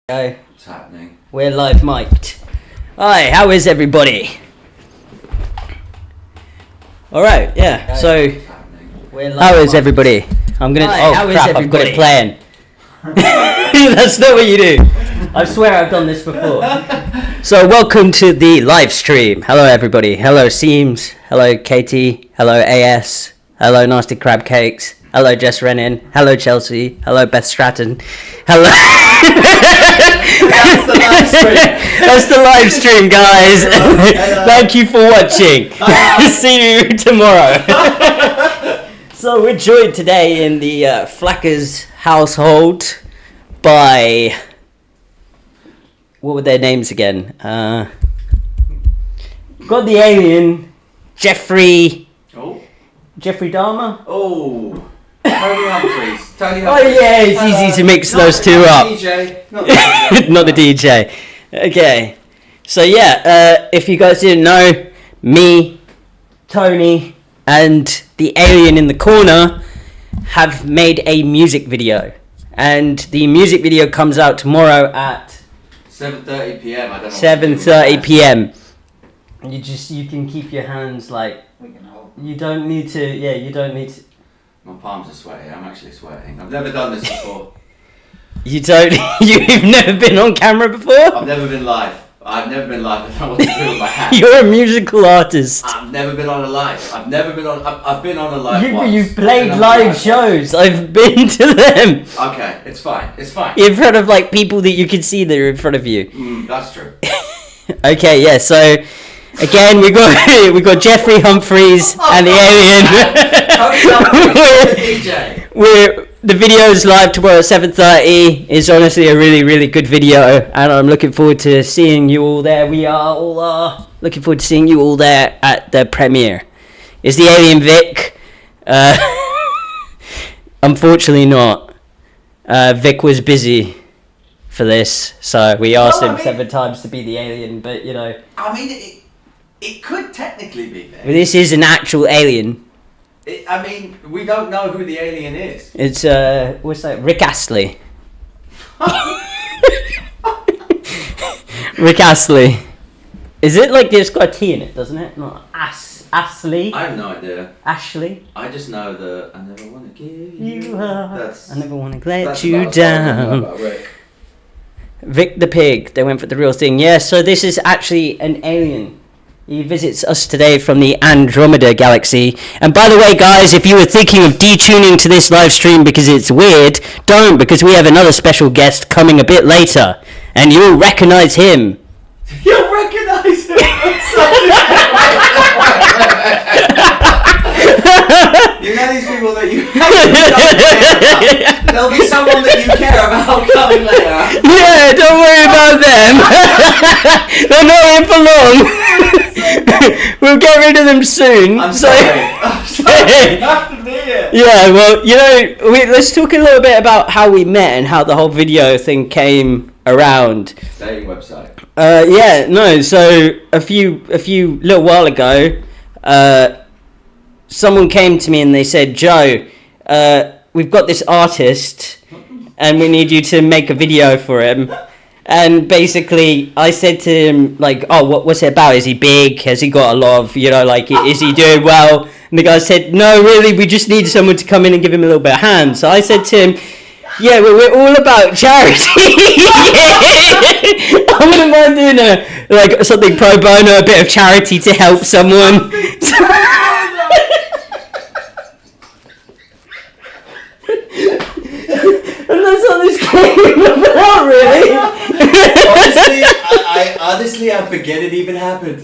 Go. What's happening? We're live mic'd. Hi, how is everybody? Alright, yeah, Go. so how is everybody? I'm gonna Hi, crap, I've got it playing. That's not what you do. I swear I've done this before. So welcome to the live stream. Hello everybody. Hello Seams. Hello Katie. Hello AS. Hello Nasty Crab Cakes. Hello Jess Rennin. Hello Chelsea. Hello Beth Stratton. Hello. That's the live stream. That's the live stream, guys. Hello. Thank you for watching. See you tomorrow. So we're joined today in the Flacker's household by, what were their names again? Got the alien, Jeffrey. Oh. Jeffrey Dahmer. Oh. Tony Humphries. Oh yeah, it's easy to mix those two up. DJ. Not the DJ. Not the DJ. Okay. So yeah, if you guys didn't know, me, Tony, and the alien in the corner have made a music video. And the music video comes out tomorrow at 7:30 p.m. I don't know. 7:30 p.m. You can keep your hands like, you don't need to. My palms are sweaty. I'm actually sweating. I've never done this before. You've never been on camera before? I've never been live. I don't know what to do with my hands. You're a musical artist. I've never been on a live. I've been on a live once. You've played live shows. I've been to them. Okay, it's fine. It's fine. In front of like people that you can see that are in front of you. That's true. Okay, yeah. So again, we got Jeffrey Humphries and the alien. The video's live tomorrow at 7:30. It's honestly a really, really good video, and I'm looking forward to seeing you all there. We are all looking forward to seeing you all there at the premiere. Is the alien Vic? Unfortunately not. Vic was busy for this, so we asked him 7 times to be the alien, but you know. I mean, it could technically be Vic. This is an actual alien. We don't know who the alien is. It's what's that? Rick Astley. Rick Astley. Is it like it's got a T in it, doesn't it? Not Astley. I have no idea. Ashley. I just know the I never want to give You are. I never want to let that's you about as far as I know down. about Rick. Vic the pig. They went for the real thing. Yeah. So this is actually an alien. He visits us today from the Andromeda galaxy. And by the way, guys, if you were thinking of detuning to this live stream because it's weird, don't, because we have another special guest coming a bit later. And you'll recognize him. You'll recognize him. You know these people that you there'll be someone that you care about coming later. Yeah, don't worry about them. They're not here for long. We'll get rid of them soon. I'm sorry. I have to be here. Yeah, well, you know, let's talk a little bit about how we met and how the whole video thing came around. Dating website. Yeah, no, so a few little while ago, someone came to me and they said, Joe, we've got this artist and we need you to make a video for him. And basically I said to him, like, oh, what's it about? Is he big? Has he got a lot of, is he doing well? And the guy said, no, really, we just need someone to come in and give him a little bit of hand. So I said to him, yeah, we're all about charity. I wouldn't mind doing something pro bono, a bit of charity to help someone. And that's how this came about, really. Honestly, I forget it even happened.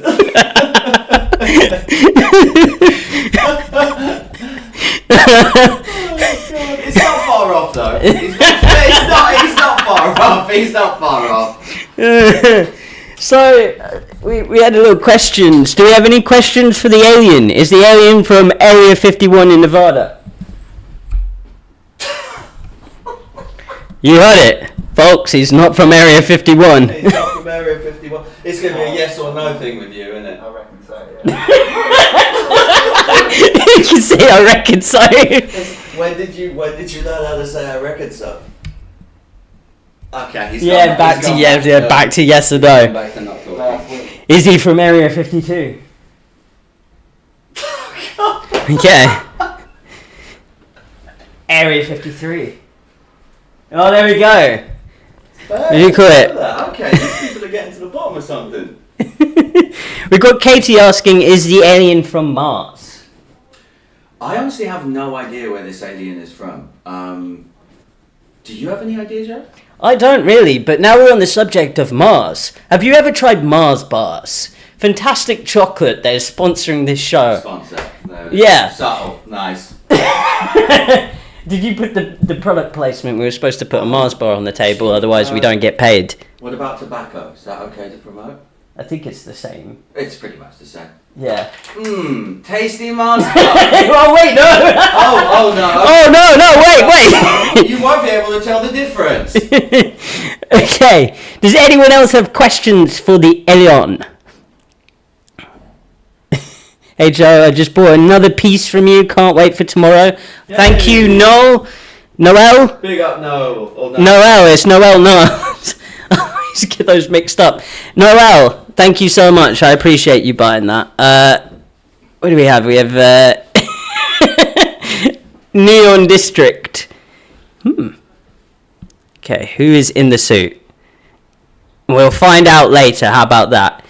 It's not far off though. He's not far off. So we had a little questions. Do we have any questions for the alien? Is the alien from Area 51 in Nevada? You heard it, folks. He's not from Area 51. He's not from Area 51. It's going to be a yes or no thing with you, isn't it? I reckon so, yeah. You can say I reckon so. When did you learn how to say I reckon so? Okay, he's Yeah, back to yes. Yeah, back to yes or no. Back to not talking. Is he from Area 52? Okay. Area 53. Oh, there we go. You call it? Okay, these people are getting to the bottom of something. We've got Katie asking, is the alien from Mars? I honestly have no idea where this alien is from. Do you have any idea, Joe? I don't really, but now we're on the subject of Mars. Have you ever tried Mars bars? Fantastic chocolate, they're sponsoring this show. Sponsor. No, Yeah. Subtle. Nice. Did you put the product placement? We were supposed to put a Mars bar on the table, otherwise we don't get paid. What about tobacco? Is that okay to promote? I think it's the same. It's pretty much the same. Yeah. Tasty Mars bar. Oh wait, no! Oh no. Oh no, wait! You won't be able to tell the difference. Okay. Does anyone else have questions for the alien? Hey Joe, I just bought another piece from you. Can't wait for tomorrow. Yay. Thank you, Noel. Noel? Big up, Noel. Or Noel, it's Noel Nars. I always get those mixed up. Noel, thank you so much. I appreciate you buying that. What do we have? We have Neon District. Okay, who is in the suit? We'll find out later. How about that?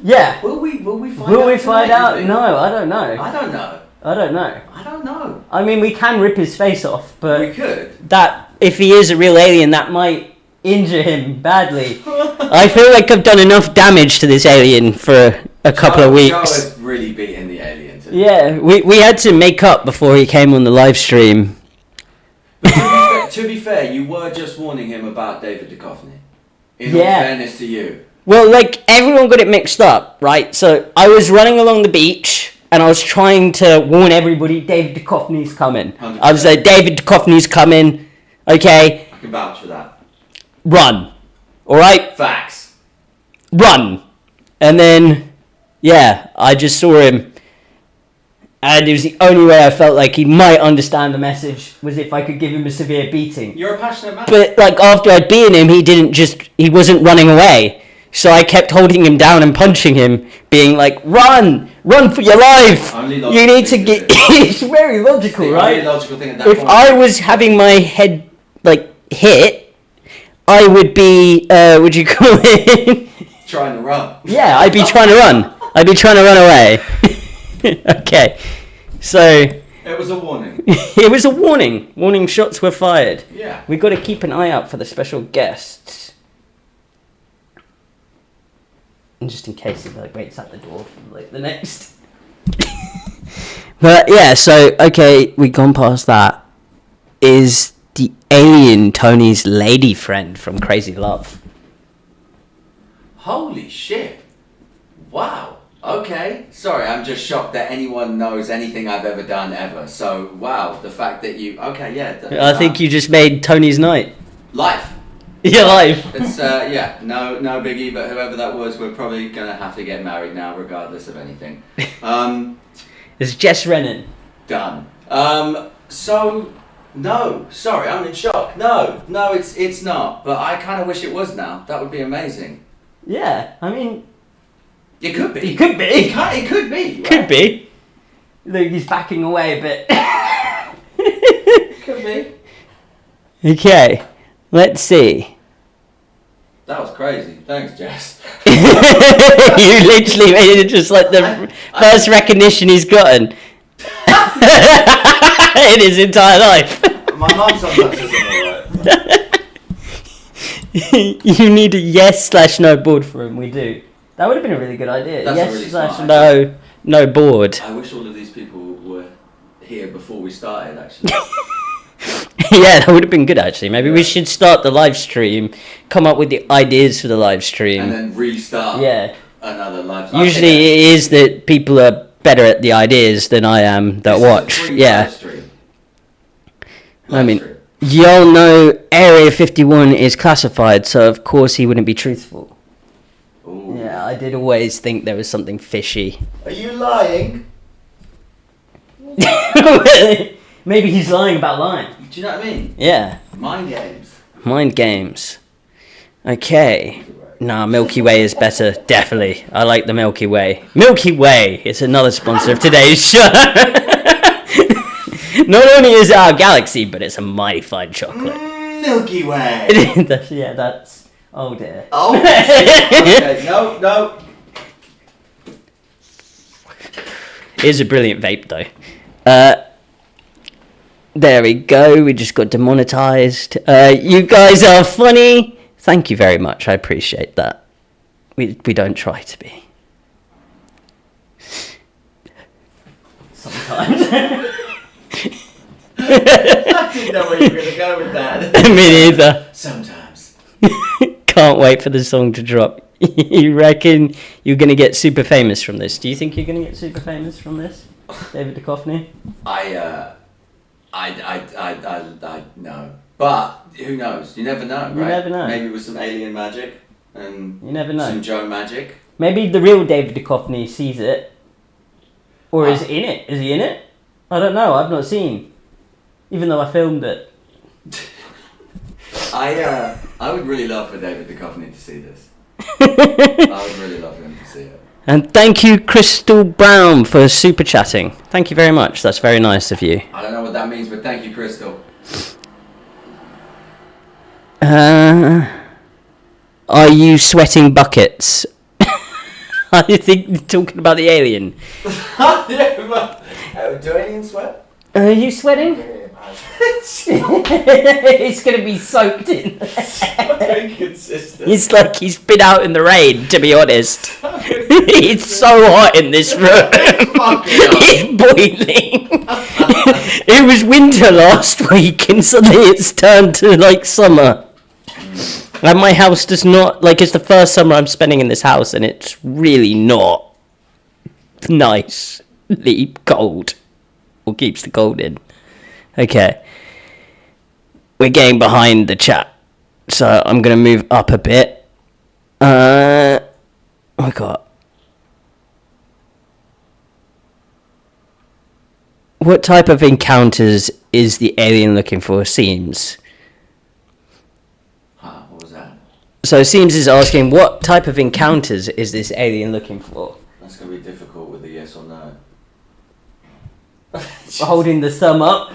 Yeah. Will we find out? Will we find out? No, I don't know. I don't know. I don't know. I don't know. I mean, we can rip his face off, but we could. That, if he is a real alien, that might injure him badly. I feel like I've done enough damage to this alien for a couple of weeks. Joe is really beating the alien today. Yeah, we had to make up before he came on the live stream. But to be fair, you were just warning him about David Duchovny. In all fairness to you. Well, like, everyone got it mixed up, right? So, I was running along the beach, and I was trying to warn everybody, David Duchovny's coming. 100%. I was like, David Duchovny's coming, okay? I can vouch for that. Run. Alright? Facts. Run. And then, yeah, I just saw him, and it was the only way I felt like he might understand the message was if I could give him a severe beating. You're a passionate man. But, like, after I'd beaten him, he wasn't running away. So I kept holding him down and punching him, being like, run for your life. You need to get... It's very logical, right? Only logical thing at that if point. I was having my head, like, hit, I would be, would you call it? Trying to run. Yeah, I'd be trying to run. I'd be trying to run away. Okay, so... It was a warning. It was a warning. Warning shots were fired. Yeah. We've got to keep an eye out for the special guests. And just in case he like waits at the door for like the next. But yeah, so okay, we've gone past that. Is the alien Tony's lady friend from Crazy Love? Holy shit! Wow. Okay. Sorry, I'm just shocked that anyone knows anything I've ever done ever. So wow, the fact that you I think you just made Tony's night. Life. Your life. It's no biggie, but whoever that was, we're probably gonna have to get married now, regardless of anything. It's Jess Rennan. Done. So no, sorry, I'm in shock. No, it's not. But I kind of wish it was now. That would be amazing. Yeah, I mean, it could be. It could be. It could be. Right? Could be. Look, he's backing away a bit. Could be. Okay. Let's see. That was crazy. Thanks, Jess. You literally made it just like the first recognition he's gotten in his entire life. My mum sometimes isn't alright. You need a yes/no board for him. We do. That would have been a really good idea. That's yes/no board. I wish all of these people were here before we started, actually. Yeah, that would have been good actually. Maybe we should start the live stream, come up with the ideas for the live stream. And then restart another live stream. Usually it is that people are better at the ideas than I am that watch. Yeah. I mean, y'all know Area 51 is classified, so of course he wouldn't be truthful. Ooh. Yeah, I did always think there was something fishy. Are you lying? Maybe he's lying about lying. Do you know what I mean? Yeah. Mind games. Mind games. Okay. Nah, Milky Way is better. Definitely. I like the Milky Way. Milky Way is another sponsor of today's show. Not only is it our galaxy, but it's a mighty fine chocolate. Milky Way. That's... Oh dear. Oh, okay. No. Here's a brilliant vape though. There we go. We just got demonetized. You guys are funny. Thank you very much. I appreciate that. We don't try to be. Sometimes. I didn't know where you were going to go with that. Me neither. Sometimes. Can't wait for the song to drop. You reckon you're going to get super famous from this? Do you think you're going to get super famous from this, David Duchovny? I no. But who knows? You never know, right? You never know. Maybe with some alien magic and you never know. Some Joe magic. Maybe the real David Duchovny sees it, or is in it. Is he in it? I don't know. I've not seen, even though I filmed it. I would really love for David Duchovny to see this. I would really love him to see it. And thank you, Crystal Brown, for super chatting. Thank you very much. That's very nice of you. I don't know what that means, but thank you, Crystal. Are you sweating buckets? I think you're talking about the alien. Do aliens sweat? Are you sweating? It's going to be soaked in. So inconsistent. It's like he's been out in the rain, to be honest. It's so hot in this room. It's boiling. It was winter last week and suddenly it's turned to like summer. And my house does not, like, it's the first summer I'm spending in this house and it's really not nicely cold. Or keeps the cold in. Okay. We're getting behind the chat. So I'm going to move up a bit. Oh my god. What type of encounters is the alien looking for? Seems. What was that? So Seems is asking, what type of encounters is this alien looking for? That's going to be difficult with a yes or no. Holding the thumb up.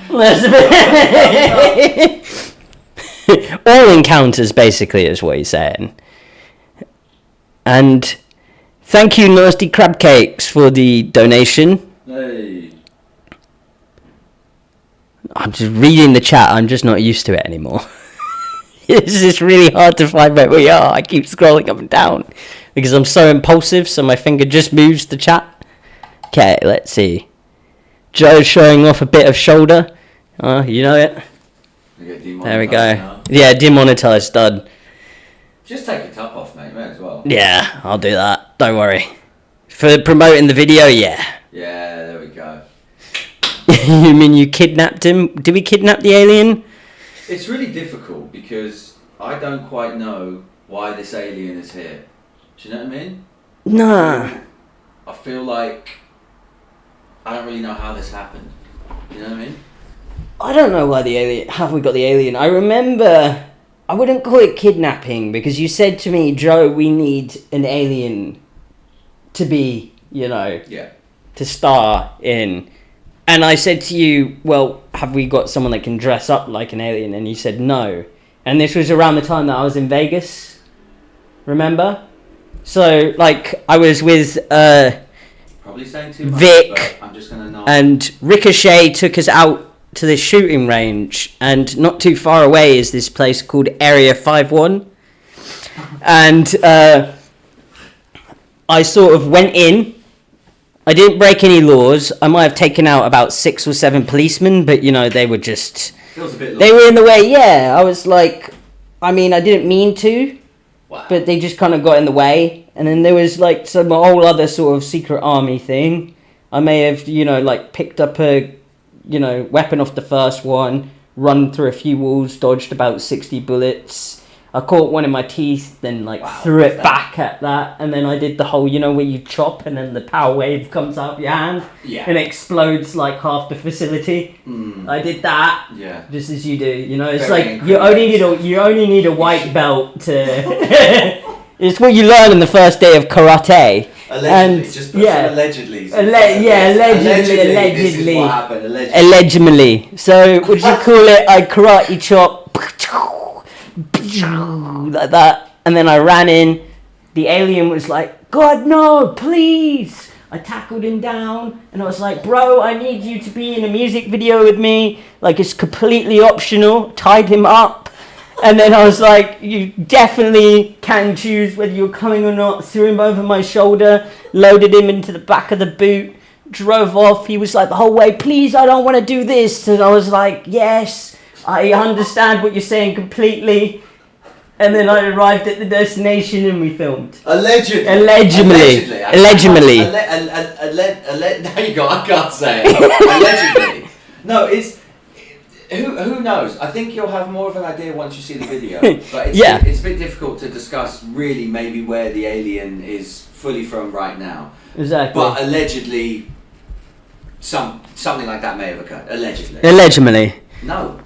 All encounters, basically, is what he's saying. And thank you, Nasty Crab Cakes, for the donation. Hey. I'm just reading the chat. I'm just not used to it anymore. It's just really hard to find where we are. I keep scrolling up and down because I'm so impulsive, so my finger just moves the chat. Okay, let's see. Joe's showing off a bit of shoulder. Oh, you know it. There we go. Now. Yeah, demonetized, done. Just take your top off, mate. May as well. Yeah, I'll do that. Don't worry. For promoting the video, yeah. Yeah, there we go. You mean you kidnapped him? Did we kidnap the alien? It's really difficult because I don't quite know why this alien is here. Do you know what I mean? Nah. I feel like I don't really know how this happened. You know what I mean? I don't know why the alien... How we got the alien? I remember... I wouldn't call it kidnapping because you said to me, Joe, we need an alien to be, you know... Yeah. To star in... And I said to you, well, have we got someone that can dress up like an alien? And you said no. And this was around the time that I was in Vegas. Remember? So, like, I was with Probably saying too much, Vic, but I'm just gonna nod. And Ricochet took us out to this shooting range. And not too far away is this place called Area 51. And I sort of went in. I didn't break any laws. I might have taken out about 6 or 7 policemen, but, you know, they were just... Feels a bit they were in the way, yeah. I was like... I mean, I didn't mean to, wow. But they just kind of got in the way. And then there was, like, some whole other sort of secret army thing. I may have, you know, like, picked up a, you know, weapon off the first one, run through a few walls, dodged about 60 bullets. I caught one in my teeth, then like threw it back at that, and then I did the whole, you know, where you chop and then the power wave comes out of your hand and explodes like half the facility. I did that, just as you do. You know, it's very like you only need a white belt to. It's what you learn on the first day of karate. Allegedly, and just put some allegedly. Allegedly. This is what happened. Allegedly. So, what do you call it? I karate chop like that, and then I ran in. The alien was like, "God no, please!" I tackled him down, and I was like, "Bro, I need you to be in a music video with me. Like, it's completely optional." Tied him up. And then I was like, you definitely can choose whether you're coming or not. Threw him over my shoulder, loaded him into the back of the boot, drove off. He was like the whole way, "Please, I don't want to do this." And I was like, "Yes, I understand what you're saying completely." And then I arrived at the destination and we filmed. Allegedly. There you go, I can't say it. Allegedly. No, it's... Who knows? I think you'll have more of an idea once you see the video. But it's a bit difficult to discuss really maybe where the alien is fully from right now. Exactly. But allegedly, something like that may have occurred. Allegedly. No.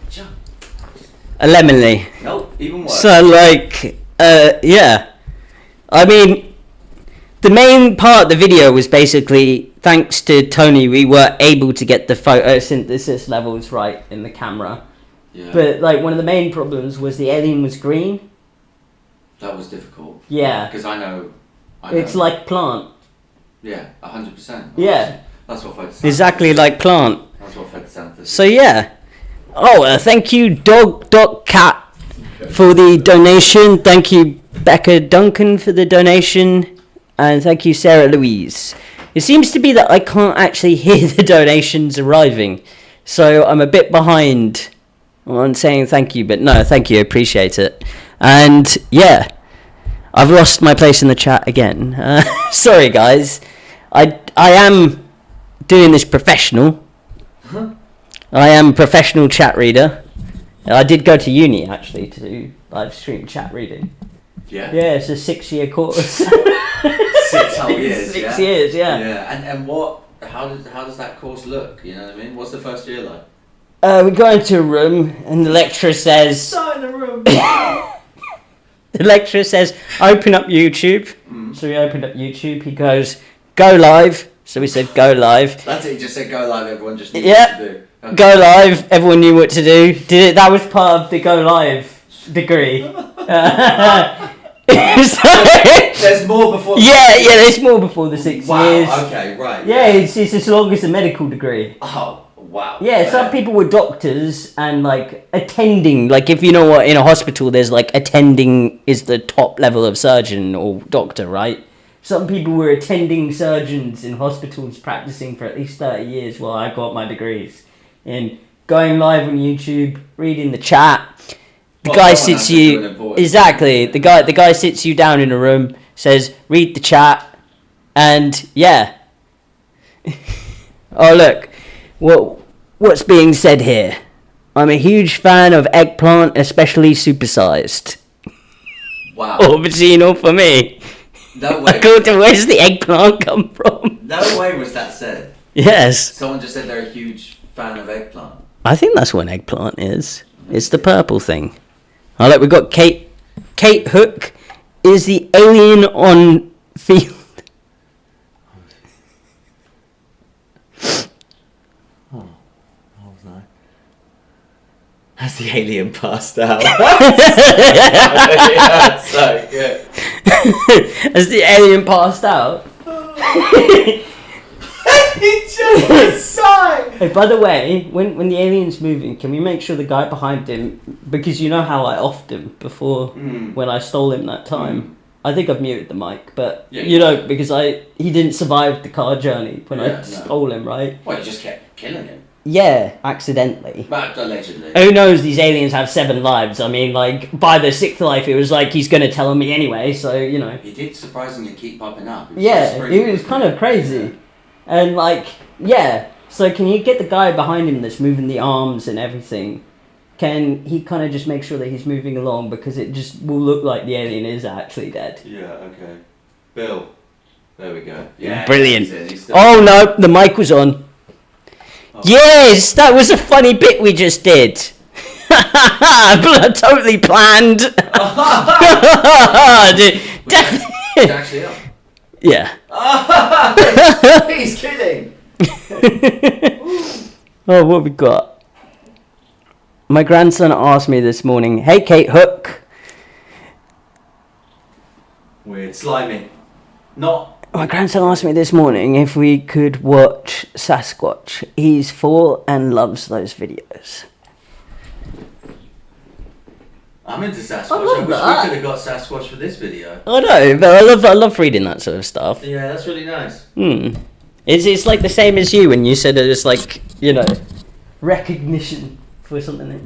Allegedly. No, even worse. So like, I mean, the main part of the video was basically, thanks to Tony, we were able to get the photosynthesis levels right in the camera. Yeah. But like one of the main problems was the alien was green. That was difficult. Yeah. Because I know. It's like plant. Yeah, 100%. Yeah. That's what photosynthesis. Exactly like plant. That's what photosynthesis. So yeah. Oh, thank you, Cat, for the donation. Thank you, Becca Duncan, for the donation. And thank you, Sarah Louise. It seems to be that I can't actually hear the donations arriving. So I'm a bit behind on saying thank you. But no, thank you. Appreciate it. And yeah, I've lost my place in the chat again. Sorry, guys. I am doing this professional. I am a professional chat reader. I did go to uni, actually, to do live stream chat reading. Yeah? Yeah, it's a 6-year course. 6 whole years, 6 years, yeah. Yeah, and what, how does that course look, you know what I mean? What's the first year like? We go into a room, and the lecturer says... Start in the room! The lecturer says, open up YouTube. So we opened up YouTube, he goes, go live. So we said, go live. That's it, he just said go live, everyone just knew what to do. Okay. Go live, everyone knew what to do. That was part of the go live degree. There's more before. There's more before the 6 years. Okay, right. Yeah, it's as long as a medical degree. Oh, wow. Yeah, fair. Some people were doctors and like attending. Like if you know what, in a hospital, there's like attending is the top level of surgeon or doctor, right? Some people were attending surgeons in hospitals practicing for at least 30 years while I got my degrees. And going live on YouTube, reading the chat. The guy sits you exactly. The guy sits you down in a room, says, "Read the chat," and yeah. Oh look, what's being said here? I'm a huge fan of eggplant, especially supersized. Wow. Aubergine for me. No way. Where's the eggplant come from? No way was that said. Yes. Someone just said they're a huge fan of eggplant. I think that's what an eggplant is. It's the purple thing. Oh, look, we've got Kate. Kate Hook is the alien on field. Oh, what was that? Has the alien passed out? That's so good. Has the alien passed out? It's just a sigh. Hey, by the way, when the alien's moving, can we make sure the guy behind him, because you know how I offed him before when I stole him that time. I think I've muted the mic, but because he didn't survive the car journey when I stole him, right? Well, you just kept killing him. Yeah, accidentally. But allegedly. Who knows? These aliens have 7 lives. I mean, like by the 6th life, it was like he's gonna tell me anyway. So you know. He did surprisingly keep popping up. It was kind of crazy. And like, so can you get the guy behind him that's moving the arms and everything? can he kind of just make sure that he's moving along, because it just will look like the alien is actually dead. Yeah, okay. Bill. There we go. Yeah. Brilliant. Oh no, the mic was on. Oh. Yes, that was a funny bit we just did. Totally planned. Definitely. It's actually up. Yeah. He's kidding. Oh, what we got? My grandson asked me this morning, "Hey, Kate Hook." Weird, slimy. Not. My grandson asked me this morning if we could watch Sasquatch. He's 4 and loves those videos. I'm into Sasquatch. I love wish that. we could have got Sasquatch for this video. I know, but I love reading that sort of stuff. Yeah, that's really nice. It's like the same as you when you said it's like, you know, recognition for something that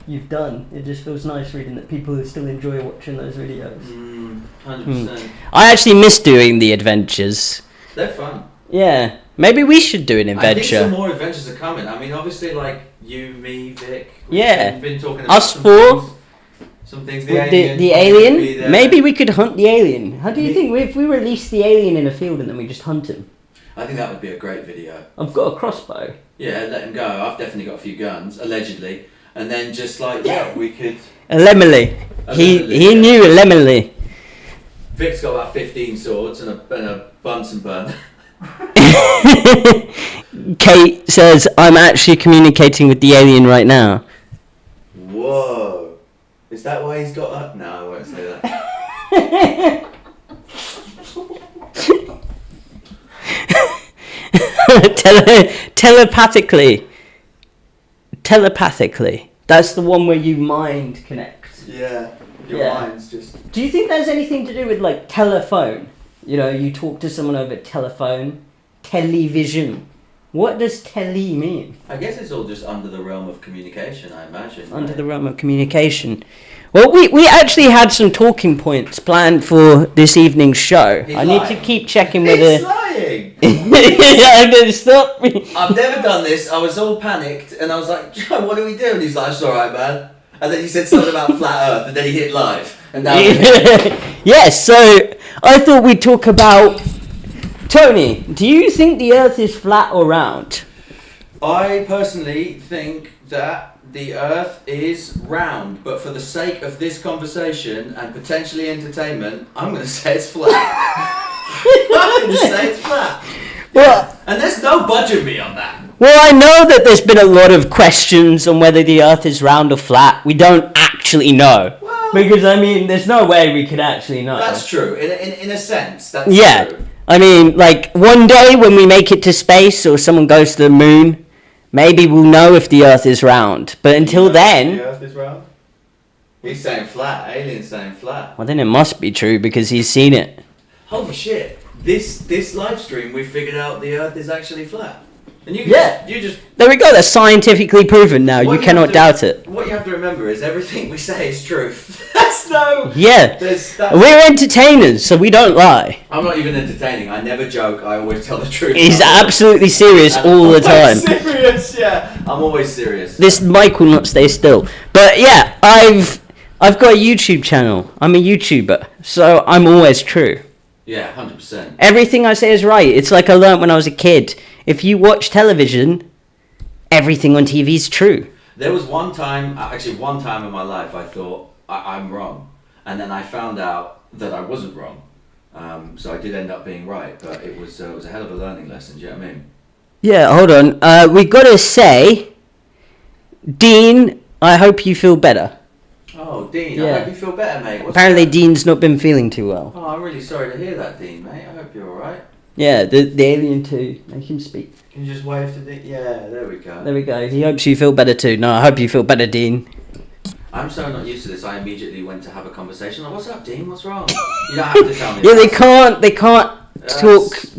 you've done. It just feels nice reading that people still enjoy watching those videos. 100%. I actually miss doing the adventures. They're fun. Yeah, maybe we should do an adventure. I think some more adventures are coming. I mean, obviously, like you, me, Vic. Yeah. We've been talking about us 4. Some things. The alien. Maybe we could hunt the alien. How do you think if we release the alien in a field and then we just hunt him? I think that would be a great video. I've got a crossbow. Yeah, let him go. I've definitely got a few guns, allegedly. And then just like, we could... A lemily. He knew a lemily. Vic's got about 15 swords and a Bunsen burner. Kate says, "I'm actually communicating with the alien right now." Whoa. Is that why he's got that? No, I won't say that. Telepathically. That's the one where you mind connect. Yeah. Your mind's just... Do you think there's anything to do with like telephone? You know, you talk to someone over telephone. Television. What does tele mean? I guess it's all just under the realm of communication, I imagine. Under the realm of communication. Well, we actually had some talking points planned for this evening's show. He's I lying. need to keep checking with He's lying! Stop me. I've never done this. I was all panicked and I was like, "Joe, what do we do?" And he's like, "It's alright, man." And then he said something about flat earth and then he hit live. And now Yes, so I thought we'd talk about... Tony, do you think the earth is flat or round? I personally think that the earth is round, but for the sake of this conversation and potentially entertainment, I'm going to say it's flat. I'm going to say it's flat. Well, and there's no budging me on that. Well, I know that there's been a lot of questions on whether the earth is round or flat. We don't actually know. Well, because, I mean, there's no way we could actually know. That's true. In a sense, that's true. I mean, like, one day when we make it to space or someone goes to the moon, maybe we'll know if the earth is round. But until then... The earth is round? He's saying flat. Alien's saying flat. Well, then it must be true because he's seen it. Holy shit. This live stream, we figured out the earth is actually flat. And you just... There we go, that's scientifically proven now. You cannot doubt it. What you have to remember is everything we say is truth. That's no... Yeah. We're entertainers, so we don't lie. I'm not even entertaining. I never joke. I always tell the truth. He's absolutely serious all the time. Serious, yeah. I'm always serious. This mic will not stay still. But yeah, I've got a YouTube channel. I'm a YouTuber, so I'm always true. Yeah, 100%. Everything I say is right. It's like I learnt when I was a kid. If you watch television, everything on TV is true. There was one time in my life I thought I'm wrong, and then I found out that I wasn't wrong. So I did end up being right, but it was a hell of a learning lesson. Do you know what I mean? Yeah, hold on. We got to say, Dean, I hope you feel better. Oh, Dean, I hope you feel better, mate. Apparently Dean's not been feeling too well. Oh, I'm really sorry to hear that, Dean, mate. I hope you're alright. Yeah, the alien too. Make him speak. Can you just wave to Dean? Yeah, there we go. There we go. He hopes you feel better too. No, I hope you feel better, Dean. I'm so not used to this. I immediately went to have a conversation. Like, what's up, Dean? What's wrong? You don't have to tell me. Yeah, they can't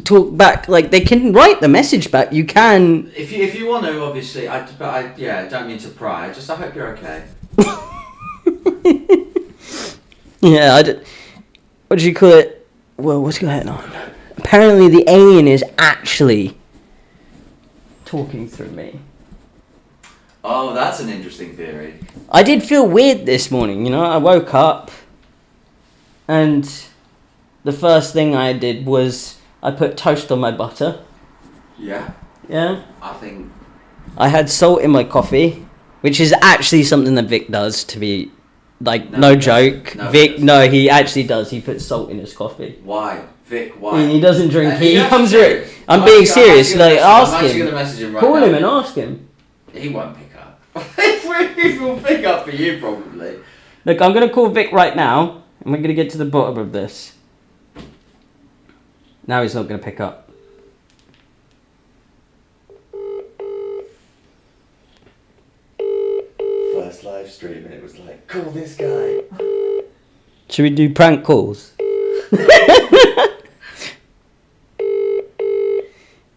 talk back. Like, they can write the message back. You can. If you want to, obviously. I don't mean to pry. I hope you're okay. Yeah, what do you call it? Well, what's going on? Apparently the alien is actually talking through me. Oh, that's an interesting theory. I did feel weird this morning, you know. I woke up and the first thing I did was I put toast on my butter. Yeah. Yeah. I think... I had salt in my coffee, which is actually something that Vic does, to be, like, no joke. No, Vic, no, he actually does. He puts salt in his coffee. Why? Vic, why? He doesn't drink. He comes serious? here. I'm being serious. Like, ask I'm actually him. gonna message him right Call now. him and ask him. He won't pick up. He will pick up for you, probably. Look, I'm going to call Vic right now, and we're going to get to the bottom of this. Now he's not going to pick up. First live stream, and it was like, call this guy. Should we do prank calls?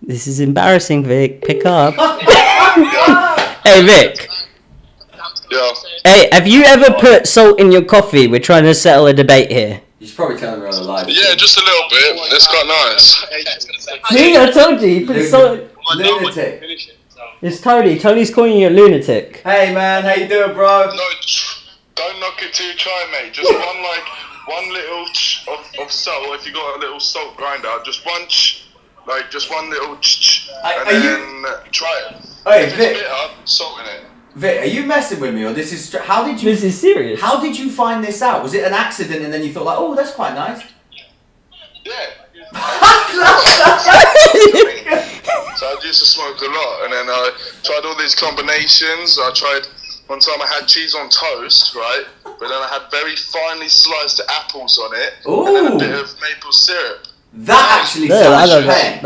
This is embarrassing, Vic. Pick up. Hey, Vic. Yeah. Hey, have you ever put salt in your coffee? We're trying to settle a debate here. You should probably tell him we're on the live. Yeah, just a little bit. It's quite nice. See, I told you. He put salt. Lunatic. It's Tony. Tony's calling you a lunatic. Hey man, how you doing, bro? No, don't knock it till you try, mate. Just one little of salt. If you got a little salt grinder, just one little and then try it. Hey, if Vic. it's bitter, salt in it. Vic, are you messing with me, or this is? How did you? This is serious. How did you find this out? Was it an accident, and then you thought like, oh, that's quite nice? Yeah. So I used to smoke a lot, and then I tried all these combinations. One time I had cheese on toast, right? But then I had very finely sliced apples on it, Ooh. and then a bit of maple syrup. That actually Yeah, sounds great.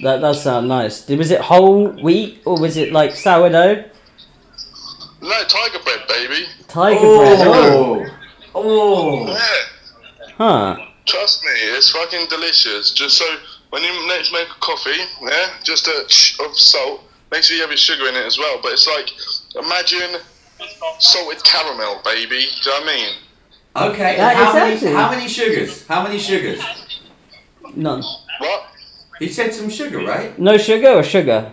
that does sound nice. Was it whole wheat or was it like sourdough? No, tiger bread, baby. Tiger bread. Oh. Oh. Yeah. Huh. Trust me, it's fucking delicious. Just so when you next make a coffee, yeah, just a of salt. Make sure you have your sugar in it as well. But it's like, imagine salted caramel, baby. Do you know what I mean? Okay. That How is many? actually- How many sugars? How many sugars? None. What? He said some sugar, right? No sugar or sugar?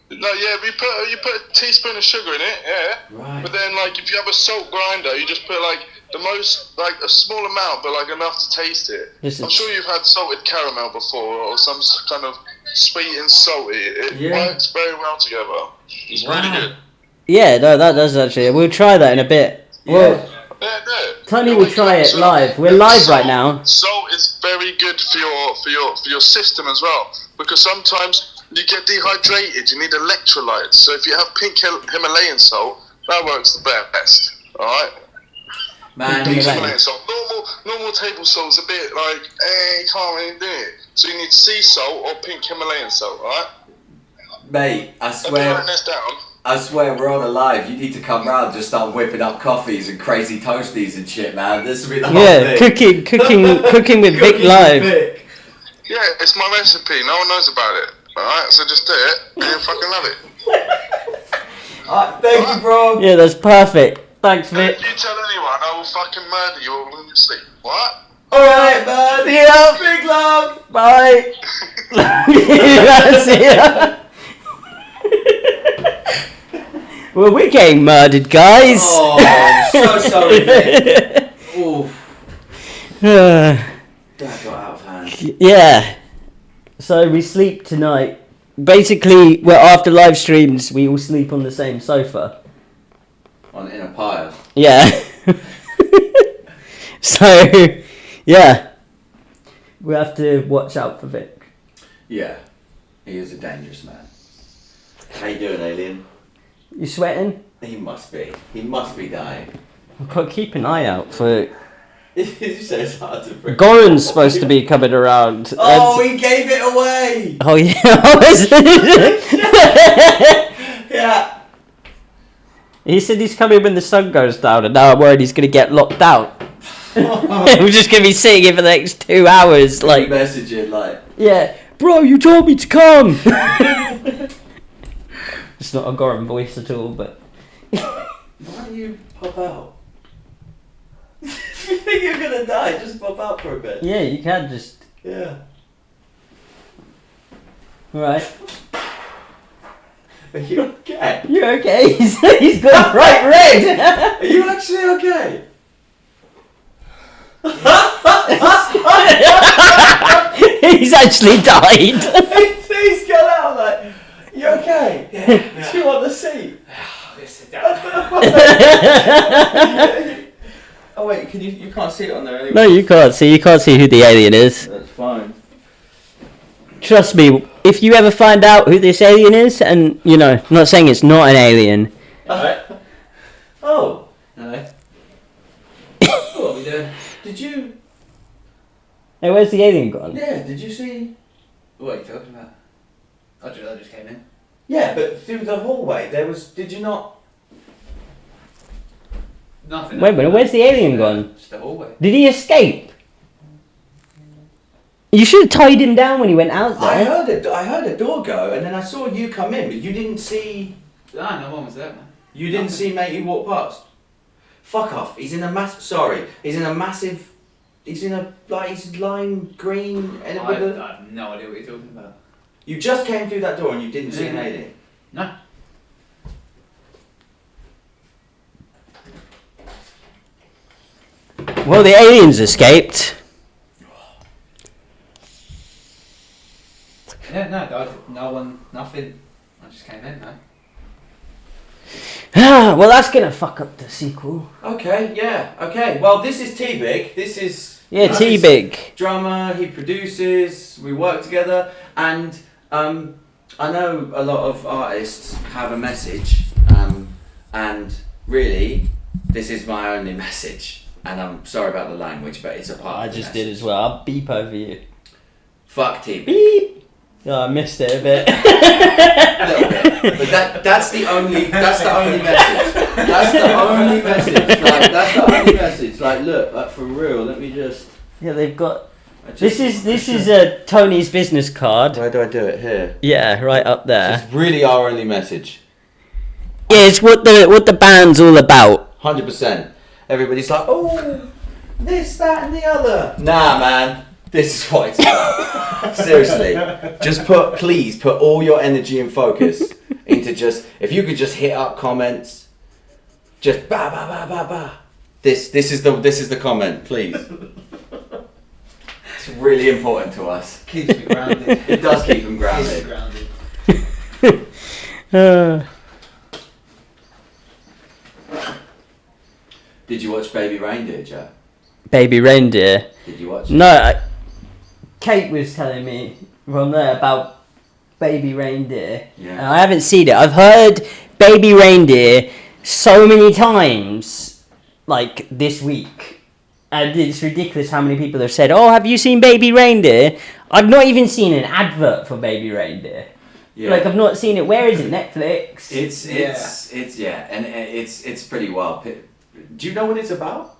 No, yeah, you put a teaspoon of sugar in it, yeah. Right. But then, like, if you have a salt grinder, you just put like the most, like a small amount, but like enough to taste it. I'm sure you've had salted caramel before, or some kind of sweet and salty. It works very well together. It's really good. Yeah, no, that does actually. We'll try that in a bit. Well, Yeah, no. Tony will try it live. We're live right now. Salt is very good for your system as well, because sometimes you get dehydrated. You need electrolytes. So if you have pink Himalayan salt, that works the best. All right. Man, Pink Himalayan salt. Normal table salt's a bit like, you can't really do it. So you need sea salt or pink Himalayan salt. All right. mate, I Have you swear. written this down? I swear we're on a live. You need to come round, just start whipping up coffees and crazy toasties and shit, man. This will be the whole thing. Cooking with Vic live. Vic. Yeah, it's my recipe. No one knows about it. Alright, so just do it and you'll fucking love it. Thank you, bro. Yeah, that's perfect. Thanks, And Vic. if you tell anyone, I will fucking murder you all in your sleep. What? Alright, man. See ya. Big love. Bye. See ya. Well, we're getting murdered, guys. Oh, I'm so sorry, Vic. Oof. That got out of hand. Yeah. So we sleep tonight. Basically, well, after live streams, we all sleep on the same sofa. In a pile. Yeah. So, yeah. We have to watch out for Vic. Yeah. He is a dangerous man. How you doing, alien? You sweating? He must be. He must be dying. I've got to keep an eye out for... You say it's hard to breathe. Goran's supposed to be coming around. Oh, he gave it away! Oh, yeah. Yeah. He said he's coming when the sun goes down, and now I'm worried he's going to get locked out. We're just going to be sitting here for the next 2 hours, like... Messaging, like... Yeah. Bro, you told me to come! It's not a Goran voice at all, but... Why do you pop out? If you think you're gonna die, just pop out for a bit. Yeah, you can just... Yeah. Alright. Are you okay? You're okay? He's got bright red. Are you actually okay? He's actually died. He's got out like, you okay? Yeah. Do you want the seat? Oh wait, you can't see it on there anyway. No, you can't see. You can't see who the alien is. That's fine. Trust me, if you ever find out who this alien is, and you know, I'm not saying it's not an alien. Oh. Hello. What are we doing? Did you? Hey, where's the alien gone? Yeah. Did you see? What are you talking about? I just came in. Yeah, but through the hallway there was. Did you not? Nothing. Wait a minute, where's the alien gone? Just the hallway. Did he escape? You should have tied him down when he went out there. I heard a door go, and then I saw you come in, but you didn't see. Ah, no one was there, man. You didn't see matey walk past. Fuck off. He's in a massive. He's in a he's lime green. And I have no idea what you're talking about. You just came through that door and you didn't see an alien. No. Well, the aliens escaped. Yeah, no one, nothing. I just came in, man. Well, that's gonna fuck up the sequel. Okay, yeah, okay. Well, this is T-Big. This is... Yeah, T-Big. Drummer, he produces, we work together, and I know a lot of artists have a message, and really, this is my only message. And I'm sorry about the language, but it's a part I of the just did message. as well. I'll beep over you. Fuck T-Big. Beep! Oh, I missed it a bit. A little bit. But that's the only message. That's the only message. Like, that's the only message. Like, look, like, for real, let me just... Yeah, they've got... This is Tony's business card. Where do I do it? Here. Yeah, right up there. It's really our only message. Yeah, it's what the band's all about. 100%. Everybody's like, oh, this, that, and the other. Nah, man. This is what it's about. Seriously. Please put all your energy and focus into if you could just hit up comments, just ba ba ba ba ba. This is the comment, please. It's really important to us. Keeps me grounded. It does keep them grounded. Did you watch Baby Reindeer, Joe? Baby Reindeer. Did you watch it? No, Kate was telling me from there about Baby Reindeer. Yeah. And I haven't seen it. I've heard Baby Reindeer so many times, like this week. And it's ridiculous how many people have said, oh, have you seen Baby Reindeer? I've not even seen an advert for Baby Reindeer. Yeah. Like, I've not seen it. Where is it? Netflix? It's and it's pretty wild. Do you know what it's about?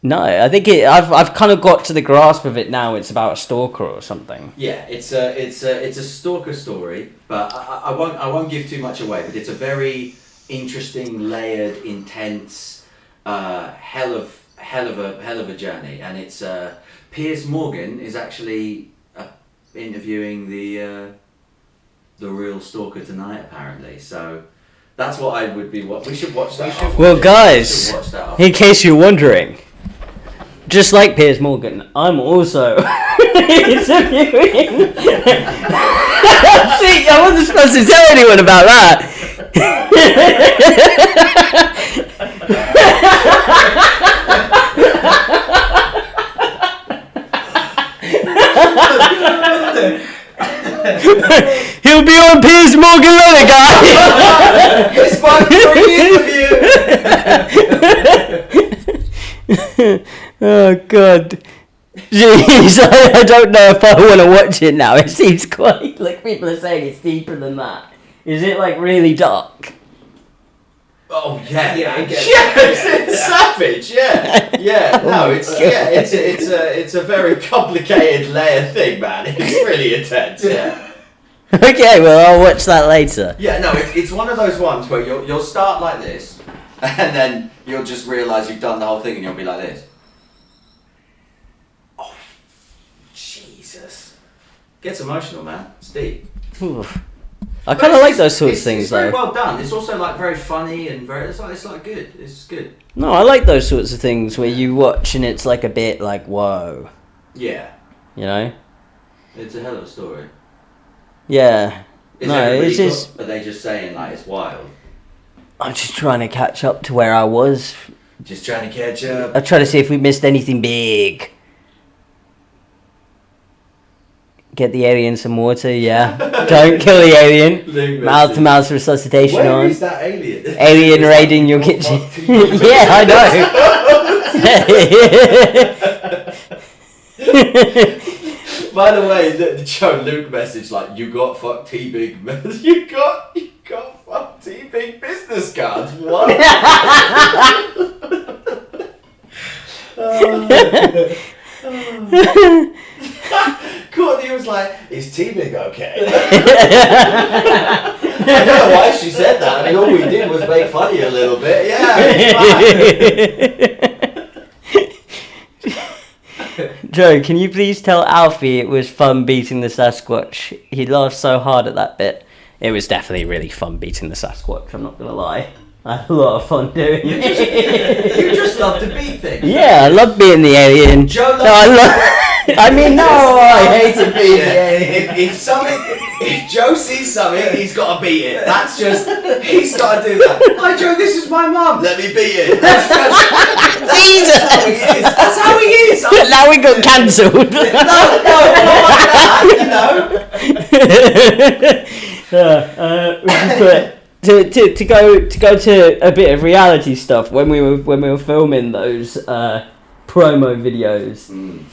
No, I think I've kind of got to the grasp of it now. It's about a stalker or something. Yeah, it's a stalker story, but I won't give too much away. But it's a very interesting, layered, intense, hell of a journey. And it's Piers Morgan is actually interviewing the real stalker tonight, apparently. So that's what I would be. We should watch that. Well, guys, in case you're wondering. Just like Piers Morgan, I'm also interviewing. See, I wasn't supposed to tell anyone about that. He'll be on Piers Morgan later, guys. It's fun for the interview. Oh God. Jeez, I don't know if I want to watch it now. It seems quite like people are saying it's deeper than that. Is it like really dark? Oh yeah, Yes, it's savage. Yeah. No, it's a very complicated layered thing, man. It's really intense. Yeah. Okay, well I'll watch that later. Yeah, no, it's one of those ones where you'll start like this, and then you'll just realise you've done the whole thing, and you'll be like this. Oh, Jesus! Gets emotional, man. It's deep. Oof. I kind of like those sorts of things, it's very though. well done. It's also like very funny and very. It's like good. It's good. No, I like those sorts of things where you watch and it's like a bit like whoa. Yeah. You know. It's a hell of a story. Yeah. It's just. Are they just saying like it's wild? I'm just trying to catch up to where I was. Just trying to catch up. I try to see if we missed anything big. Get the alien some water, yeah. Don't kill the alien. Mouth to mouth resuscitation Where on. is that alien? Alien raiding your kitchen. Yeah, I know. By the way, the Joe Luke message like you got fuck T big you got fuck T big business cards. What? Courtney was like, "Is T big okay?" I don't know why she said that. I mean, all we did was make funny a little bit. Yeah, it's fine. Joe, can you please tell Alfie it was fun beating the Sasquatch? He laughed so hard at that bit. It was definitely really fun beating the Sasquatch, I'm not going to lie. I had a lot of fun doing it. You just love to beat things. Yeah, I love being the alien. Joe loves I hate to be the alien. If Joe sees something, he's got to beat it. That's just, he's got to do that. Hi Joe, this is my mum. Let me beat it. That's how he is. Now we got cancelled. To go to a bit of reality stuff when we were filming those promo videos.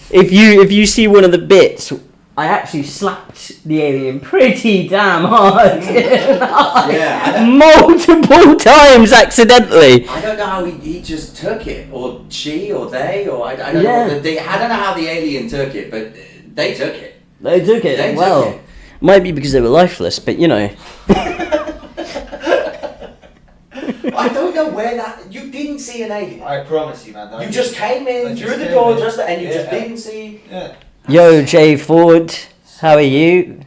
If you see one of the bits, I actually slapped the alien pretty damn hard. Yeah. Multiple times accidentally. I don't know how he just took it, or she, or they, or I don't know. I don't know how the alien took it, but they took it. They took it. They well, took it. Might be because they were lifeless, but you know. I don't know where that. You didn't see an alien. I promise you, man. You just came in through the door, and you just didn't see. Yeah. Yo, Jay Ford, how are you?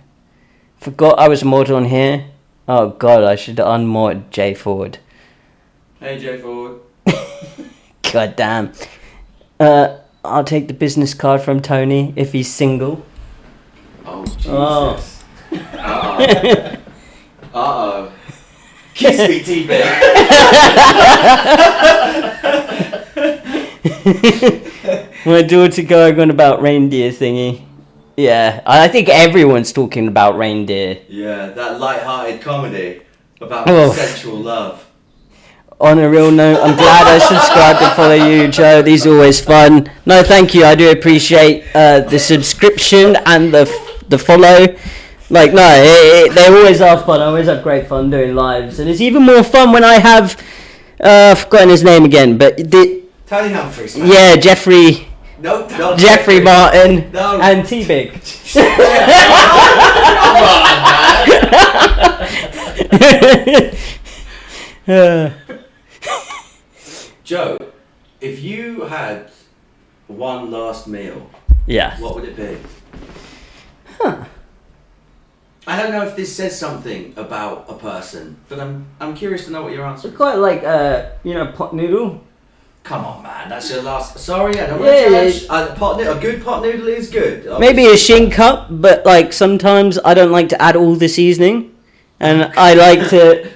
Forgot I was mod on here. Oh god, I should unmod Jay Ford. Hey, Jay Ford. God damn. I'll take the business card from Tony if he's single. Oh Jesus. Uh-oh. Uh-oh. Kiss me, T-Bag. My daughter going on about reindeer thingy. Yeah, I think everyone's talking about Reindeer. Yeah, that light-hearted comedy about sensual love. On a real note, I'm glad I subscribed and follow you, Joe. These are always fun. No, thank you. I do appreciate the subscription and the follow. Like, no, they always are fun. I always have great fun doing lives. And it's even more fun when I have... I've forgotten his name again, but... Tony Humphries, man. Yeah, Jeffrey... No, Jeffrey Martin no. and T-Big. Come on, man. Joe, if you had one last meal, Yeah. what would it be? I don't know if this says something about a person, but I'm curious to know what your answer is. Quite like, pot noodle. Come on, man, that's your last. Sorry, I don't want to judge. A good pot noodle is good. Obviously. Maybe a shin cup, but like sometimes I don't like to add all the seasoning, and I like to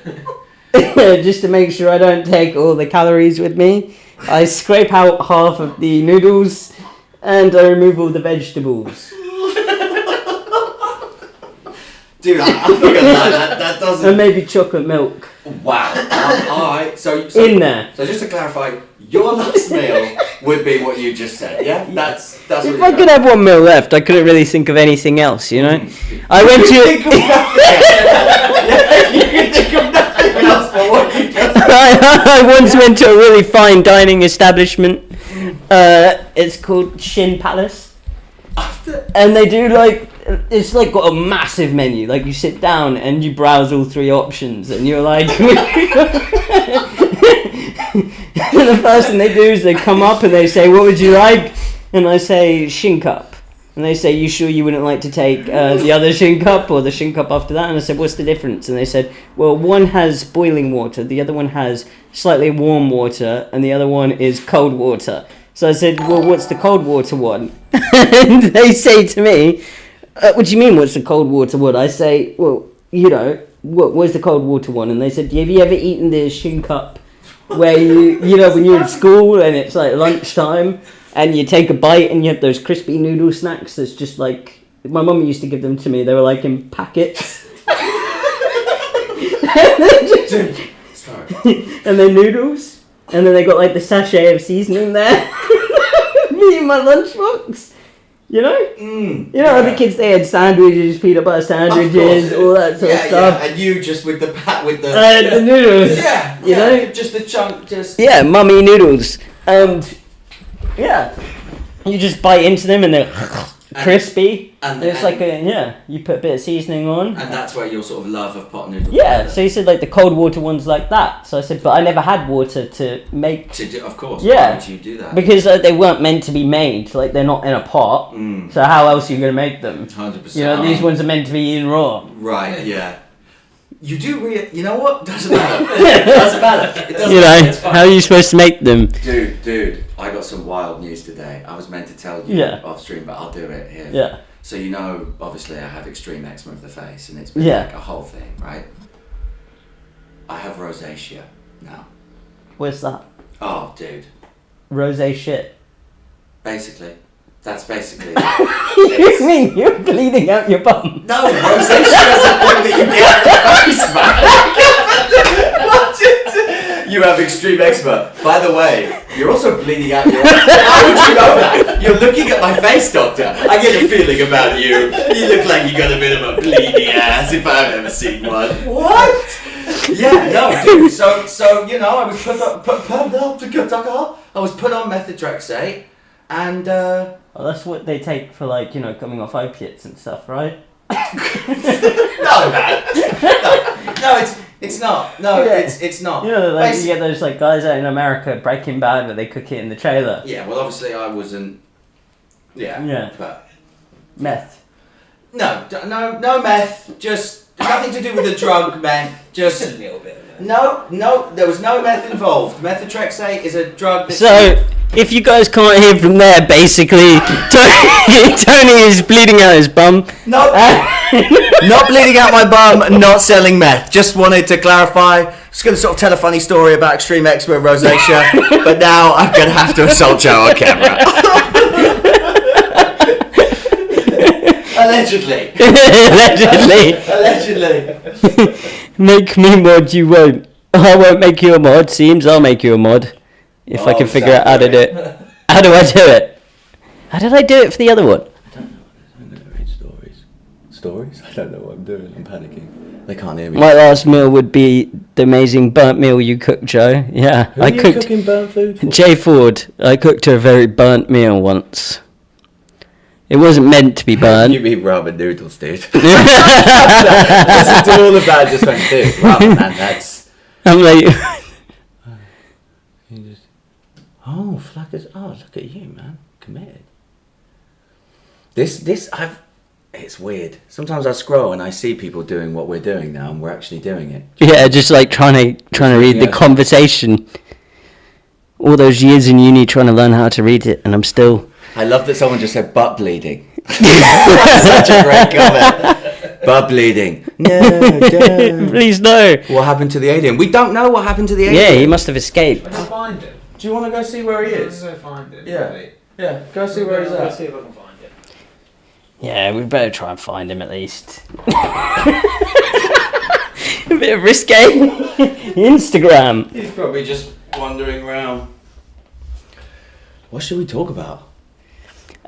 just to make sure I don't take all the calories with me. I scrape out half of the noodles, and I remove all the vegetables. Dude, I'm not gonna lie, that doesn't. And maybe chocolate milk. Wow. Alright, so in there. So just to clarify, your last meal would be what you just said, yeah? That's what If I could have one meal left, I couldn't really think of anything else, you know? I went to... You can think of nothing else but what you just said. I once went to a really fine dining establishment. It's called Shin Palace. And they do like... It's like got a massive menu. Like you sit down and you browse all three options, and you're like, the first thing they do is they come up and they say, "What would you like?" And I say, "Shin cup," And they say, you sure you wouldn't like to take the other shin cup or the shin cup after that? And I said, what's the difference? And they said, well, one has boiling water, the other one has slightly warm water, and the other one is cold water. So I said, well, what's the cold water one? And they say to me, what do you mean, what's the cold water one? I say, well, you know, what's the cold water one? And they said, have you ever eaten the shin cup where you know, when you're in school and it's like lunchtime and you take a bite and you have those crispy noodle snacks that's just like, my mum used to give them to me, they were like in packets. And they're noodles, and then they got like the sachet of seasoning there. Me in my lunchbox. You know? You know, other kids, they had sandwiches, peanut butter sandwiches, all that sort of stuff. Yeah, and you just with the the noodles. Yeah, you know? Just the chunk, just... Yeah, mummy noodles. And, yeah, you just bite into them and they're crispy. And it's like you put a bit of seasoning on. And that's where your sort of love of pot noodles. Yeah, so he said like the cold water one's like that. So I said, but I never had water to make. Of course. Yeah. Why would you do that? Because they weren't meant to be made. Like they're not in a pot. So how else are you going to make them? 100%. You know, these ones are meant to be eaten raw. Right. Yeah. You do you know what? Doesn't matter. It doesn't matter. It doesn't matter. It's fine. How are you supposed to make them? Dude, I got some wild news today. I was meant to tell you off stream, but I'll do it here. Yeah. So you know, obviously, I have extreme eczema of the face, and it's been like a whole thing, right? I have rosacea now. Where's that? Oh, dude. Rosé shit. Basically. That's basically You mean you're bleeding out your bum? No, rosacea is a thing that you get out the face, man. You have extreme eczema. By the way, you're also bleeding out your ass. How would you know that? You're looking at my face, doctor. I get a feeling about you. You look like you got a bit of a bleeding ass if I've ever seen one. What? Yeah, no, dude. So you know, I was put on methotrexate, and well, that's what they take for, like, you know, coming off opiates and stuff, right? No, it's not. No, it's not. You know, like, you get those like guys out in America, Breaking Bad, where they cook it in the trailer. Yeah, well, obviously I wasn't. Yeah. But meth. No meth. Just nothing to do with the drug meth. Just a little bit of meth. No, there was no meth involved. Methotrexate is a drug that... So, if you guys can't hear from there, basically, Tony is bleeding out his bum. No, not bleeding out my bum, not selling meth. Just wanted to clarify. Just going to sort of tell a funny story about extreme eczema and rosacea, but now I'm going to have to assault Joe on camera. Allegedly. Allegedly. Make me mod, you won't. I won't make you a mod. Seems I'll make you a mod. If I can figure out how to do it. How do I do it? How did I do it for the other one? I don't know. I'm going to read stories. Stories? I don't know what I'm doing. I'm panicking. They can't hear me. My last meal would be the amazing burnt meal you cooked, Joe. Yeah. Who are you cooking burnt food for? Jay Ford. I cooked her a very burnt meal once. It wasn't meant to be burnt. You mean ramen noodles, dude. Listen to all of that, just like, dude, ramen, man, that's... I'm like... Oh, Flackers. Oh, look at you, man. Committed. It's weird. Sometimes I scroll and I see people doing what we're doing now, and we're actually doing it. Yeah, just like trying to read the conversation. All those years in uni trying to learn how to read it, and I'm still... I love that someone just said butt bleeding. That's such a great comment. Butt bleeding. No, don't. Please no. What happened to the alien? We don't know what happened to the alien. Yeah, he must have escaped. Let's find him. Do you want to go see where he is? Let's go find him. Yeah, go see where he's at. Let's see if I can find him. Yeah, we better try and find him at least. A bit of risque. Instagram. He's probably just wandering around. What should we talk about?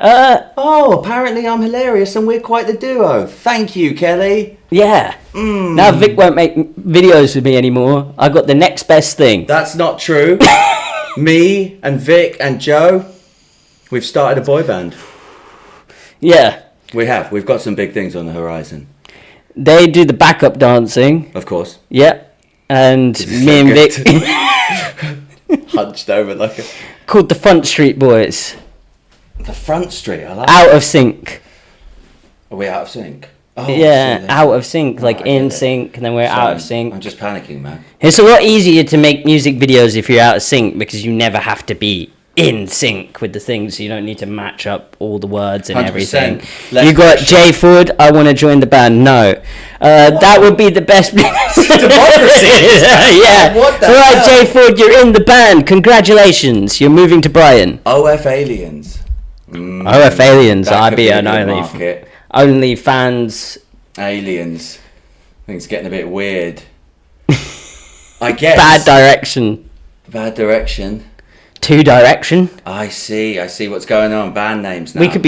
Apparently I'm hilarious and we're quite the duo. Thank you, Kelly. Yeah. Now Vic won't make videos with me anymore. I got the next best thing. That's not true. Me and Vic and Joe, we've started a boy band. Yeah. We have. We've got some big things on the horizon. They do the backup dancing. Of course. Yeah. And me and Vic hunched over like a... called the Front Street Boys. The front street, I like Out that. of sync. Are we out of sync? Oh, Yeah, out of sync, like in sync, and then we're out of Sorry, sync. I'm just panicking, man. It's a lot easier to make music videos if you're out of sync because you never have to be in sync with the things. So you don't need to match up all the words and 100%. everything. Less You got pressure. Jay Ford, I want to join the band. No. That would be the best. Democracy. Yeah. What the All right, hell? Jay Ford, you're in the band. Congratulations. You're moving to Brighton. OF Aliens. OF Aliens. That I'd could be a an good market. only fans. Aliens. I think it's getting a bit weird. I guess. Bad direction. Bad direction. 2 Direction. I see what's going on. Band names now. We could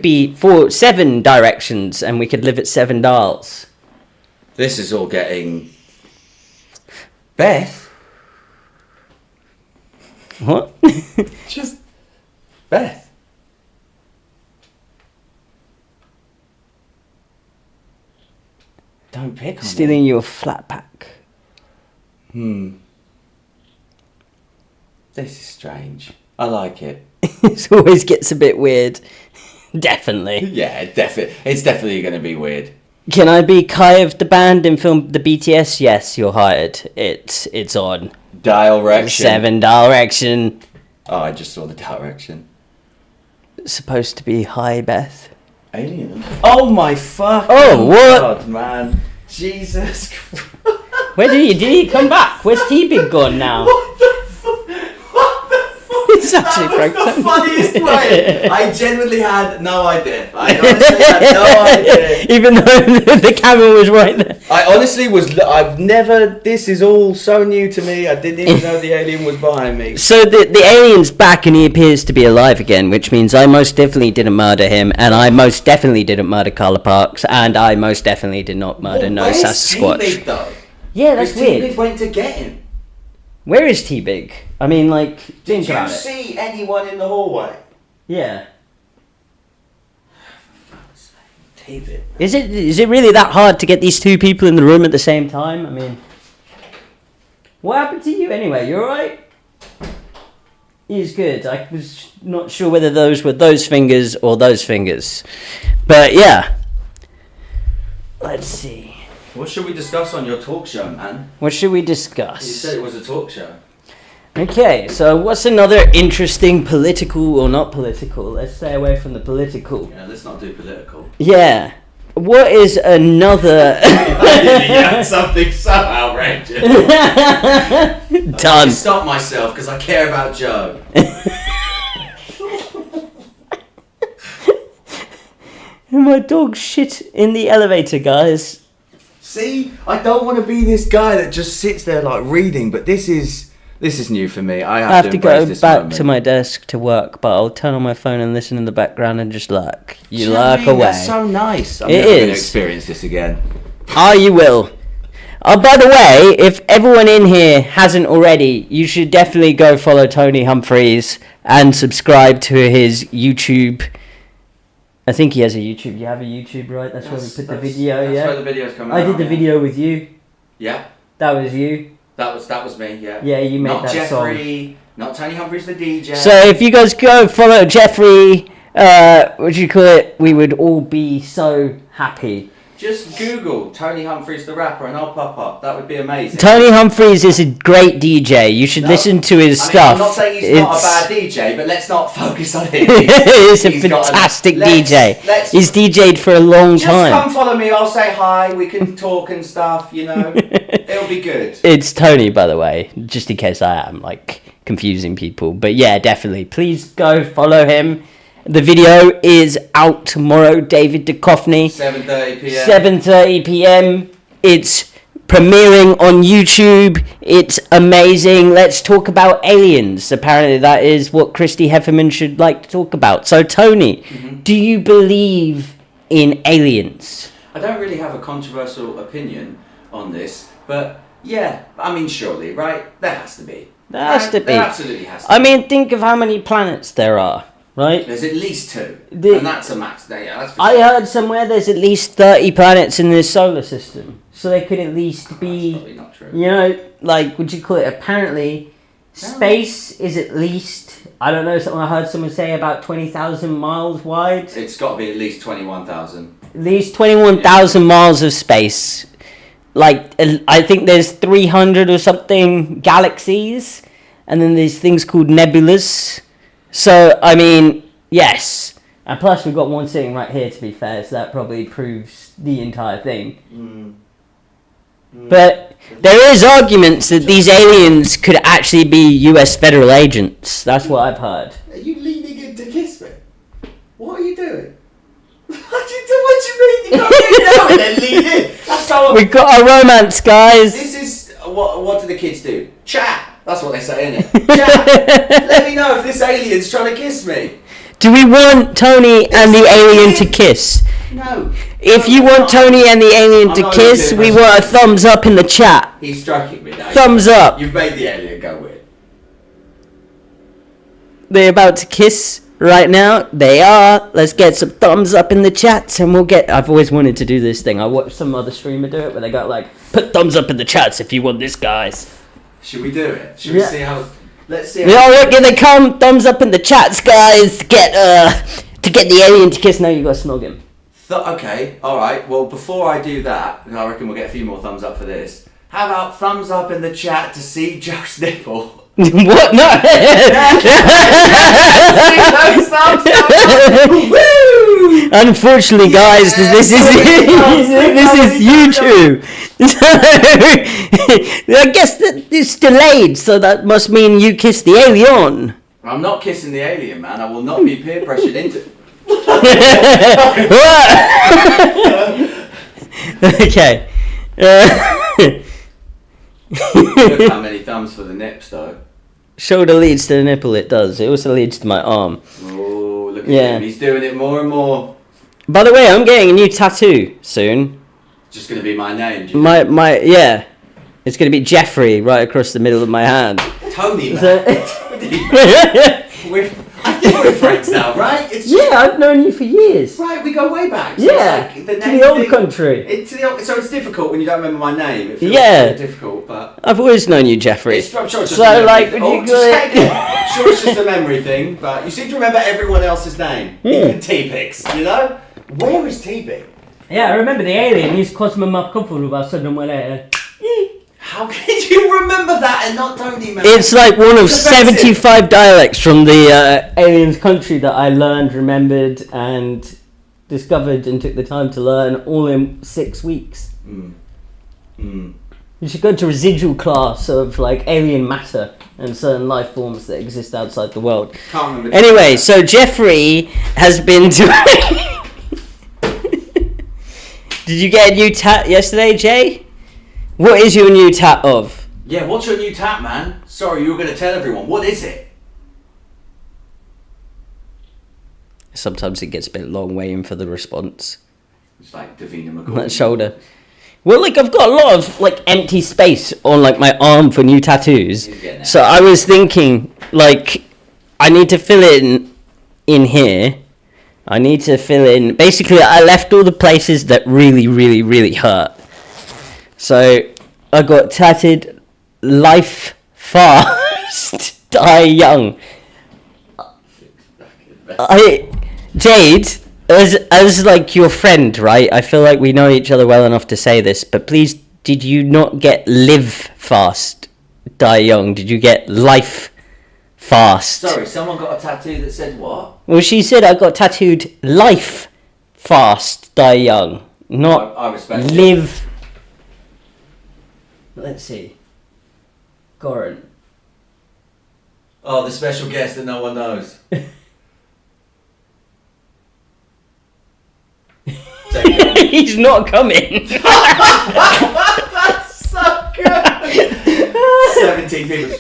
be 7 directions, and we could live at 7 dials. This is all getting. Beth? What? Just. Beth. Don't pick on Stealing your flat pack. me. This is strange. I like it. It always gets a bit weird. Definitely. Yeah, it's definitely going to be weird. Can I be Kai of the band and film the BTS? Yes, you're hired. It's on. Direction. 7 Direction. Oh, I just saw the direction. It's supposed to be Hi Beth. Alien. Oh my fuck. Oh, what? God, man. Jesus Christ. Where did he come back? Where's T-Big gone now? What the fuck? What the fuck? It's actually That was broke the funniest way. I genuinely had no idea. I honestly had no idea. Even though the camera was right there. I honestly was. I've never. This is all so new to me. I didn't even know the alien was behind me. So the alien's back and he appears to be alive again, which means I most definitely didn't murder him, and I most definitely didn't murder Carla Parks, and I most definitely did not murder No Where's Sasquatch. T-Big, though? Yeah, that's Because T-Big weird. went to get him. Where is T-Big? I mean, like, think Did you about it. see anyone in the hallway? Yeah. T-Big. Is it really that hard to get these 2 people in the room at the same time? I mean, what happened to you anyway? You alright? He's good. I was not sure whether those were those fingers or those fingers. But yeah. Let's see. What should we discuss on your talk show, man? What should we You discuss? said it was a talk show. Okay, so what's another interesting political or not political? Let's stay away from the political. Yeah, let's not do political. Yeah. What is another... Yeah, something so outrageous. Done. I stop myself because I care about Joe. My dog shit in the elevator, guys. See, I don't want to be this guy that just sits there like reading, but this is new for me. I I have to embrace go this back moment. to my desk to work, but I'll turn on my phone and listen in the background and just lurk. Do You know what I lurk mean? away. That's so nice. I'm It never going to is. experience this again. Oh, you will. Oh, by the way, if everyone in here hasn't already, you should definitely go follow Tony Humphries and subscribe to his YouTube. I think he has a YouTube. You have a YouTube, right? That's where we put the video, That's yeah? where the videos come out. I did the yeah. video with you. Yeah, That was you. that was me. Yeah. Yeah, you made Not that Jeffrey, not Tony Humphries, the DJ. So if you guys go follow Jeffrey, what do you call it? We would all be so happy. Just Google Tony Humphries the rapper and I'll pop up. That would be amazing. Tony Humphries is a great DJ. You should No. listen to his I mean, stuff. I'm not saying he's not a bad DJ, but let's not focus on him. He's a He's got fantastic let's- DJ. let's- He's DJ'd for a long Just time. come follow me. I'll say hi. We can talk and stuff. You know, it'll be good. It's Tony, by the way, just in case I am like confusing people. But yeah, definitely. Please go follow him. The video is out tomorrow. David Duchovny. 7:30 p.m. 7:30 p.m. It's premiering on YouTube. It's amazing. Let's talk about aliens. Apparently that is what Christy Hefferman should like to talk about. So Tony, do you believe in aliens? I don't really have a controversial opinion on this, but yeah, I mean, surely, right? There has to be. There has to be. There absolutely has to I be. mean, think of how many planets there are, right? There's at least 2, The- and that's a max. Yeah, that's for I sure. heard somewhere there's at least 30 planets in this solar system. So they could at least That's be, probably not true. you know, like, would you call it? Apparently, Space is at least, I don't know, I heard someone say about 20,000 miles wide. It's got to be at least 21,000. At least 21,000 miles of space. Like, I think there's 300 or something galaxies, and then there's things called nebulas. So, I mean, yes. And plus, we've got one sitting right here, to be fair, so that probably proves the entire thing. But there is arguments that these aliens could actually be US federal agents. That's what I've heard. Are you leaning in to kiss me? What are you doing? What do you mean? You can't lean down and then lean in. That's how We've got a romance, guys. This is what do the kids do? Chat. That's what they say, innit? Chat. Let me know if this alien's trying to kiss me. Do we want Tony and the alien to kiss? No. If you want Tony and the alien to kiss, we want a thumbs up in the chat. He's striking me now. Thumbs up. You've made the alien go weird. They're about to kiss right now. They are. Let's get some thumbs up in the chats and we'll get... I've always wanted to do this thing. I watched some other streamer do it where they got like, put thumbs up in the chats if you want this, guys. Should we do it? Should we see how... Let's see how... Yeah, look, here they come. Thumbs up in the chats, guys. To get the alien to kiss. Now you gotta snog him. Okay, alright. Well, before I do that, I reckon we'll get a few more thumbs up for this. How about thumbs up in the chat to see Joe's nipple? What? No. Unfortunately, guys, this is YouTube. I guess that it's delayed, so that must mean you kissed the alien. I'm not kissing the alien, man. I will not be peer pressured into. Okay. Look how many thumbs for the nips, though. Shoulder leads to the nipple, it does. It also leads to my arm. Oh, look at him. He's doing it more and more. By the way, I'm getting a new tattoo soon. Just going to be my name. Yeah. It's going to be Jeffrey right across the middle of my hand. Tony, man. I think we're friends now, right? I've known you for years. Right, we go way back. So yeah, it's like to the old country. So it's difficult when you don't remember my name. It feels difficult, but... I've always known you, Jeffrey. I'm sure it's just so, like, I'm sure it's just a memory thing, but you seem to remember everyone else's name. Even T-Pix, you know? Where is T-Pix? Yeah, I remember the alien. He's Cosmo Mapkopulu. How can you remember that and not Tony, man? It's like one of 75 dialects from the alien's country that I learned, remembered, and discovered and took the time to learn all in 6 weeks. You should go to residual class of like alien matter and certain life forms that exist outside the world. Can't remember. Anyway, so Jeffrey has been to... Did you get a new tat yesterday, Jay? What is your new tat of? Yeah, what's your new tat, man? Sorry, you were going to tell everyone. What is it? Sometimes it gets a bit long waiting for the response. It's like Davina McCall. On that shoulder. Well, like, I've got a lot of, like, empty space on, like, my arm for new tattoos. So I was thinking, like, I need to fill in here. I need to fill in... Basically, I left all the places that really, really, really hurt. So I got tatted life fast, die young. Jade, as like your friend, right? I feel like we know each other well enough to say this, but please, did you not get live fast, die young? Did you get life fast? Sorry, someone got a tattoo that said what? Well, she said I got tattooed life fast, die young, not I respect live. Let's see. Goran. Oh, the special guest that no one knows. He's not coming. That's so good. 17 people.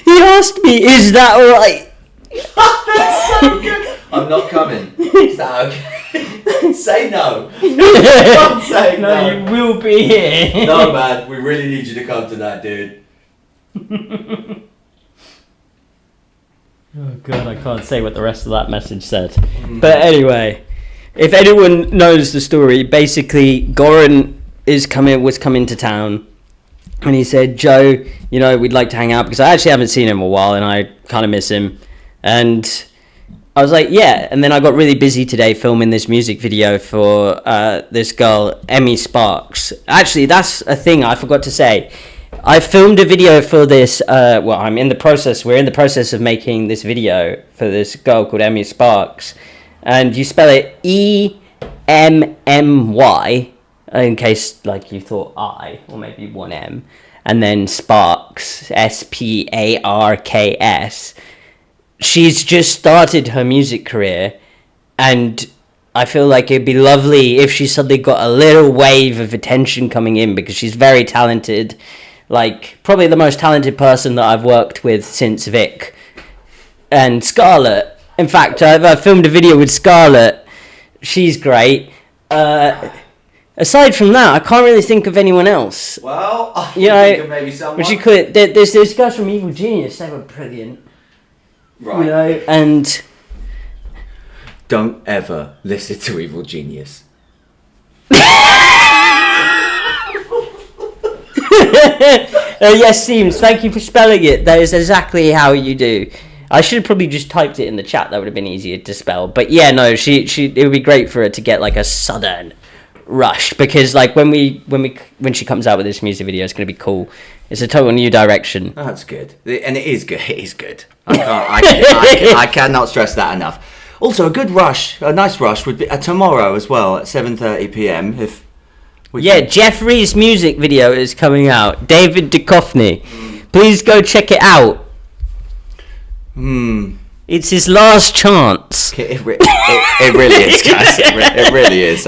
He asked me, is that alright? That's so good. I'm not coming. Is that okay? Say no. Don't say no. No, you will be here. No, man. We really need you to come tonight, dude. Oh god, I can't say what the rest of that message said. But anyway, if anyone knows the story, basically Goran was coming to town, and he said, Joe, you know, we'd like to hang out because I actually haven't seen him in a while and I kind of miss him. And I was like, yeah. And then I got really busy today filming this music video for this girl, Emmy Sparks. Actually, that's a thing I forgot to say. I filmed a video for this, we're in the process of making this video for this girl called Emmy Sparks. And you spell it E-M-M-Y, in case, like, you thought I, or maybe one M. And then Sparks, S-P-A-R-K-S. She's just started her music career, and I feel like it'd be lovely if she suddenly got a little wave of attention coming in, because she's very talented. Like, probably the most talented person that I've worked with since Vic. And Scarlett. In fact, I filmed a video with Scarlett. She's great. Aside from that, I can't really think of anyone else. Well, I think of maybe someone. Which you could. There's those guys from Evil Genius. They were brilliant. Right. You know, and... Don't ever listen to Evil Genius. Yes, Seams, thank you for spelling it. That is exactly how you do. I should have probably just typed it in the chat. That would have been easier to spell. But yeah, no, it would be great for her to get like a sudden rush, because like when she comes out with this music video, it's going to be cool. It's a total new direction. Oh, that's good, and it is good. It is good. I cannot stress that enough. Also, a nice rush would be tomorrow as well at 7:30 p.m. Jeffrey's music video is coming out. David Duchovny. Please go check it out. It's his last chance. It really is, guys. It really is.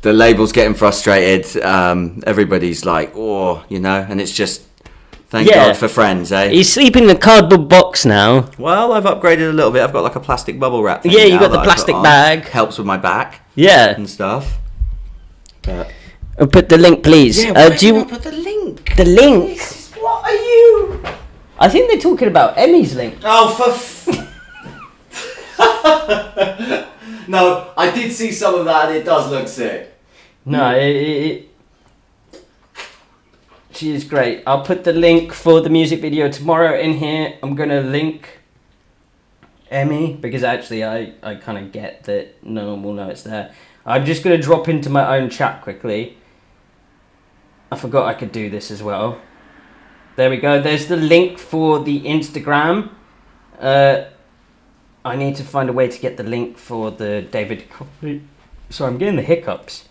The label's getting frustrated. Everybody's like, and it's just, thank God for friends, eh? He's sleeping in a cardboard box now. Well, I've upgraded a little bit. I've got like a plastic bubble wrap thing. Yeah, you got the plastic bag. Helps with my back. Yeah. And stuff. But... Put the link, please. Yeah, do you put the link? The link. What are you? I think they're talking about Emmy's link. Oh, No, I did see some of that and it does look sick. No, she is great. I'll put the link for the music video tomorrow in here. I'm going to link Emmy, because actually I kind of get that no one will know it's there. I'm just going to drop into my own chat quickly. I forgot I could do this as well. There we go. There's the link for the Instagram. I need to find a way to get the link for the David... Sorry, I'm getting the hiccups.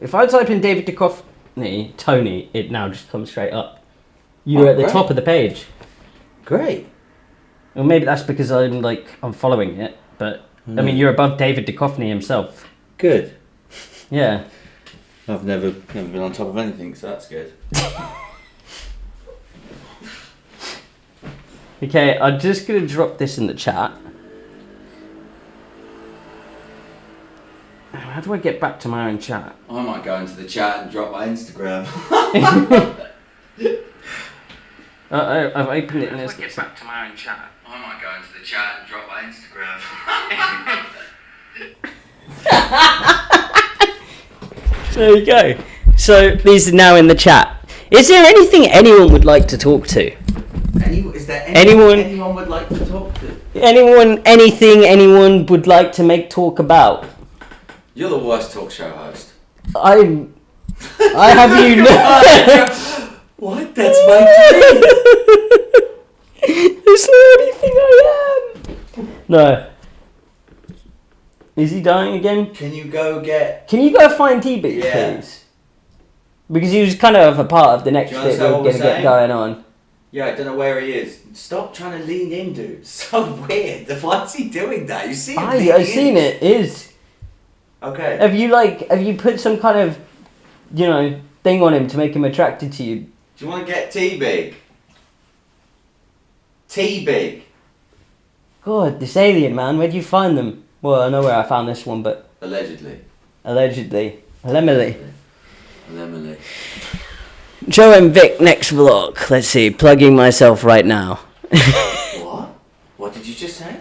If I type in David Duchovny, Tony, it now just comes straight up. You're at the top of the page. Great. Well, maybe that's because I'm following it, but... I mean, you're above David Duchovny himself. Good. Yeah. I've never been on top of anything, so that's good. Okay, I'm just going to drop this in the chat. How do I get back to my own chat? I might go into the chat and drop my Instagram. I've opened it and it's... get back to my own chat. I might go into the chat and drop my Instagram. There you go. So these are now in the chat. Is there anything anyone would like to talk to? Is there anyone would like to talk to? Anything anyone would like to make talk about? You're the worst talk show host. I have you know. What? That's my dream. There's not anything I am. No. Is he dying again? Can you go find T-Big, please? Because he was kind of a part of the next bit we're going to get going on. Yeah, I don't know where he is. Stop trying to lean in, dude. It's so weird. Why is he doing that? You see him I've seen it. It is. Okay. Have you put some kind of, thing on him to make him attracted to you? Do you want to get T-Big? T-Big. God, this alien, man. Where'd you find them? Well, I know where I found this one, but... Allegedly. Lemily. Joe and Vic next vlog. Let's see, plugging myself right now. What? What did you just say?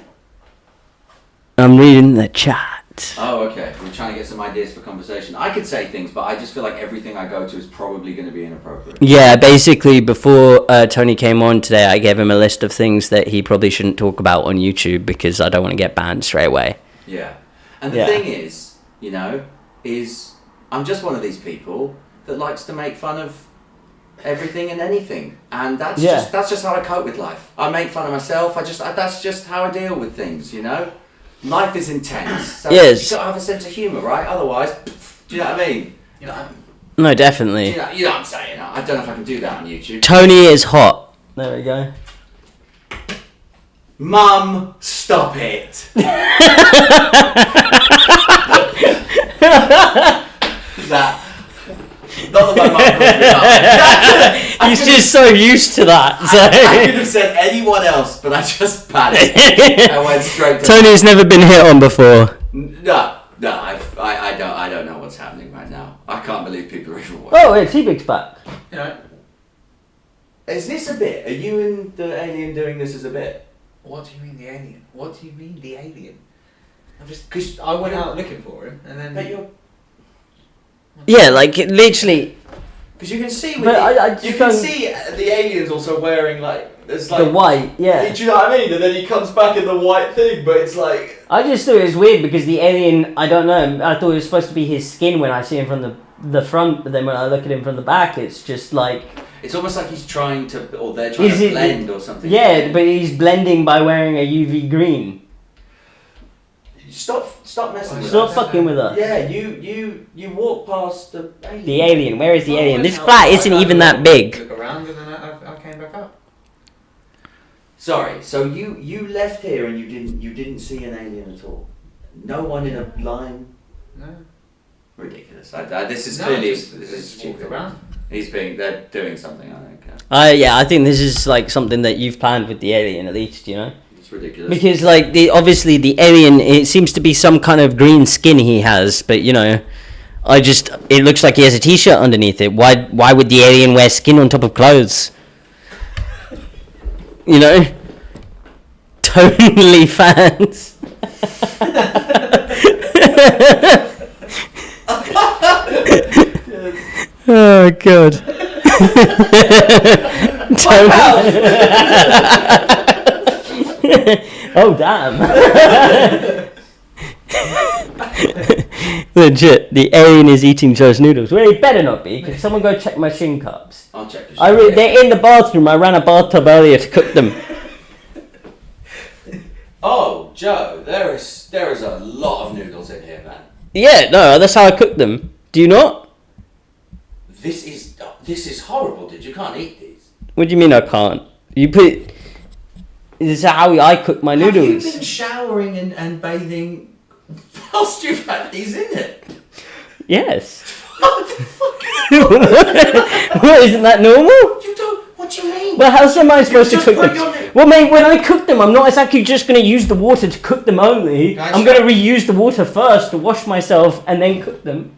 I'm reading the chat. Oh, okay. trying to get some ideas for conversation. I could say things, but I just feel like everything I go to is probably going to be inappropriate. Yeah, basically, before Tony came on today, I gave him a list of things that he probably shouldn't talk about on YouTube because I don't want to get banned straight away. Yeah. And the thing is, is I'm just one of these people that likes to make fun of everything and anything, and that's just how I cope with life. I make fun of myself. That's just how I deal with things. Life is intense. So yes. You gotta have a sense of humour, right? Otherwise, do you know what I mean? No, definitely. You know what I'm saying? I don't know if I can do that on YouTube. Tony is hot. There we go. Mum, stop it. That. Not that my mum calls me up. He's just so used to that. So. I could have said anyone else, but I just panicked. I went straight to Tony's never been hit on before. No, I don't know what's happening right now. I can't believe people are even watching. Oh, it's T-Big's back. Is this a bit? Are you and the alien doing this as a bit? What do you mean the alien? What do you mean the alien? Because I went out looking for him, and then. But you're. Yeah, like literally. Because you can see, you can see the aliens also wearing it's like the white, yeah. Do you know what I mean? And then he comes back in the white thing, but it's like. I just thought it was weird because the alien, I don't know, I thought it was supposed to be his skin when I see him from the front, but then when I look at him from the back, it's just like. It's almost like he's trying to, or they're trying to blend or something. Yeah, but he's blending by wearing a UV green. Stop messing with us. Stop fucking with us. Yeah, you walk past the alien. The alien, where is the alien? This flat isn't even that big. Look around and then I came back up. Sorry, so you left here and you didn't see an alien at all? No one in a line? No. Ridiculous. This is clearly... This is stupid. Around. They're doing something, I think. Yeah, I think this is like something that you've planned with the alien at least, It's ridiculous. Because obviously the alien, it seems to be some kind of green skin he has, but it looks like he has a t-shirt underneath it. Why would the alien wear skin on top of clothes? Totally fans. Oh god. Oh damn. Legit, the alien is eating Joe's noodles. Well, it better not be. Can someone go check my shin cups? I'll check the shin they're in the bathroom. I ran a bathtub earlier to cook them. Oh, Joe, there is a lot of noodles in here, man. Yeah, no, that's how I cook them. Do you not? This is horrible, dude. You can't eat these. What do you mean I can't? This is how I cook my noodles. Have you been showering and bathing whilst you've had these in it? Yes. What the fuck is What, isn't that normal? You don't. What do you mean? Well, how am I supposed to cook them? Well, mate, when I cook them, I'm not exactly just going to use the water to cook them only. I'm going to reuse the water first to wash myself and then cook them.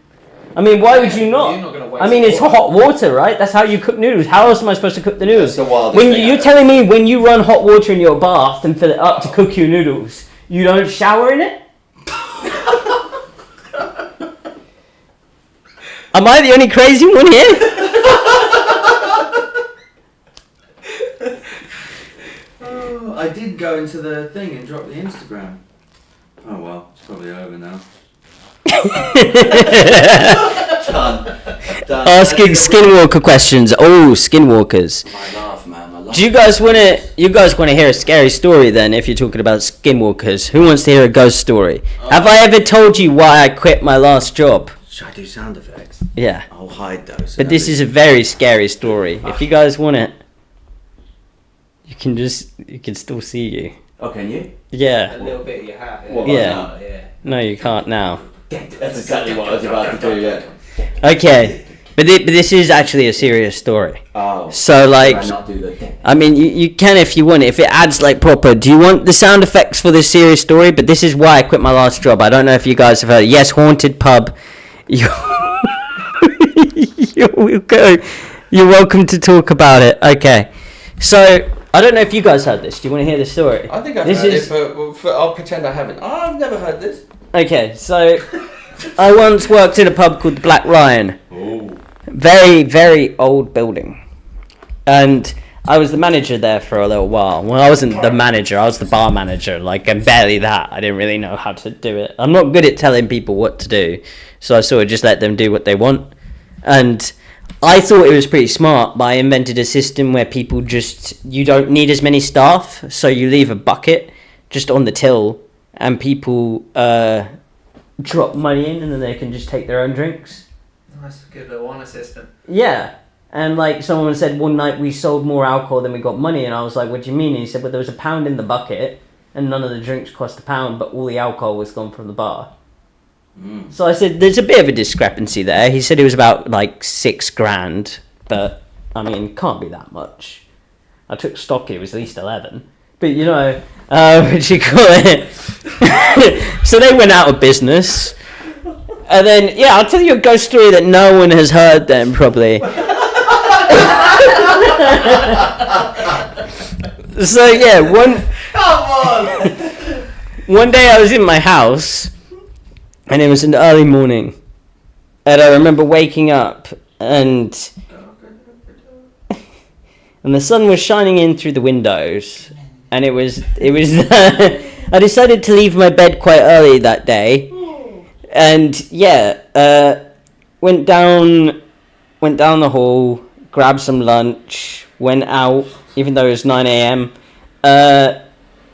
I mean, why would you not? You're not gonna waste it's hot water, right? That's how you cook noodles. How else am I supposed to cook the noodles? That's the wildest When thing you're telling me when you run hot water in your bath and fill it up to cook your noodles, you don't shower in it? Am I the only crazy one here? I did go into the thing and drop the Instagram. Oh well, it's probably over now. Done. Asking skinwalker questions. Oh, skinwalkers. My laugh, man. My laugh. Do you guys want to hear a scary story then? If you're talking about skinwalkers, who wants to hear a ghost story? Have I ever told you why I quit my last job? Should I do sound effects? Yeah. I'll hide those. But this is a very scary story. If you guys want it, you can still see you. Oh, can you? Yeah. A little bit of your hat. What, Yeah. Yeah. No, you can't now. That's exactly what I was about to do. Yeah. Okay. But this is actually a serious story. Oh. So like, Can I not do the... I mean, you can if you want it. If it adds like proper. Do you want the sound effects for this serious story? But this is why I quit my last job. I don't know if you guys have heard. Yes, haunted pub. You're welcome to talk about it. Okay. So I don't know if you guys heard this. Do you want to hear the story? I think I've heard it, but I'll pretend I haven't. Oh, I've never heard this. Okay, so I once worked in a pub called the Black Lion. Oh. Very, very old building. And I was the manager there for a little while. Well, I wasn't the manager, I was the bar manager. Like, and barely that. I didn't really know how to do it. I'm not good at telling people what to do. So I sort of just let them do what they want. And I thought it was pretty smart, but I invented a system where people you don't need as many staff. So you leave a bucket just on the till and people drop money in and then they can just take their own drinks. That's a good little honor system. Yeah. And like someone said one night we sold more alcohol than we got money, and I was like, what do you mean? And he said, well, there was £1 in the bucket and none of the drinks cost £1, but all the alcohol was gone from the bar. So I said, there's a bit of a discrepancy there. He said it was about like $6,000, but I mean, can't be that much. I took stock, it was at least 11. But you know, what you call it? So they went out of business. And then, yeah, I'll tell you a ghost story that no one has heard then, probably. So yeah, one day I was in my house, and it was in the early morning, and I remember waking up, and the sun was shining in through the windows, and it was I decided to leave my bed quite early that day, and yeah, went down the hall, grabbed some lunch, went out, even though it was 9 a.m.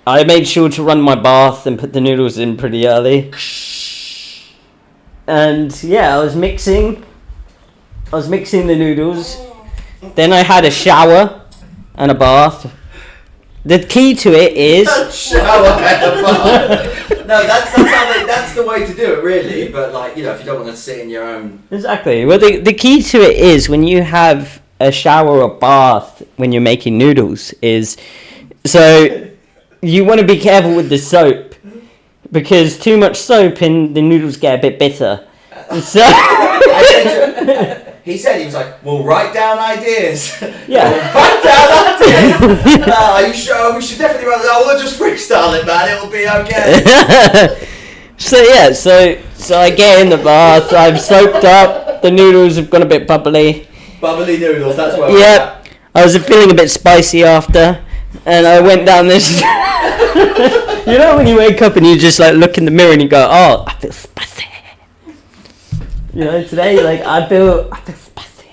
I made sure to run my bath and put the noodles in pretty early. And yeah, I was mixing the noodles. Then I had a shower and a bath. The key to it is shower and a bath. No, that's the way to do it, really. But like, you know, if you don't want to sit in your own. Exactly. Well, the key to it is when you have a shower or bath when you're making noodles is so you want to be careful with the soap, because too much soap and the noodles get a bit bitter. So he was like, well, write down ideas. Yeah. Write down ideas. Are you sure? We should definitely write it down. We'll just freestyle it, man. It'll be okay. So yeah, so I get in the bath, I've soaked up, the noodles have gone a bit bubbly. Bubbly noodles, that's what we're Yep. I was feeling a bit spicy after, and I went down this. You know when you wake up and you just like look in the mirror and you go, oh, I feel spicy. You know, today like I feel spicy.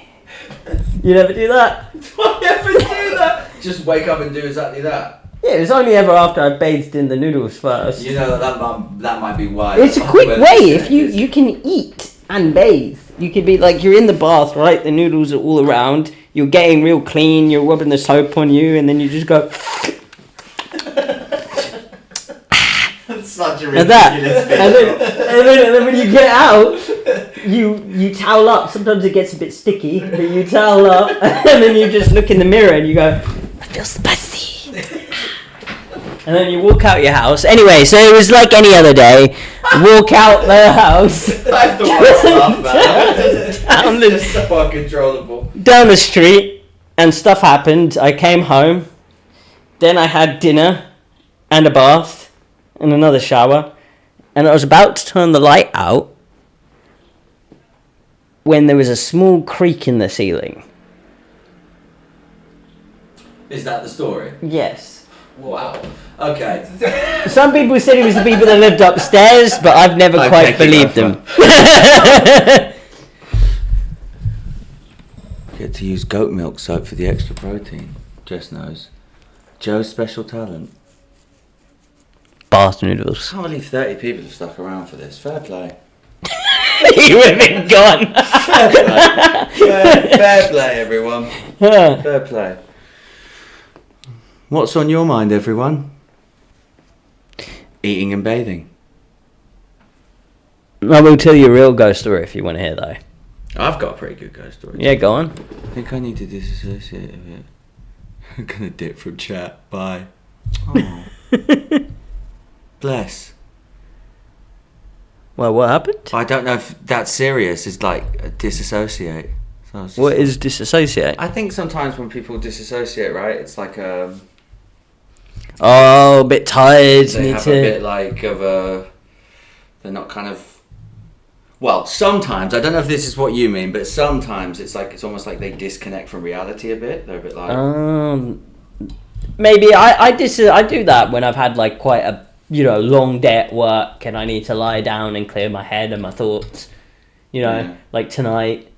You never do that? I never do that. Just wake up and do exactly that. Yeah, it was only ever after I bathed in the noodles first. You know that might be why. It's a quick way if you can eat and bathe. You could be like, you're in the bath, right? The noodles are all around. You're getting real clean. You're rubbing the soap on you, and then you just go. That's such a And that, ridiculous and then when you get out, you towel up. Sometimes it gets a bit sticky, but you towel up, and then you just look in the mirror and you go, I feel spicy. And then you walk out your house. Anyway, so it was like any other day. Walk out the house. That's the worst stuff, man. It's just so uncontrollable. Down the street, and stuff happened. I came home. Then I had dinner, and a bath, and another shower. And I was about to turn the light out when there was a small creak in the ceiling. Is that the story? Yes. Wow. Okay. Some people said it was the people that lived upstairs, but I've never quite believed them. Get to use goat milk soap for the extra protein. Jess knows. Joe's special talent. Bath noodles. I can't believe 30 people have stuck around for this. Fair play. You would have been gone. Fair play, everyone. Fair play. What's on your mind, everyone? Eating and bathing. I will tell you a real ghost story if you want to hear, though. I've got a pretty good ghost story. Yeah, go on. I think I need to disassociate a bit. I'm gonna dip from chat. Bye. Oh. Bless. Well, what happened? I don't know if that's serious. It's like disassociate. So What is disassociate? I think sometimes when people disassociate, right, it's like Oh, a bit tired. they Need have to. a bit like of a. They're not kind of. Well, sometimes, I don't know if this is what you mean, but sometimes it's almost like they disconnect from reality a bit. They're a bit like... Maybe I do that when I've had like quite a long day at work and I need to lie down and clear my head and my thoughts. Like tonight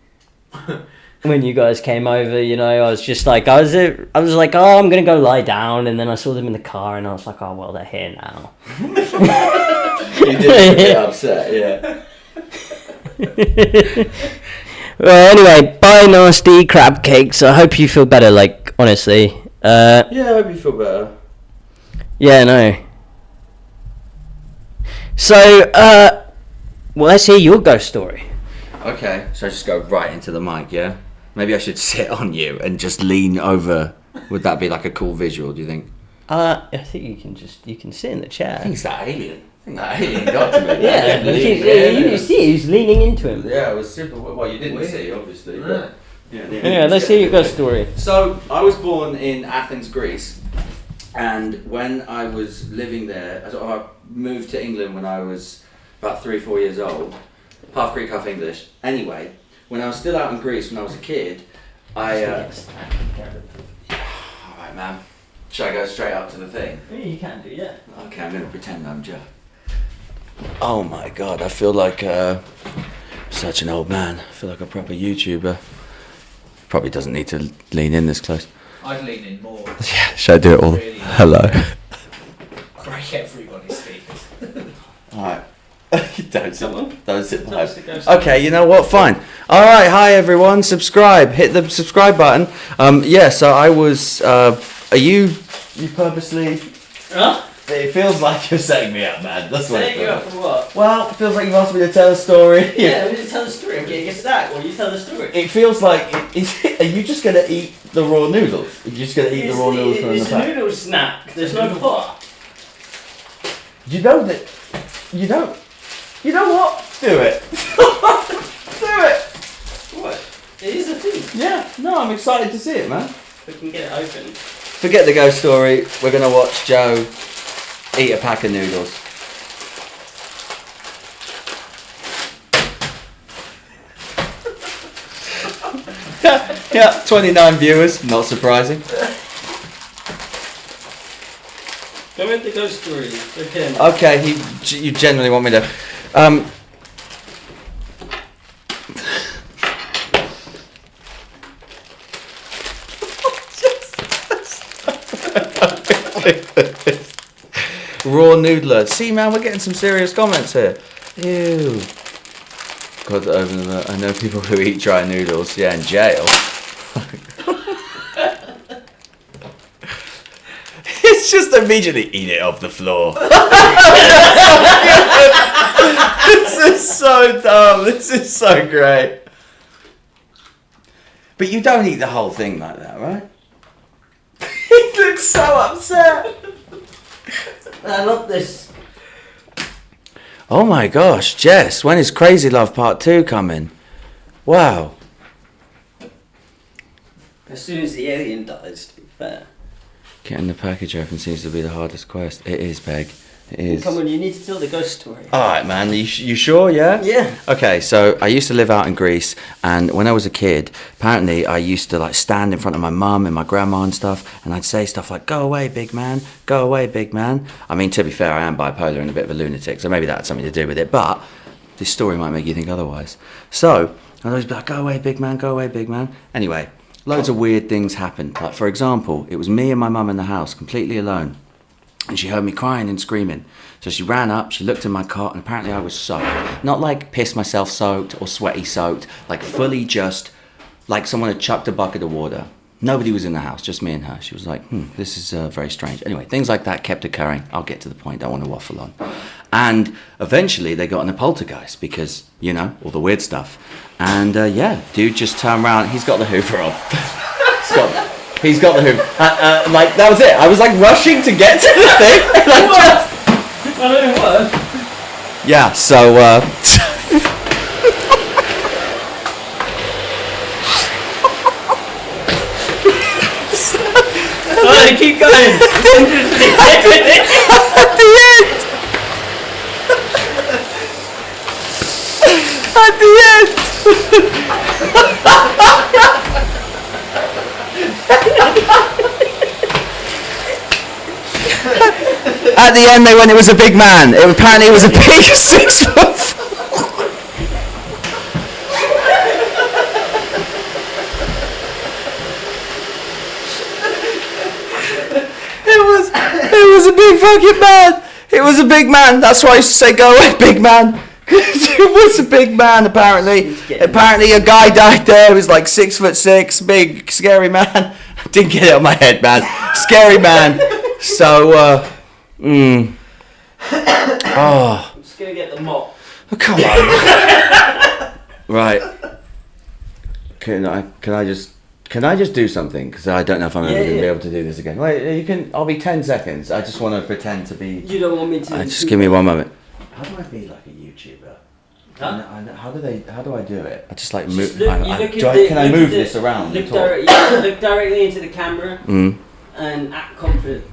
when you guys came over, I was just like I was like, oh, I'm gonna go lie down, and then I saw them in the car and I was like, oh well, they're here now. You did get upset, yeah. Well, anyway, bye nasty crab cakes. I hope you feel better, like, honestly. Yeah, I hope you feel better. Yeah, no. So, well, let's hear your ghost story. Okay, so I just go right into the mic, yeah? Maybe I should sit on you and just lean over. Would that be like a cool visual, do you think? I think you can sit in the chair. I think it's that alien. That alien got to me. Yeah, you see, he's leaning into him. Yeah, it was super. Well, you didn't see, obviously. But yeah, let's hear your ghost story. So, I was born in Athens, Greece, and when I was living there, I moved to England when I was about 3 or 4 years old, half Greek, half English. Anyway, when I was still out in Greece, when I was a kid, Alright, man. Should I go straight up to the thing? Yeah, you can do, yeah. Okay, I'm going to pretend I'm Joe. Oh my god, I feel like such an old man. I feel like a proper YouTuber. Probably doesn't need to lean in this close. I'd lean in more. Yeah, should I do it all? Really? Hello. Break everybody's speakers. Alright. Don't sit behind. Okay, you know what? Fine. Alright, hi everyone. Subscribe. Hit the subscribe button. So I was... are you purposely... Huh? It feels like you're setting me up, man. That's what it Setting you up feels. for what? Well, it feels like you've asked me to tell a story. Yeah, I'm going to tell the story. I'm getting a snack while you tell the story. It feels like... are you just going to eat the raw noodles? Are you just going to eat the raw noodles from the It's a pack? noodle snack. There's no pot. You know that... You know what? Do it. Do it. What? It is a thing. Yeah. No, I'm excited to see it, man. We can get it open. Forget the ghost story. We're going to watch Joe eat a pack of noodles. Yeah, 29 viewers. Not surprising. Go with the ghost story. Okay. Okay, you generally want me to... Raw noodler. See, man, we're getting some serious comments here. Ew. God, I know people who eat dry noodles. Yeah, in jail. It's just immediately eat it off the floor. This is so dumb. This is so great. But you don't eat the whole thing like that, right? He looks so upset. I love this. Oh my gosh, Jess, when is Crazy Love Part 2 coming? Wow. As soon as the alien dies, to be fair. Getting the package open seems to be the hardest quest. It is, Peg. It is. Come on, you need to tell the ghost story. Alright, man. You sure, yeah? Yeah. Okay, so I used to live out in Greece, and when I was a kid, apparently I used to stand in front of my mum and my grandma and stuff, and I'd say stuff like, "Go away, big man. Go away, big man." I mean, to be fair, I am bipolar and a bit of a lunatic, so maybe that had something to do with it, but this story might make you think otherwise. So, I'd always be like, "Go away, big man. Go away, big man." Anyway, loads of weird things happened. Like, for example, it was me and my mum in the house, completely alone. And she heard me crying and screaming. So she ran up, she looked in my cot, and apparently I was soaked. Not like piss myself soaked or sweaty soaked, like fully just like someone had chucked a bucket of water. Nobody was in the house, just me and her. She was like, this is very strange. Anyway, things like that kept occurring. I'll get to the point, don't want to waffle on. And eventually they got in a poltergeist because, you know, all the weird stuff. And dude just turned around, he's got the Hoover on. He's got the Hoover. Like, that was it. I was like rushing to get to the thing. I don't know what. Yeah, so Alright, keep going. At the end. At the end. At the end, they went, it was a big man. Apparently, it was a big 6 foot. It was a big fucking man. It was a big man. That's why I used to say, go away, big man. It was a big man, apparently. Apparently, a guy died there. He was like 6'6", big, scary man. I didn't get it out of my head, man. Scary man. So, I'm just gonna get the mop. Oh, come on. Right. Can I just do something? Because I don't know if I'm ever going to be able to do this again. Wait, you can. I'll be 10 seconds. I just want to pretend to be. You don't want me to. Just give me one moment. How do I be like a YouTuber? Huh? How do I do it? I just like move. Can I move this around? Look directly into the camera and act confident.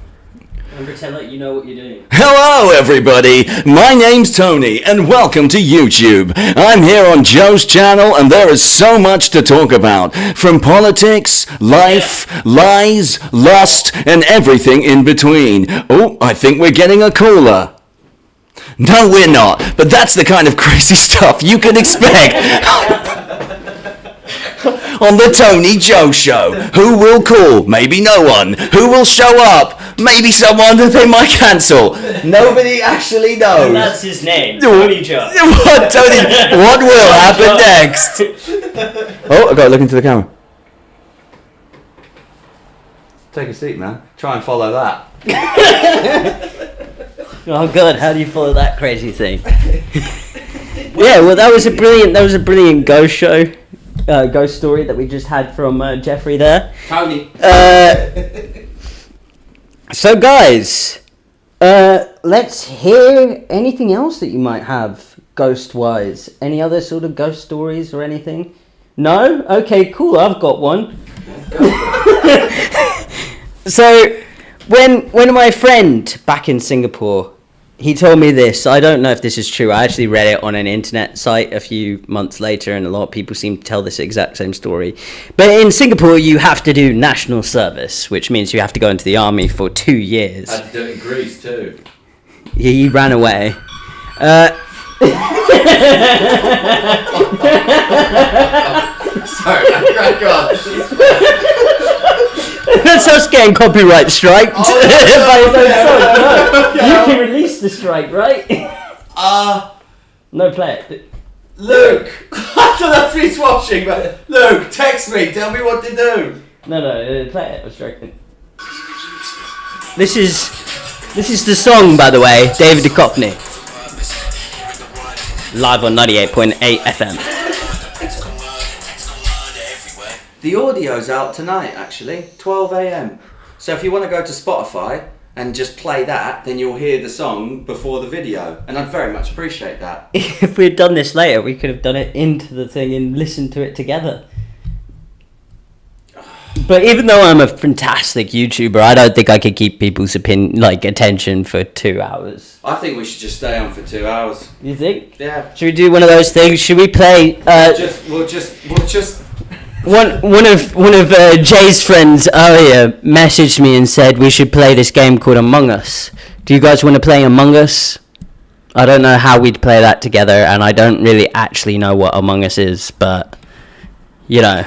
And pretend like you know what you're doing. Hello everybody, my name's Tony and welcome to YouTube. I'm here on Joe's channel and there is so much to talk about. From politics, life, lies, lust and everything in between. Oh, I think we're getting a caller. No, we're not, but that's the kind of crazy stuff you can expect. On the Tony Joe Show. Who will call? Maybe no one. Who will show up? Maybe someone that they might cancel. Nobody actually knows. And that's his name, Tony Joe. What, Tony? What will happen next? Oh, I got to look into the camera. Take a seat, man. Try and follow that. Oh God, how do you follow that crazy thing? Yeah, well, that was a brilliant ghost show. Ghost story that we just had from Jeffrey there. Tony. So guys, let's hear anything else that you might have ghost-wise. Any other sort of ghost stories or anything? No? Okay, cool. I've got one. So, when my friend back in Singapore, he told me this. I don't know if this is true. I actually read it on an internet site a few months later, and a lot of people seem to tell this exact same story. But in Singapore, you have to do national service, which means you have to go into the army for 2 years. I had to do it in Greece too. He ran away. Sorry, crack on. That's us getting copyright striked by his own song. No, you can release the strike, right? No, play it. Luke! I don't know if he's watching, but Luke, text me, tell me what to do. No, play it, I was joking. This is the song, by the way, David Duchovny. Live on 98.8 FM. The audio's out tonight, actually, 12 a.m. So if you want to go to Spotify and just play that, then you'll hear the song before the video. And I'd very much appreciate that. If we had done this later, we could have done it into the thing and listened to it together. But even though I'm a fantastic YouTuber, I don't think I could keep people's attention for 2 hours. I think we should just stay on for 2 hours. You think? Yeah. Should we do one of those things? Should we play? We'll just. One of Jay's friends earlier messaged me and said we should play this game called Among Us. Do you guys want to play Among Us? I don't know how we'd play that together, and I don't really actually know what Among Us is, but you know.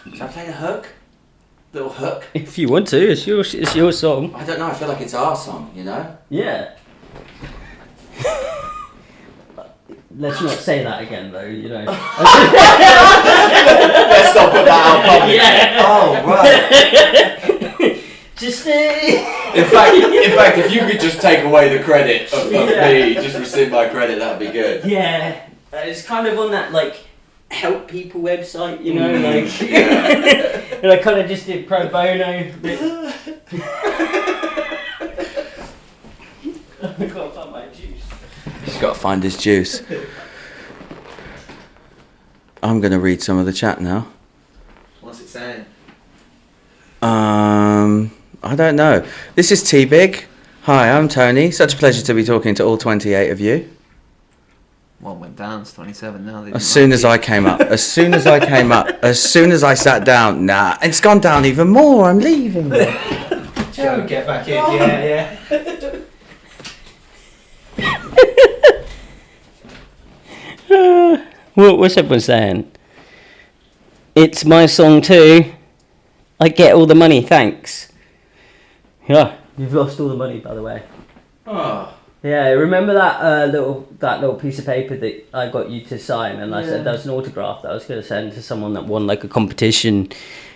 Should I play the hook? Little hook? If you want to, it's your song. I don't know, I feel like it's our song, you know? Yeah. Let's not say that again, though. You know. Let's not put that out public. Yeah. Oh right. Just. In fact, if you could just take away the credit of me, just rescind my credit, that'd be good. Yeah. It's kind of on that help people website, you know, and I kind of just did pro bono. I gotta find my juice. He's got to find his juice. I'm going to read some of the chat now. What's it saying? I don't know. This is T-Big. Hi, I'm Tony. Such a pleasure to be talking to all 28 of you. One went down, it's 27 now. As soon as I came up, as soon as I sat down, nah, it's gone down even more. I'm leaving. Joe, get back in. Yeah. What's everyone saying? It's my song too. I get all the money, thanks. Yeah, you've lost all the money, by the way. Oh. Yeah, remember that little piece of paper that I got you to sign, and I said that was an autograph that I was going to send to someone that won like a competition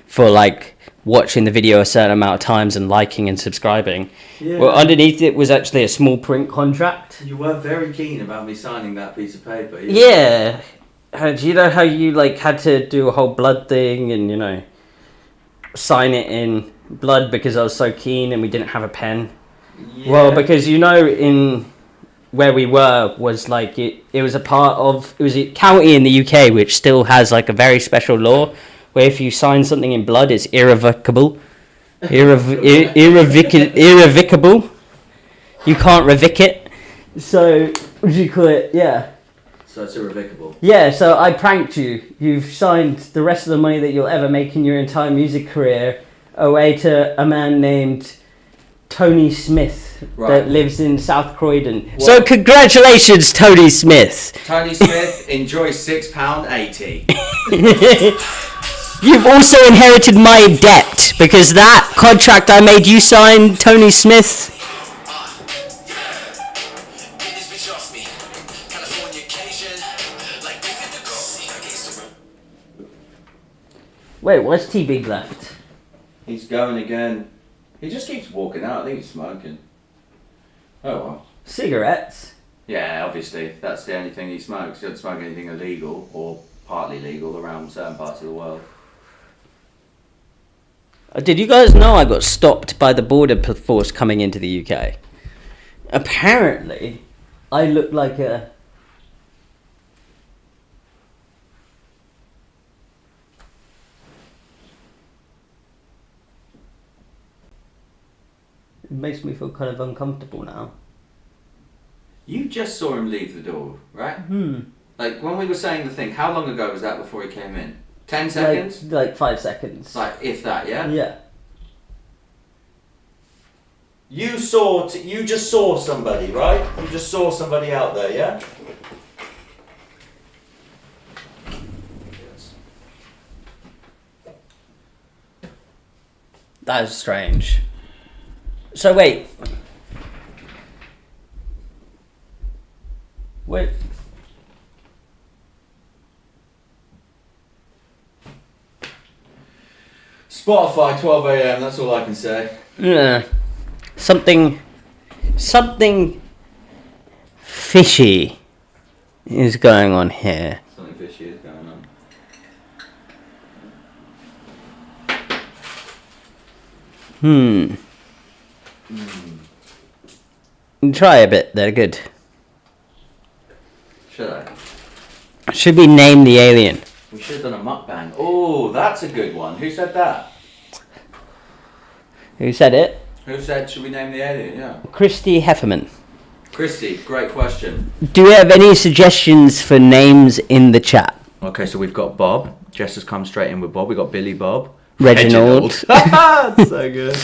for like watching the video a certain amount of times and liking and subscribing. Yeah. Well, underneath it was actually a small print contract. You were very keen about me signing that piece of paper. Yeah. Do you know how you like had to do a whole blood thing and, you know, sign it in blood because I was so keen and we didn't have a pen? Yeah. Well, because, you know, in where we were was like it was a part of, it was a county in the UK which still has like a very special law where if you sign something in blood it's irrevocable. Irrevocable. You can't revoke it. So, what do you call it? Yeah. So it's irrevocable. Yeah, so I pranked you. You've signed the rest of the money that you'll ever make in your entire music career away to a man named Tony Smith that lives in South Croydon. What? So congratulations, Tony Smith. Tony Smith, enjoy £6.80. You've also inherited my debt because that contract I made you sign, Tony Smith. Wait, what's T-Big left? He's going again. He just keeps walking out. I think he's smoking. Oh well. Cigarettes? Yeah, obviously. That's the only thing he smokes. He doesn't smoke anything illegal or partly legal around certain parts of the world. Did you guys know I got stopped by the border force coming into the UK? Apparently, I look like a... It makes me feel kind of uncomfortable now. You just saw him leave the door, right? Like, when we were saying the thing, how long ago was that before he came in? 10 seconds? Like 5 seconds. Like, if that, yeah? Yeah. You just saw somebody, right? You just saw somebody out there, yeah? That is strange. So wait. Spotify, 12 a.m, that's all I can say. Yeah. Something fishy is going on here. Something fishy is going on. Try a bit, they're good. Should I? Should we name the alien? We should have done a mukbang. Oh, that's a good one. Who said that? Who said it? Who said should we name the alien? Yeah. Christy Hefferman. Christy, great question. Do we have any suggestions for names in the chat? Okay, so we've got Bob. Jess has come straight in with Bob. We've got Billy Bob. Reginald. That's so good.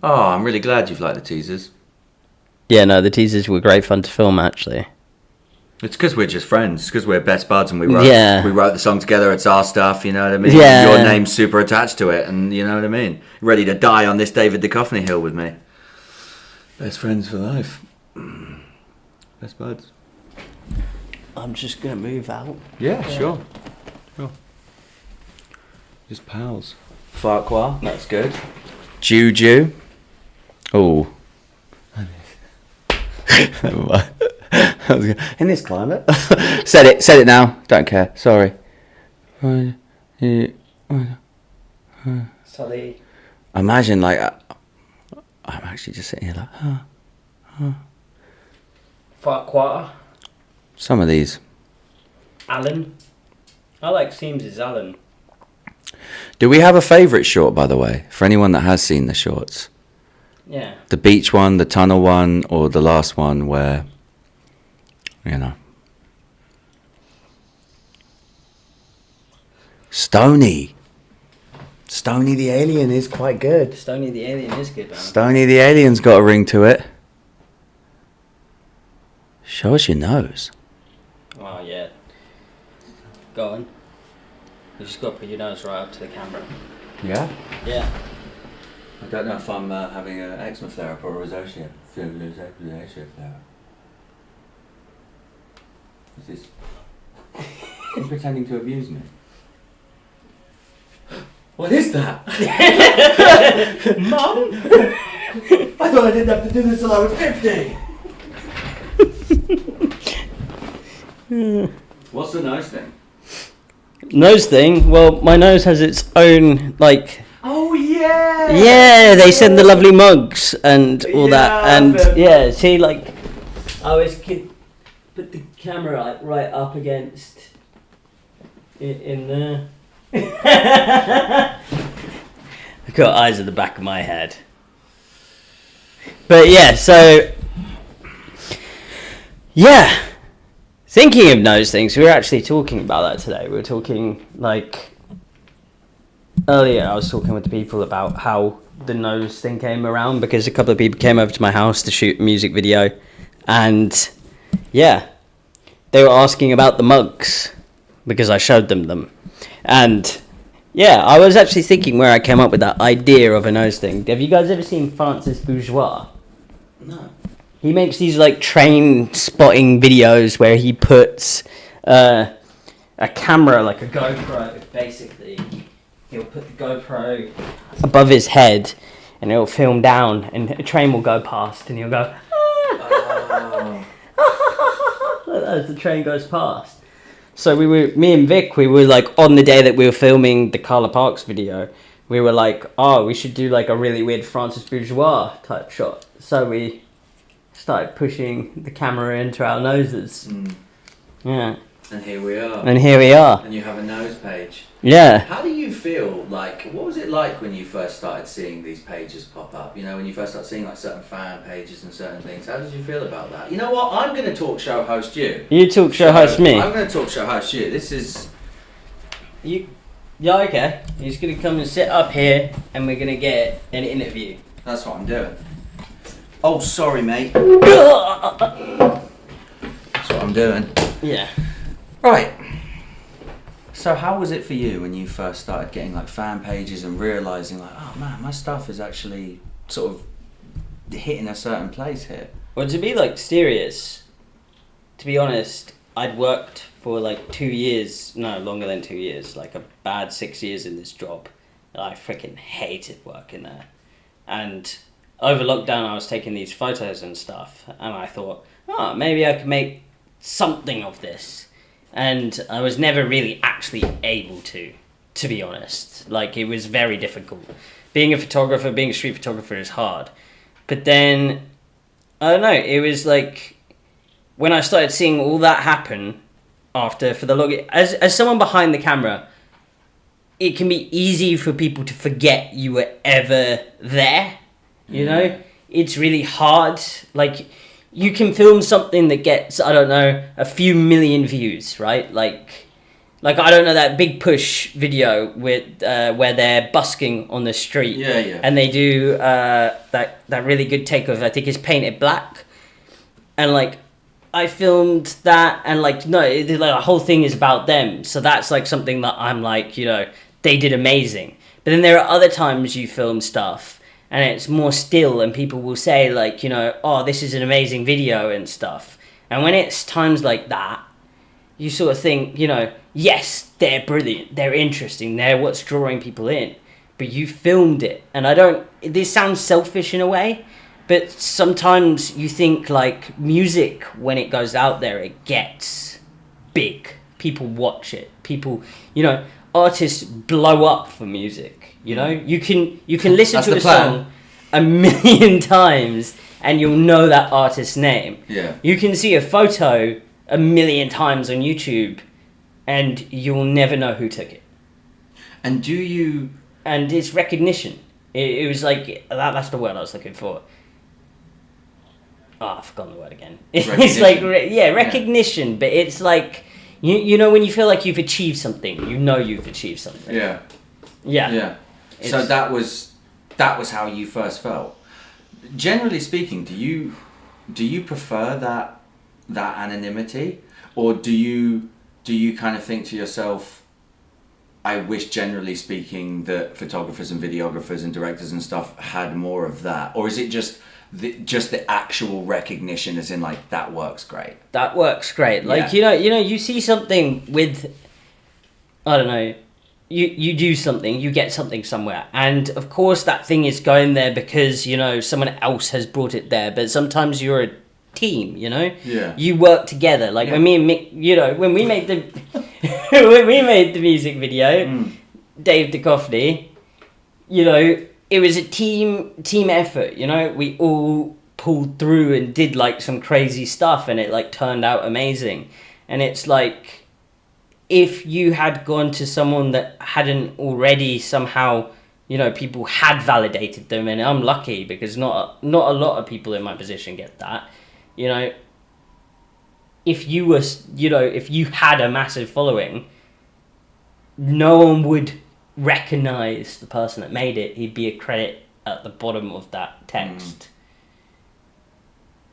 Oh, I'm really glad you've liked the teasers. Yeah, no, the teasers were great fun to film, actually. It's because we're just friends. It's because we're best buds and we wrote the song together. It's our stuff, you know what I mean? Yeah. Your name's super attached to it, and you know what I mean? Ready to die on this David Duchovny hill with me. Best friends for life. Best buds. I'm just going to move out. Yeah, sure. Just pals. Farquhar, that's good. Juju. Oh. Never mind. In this climate. Said it now. Don't care. Sorry. Sully. Imagine like I'm actually just sitting here like Farquhar. Some of these. Alan. I like Seams's Alan. Do we have a favourite short, by the way, for anyone that has seen the shorts? Yeah. The beach one, the tunnel one, or the last one where, you know. Stony the alien is quite good. Stony the alien is good, man. Stony the alien's got a ring to it. Show us your nose. Oh, yeah. Go on. You just got to put your nose right up to the camera. Yeah? Yeah. I don't know if I'm having an eczema flare-up or a rosacea flare. Is this... Are you pretending to abuse me? What is that? Mum! I thought I didn't have to do this till I was 50. What's the nose thing? Nose thing? Well, my nose has its own, like... Oh yeah! Yeah, they send the lovely mugs and all that. And but- yeah, see, like... I always put the camera like, right up against... in there. I've got eyes at the back of my head. But yeah, so... Yeah. Thinking of nose things, we were actually talking about that today. We were talking, like... Earlier, I was talking with the people about how the nose thing came around, because a couple of people came over to my house to shoot a music video. And, yeah. They were asking about the mugs, because I showed them. And... Yeah, I was actually thinking where I came up with that idea of a nose thing. Have you guys ever seen Francis Bourgeois? No. He makes these like train spotting videos where he puts a camera, like a GoPro, basically. He'll put the GoPro above his head and it'll film down and a train will go past and he'll go, like that as the train goes past. So me and Vic, we were like, on the day that we were filming the Carla Parks video, we were like, oh, we should do like a really weird Francis Bourgeois type shot. So we started pushing the camera into our noses. Yeah. And here we are. And here we are. And you have a nose page. Yeah. How do you feel like, what was it like when you first started seeing these pages pop up? You know, when you first started seeing like certain fan pages and certain things, how did you feel about that? You know what, I'm going to talk show host you. You talk show host me. I'm going to talk show host you. This is... Yeah, okay. He's going to come and sit up here and we're going to get an interview. That's what I'm doing. Oh, sorry, mate. Yeah. That's what I'm doing. Right. So how was it for you when you first started getting like fan pages and realising like, oh man, my stuff is actually sort of hitting a certain place here? Well, to be like serious, to be honest, I'd worked for like 2 years, no, longer than 2 years, like a bad 6 years in this job. I freaking hated working there. And over lockdown I was taking these photos and stuff and I thought, oh, maybe I could make something of this. And I was never really actually able to be honest. Like, it was very difficult. Being a photographer, being a street photographer is hard. But then, I don't know, it was like, when I started seeing all that happen after, for the log, as someone behind the camera, it can be easy for people to forget you were ever there, you know? It's really hard, like... You can film something that gets, I don't know, a few million views, right? Like I don't know, that Big Push video with where they're busking on the street. Yeah. And they do that really good take of, I think it's Painted Black. And like, I filmed that and like, no, the whole thing is about them. So that's like something that I'm like, you know, they did amazing. But then there are other times you film stuff and it's more still and people will say like, you know, oh, this is an amazing video and stuff. And when it's times like that, you sort of think, you know, yes, they're brilliant, they're interesting, they're what's drawing people in, but you filmed it. And this sounds selfish in a way, but sometimes you think like music, when it goes out there, it gets big. People watch it. People, you know, artists blow up for music. You know, you can listen to a song a million times and you'll know that artist's name. Yeah. You can see a photo 1,000,000 times on YouTube, and you'll never know who took it. And do you? And it's recognition. It was like that's the word I was looking for. Oh, I've forgotten the word again. It's like recognition, but it's like you know when you feel like you've achieved something, you know you've achieved something. Yeah. Yeah. Yeah. So that was how you first felt. Generally speaking, do you prefer that anonymity, or do you kind of think to yourself, I wish, generally speaking, that photographers and videographers and directors and stuff had more of that, or is it just the actual recognition, as in like that works great? That works great. Like you see something with, I don't know, you do something, you get something somewhere, and of course that thing is going there because someone else has brought it there. But sometimes you're a team, you work together. Like when me and Mick, when we made the when we made the music video, Dave Duchovny, it was a team effort. We all pulled through and did like some crazy stuff, and it like turned out amazing. And it's like, if you had gone to someone that hadn't already somehow, people had validated them, and I'm lucky because not a lot of people in my position get that. If you were, if you had a massive following, no one would recognize the person that made it. He'd be a credit at the bottom of that text.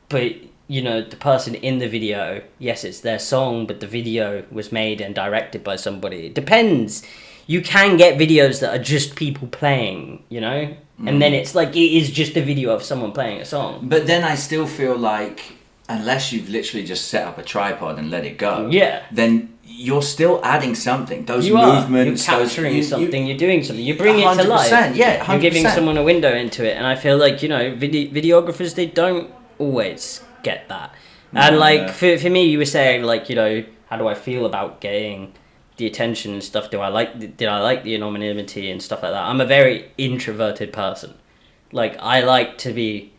But the person in the video, yes, it's their song, but the video was made and directed by somebody. It depends. You can get videos that are just people playing, and then it's like it is just a video of someone playing a song. But then I still feel like, unless you've literally just set up a tripod and let it go, then you're still adding something. Those movements, you're capturing something, you're doing something, you're bringing it to life. Yeah, 100%. You're giving someone a window into it, and I feel like videographers, they don't always get that. And like for me, you were saying like how do I feel about getting the attention and stuff? Did I like the anonymity and stuff like that? I'm a very introverted person. Like I like to be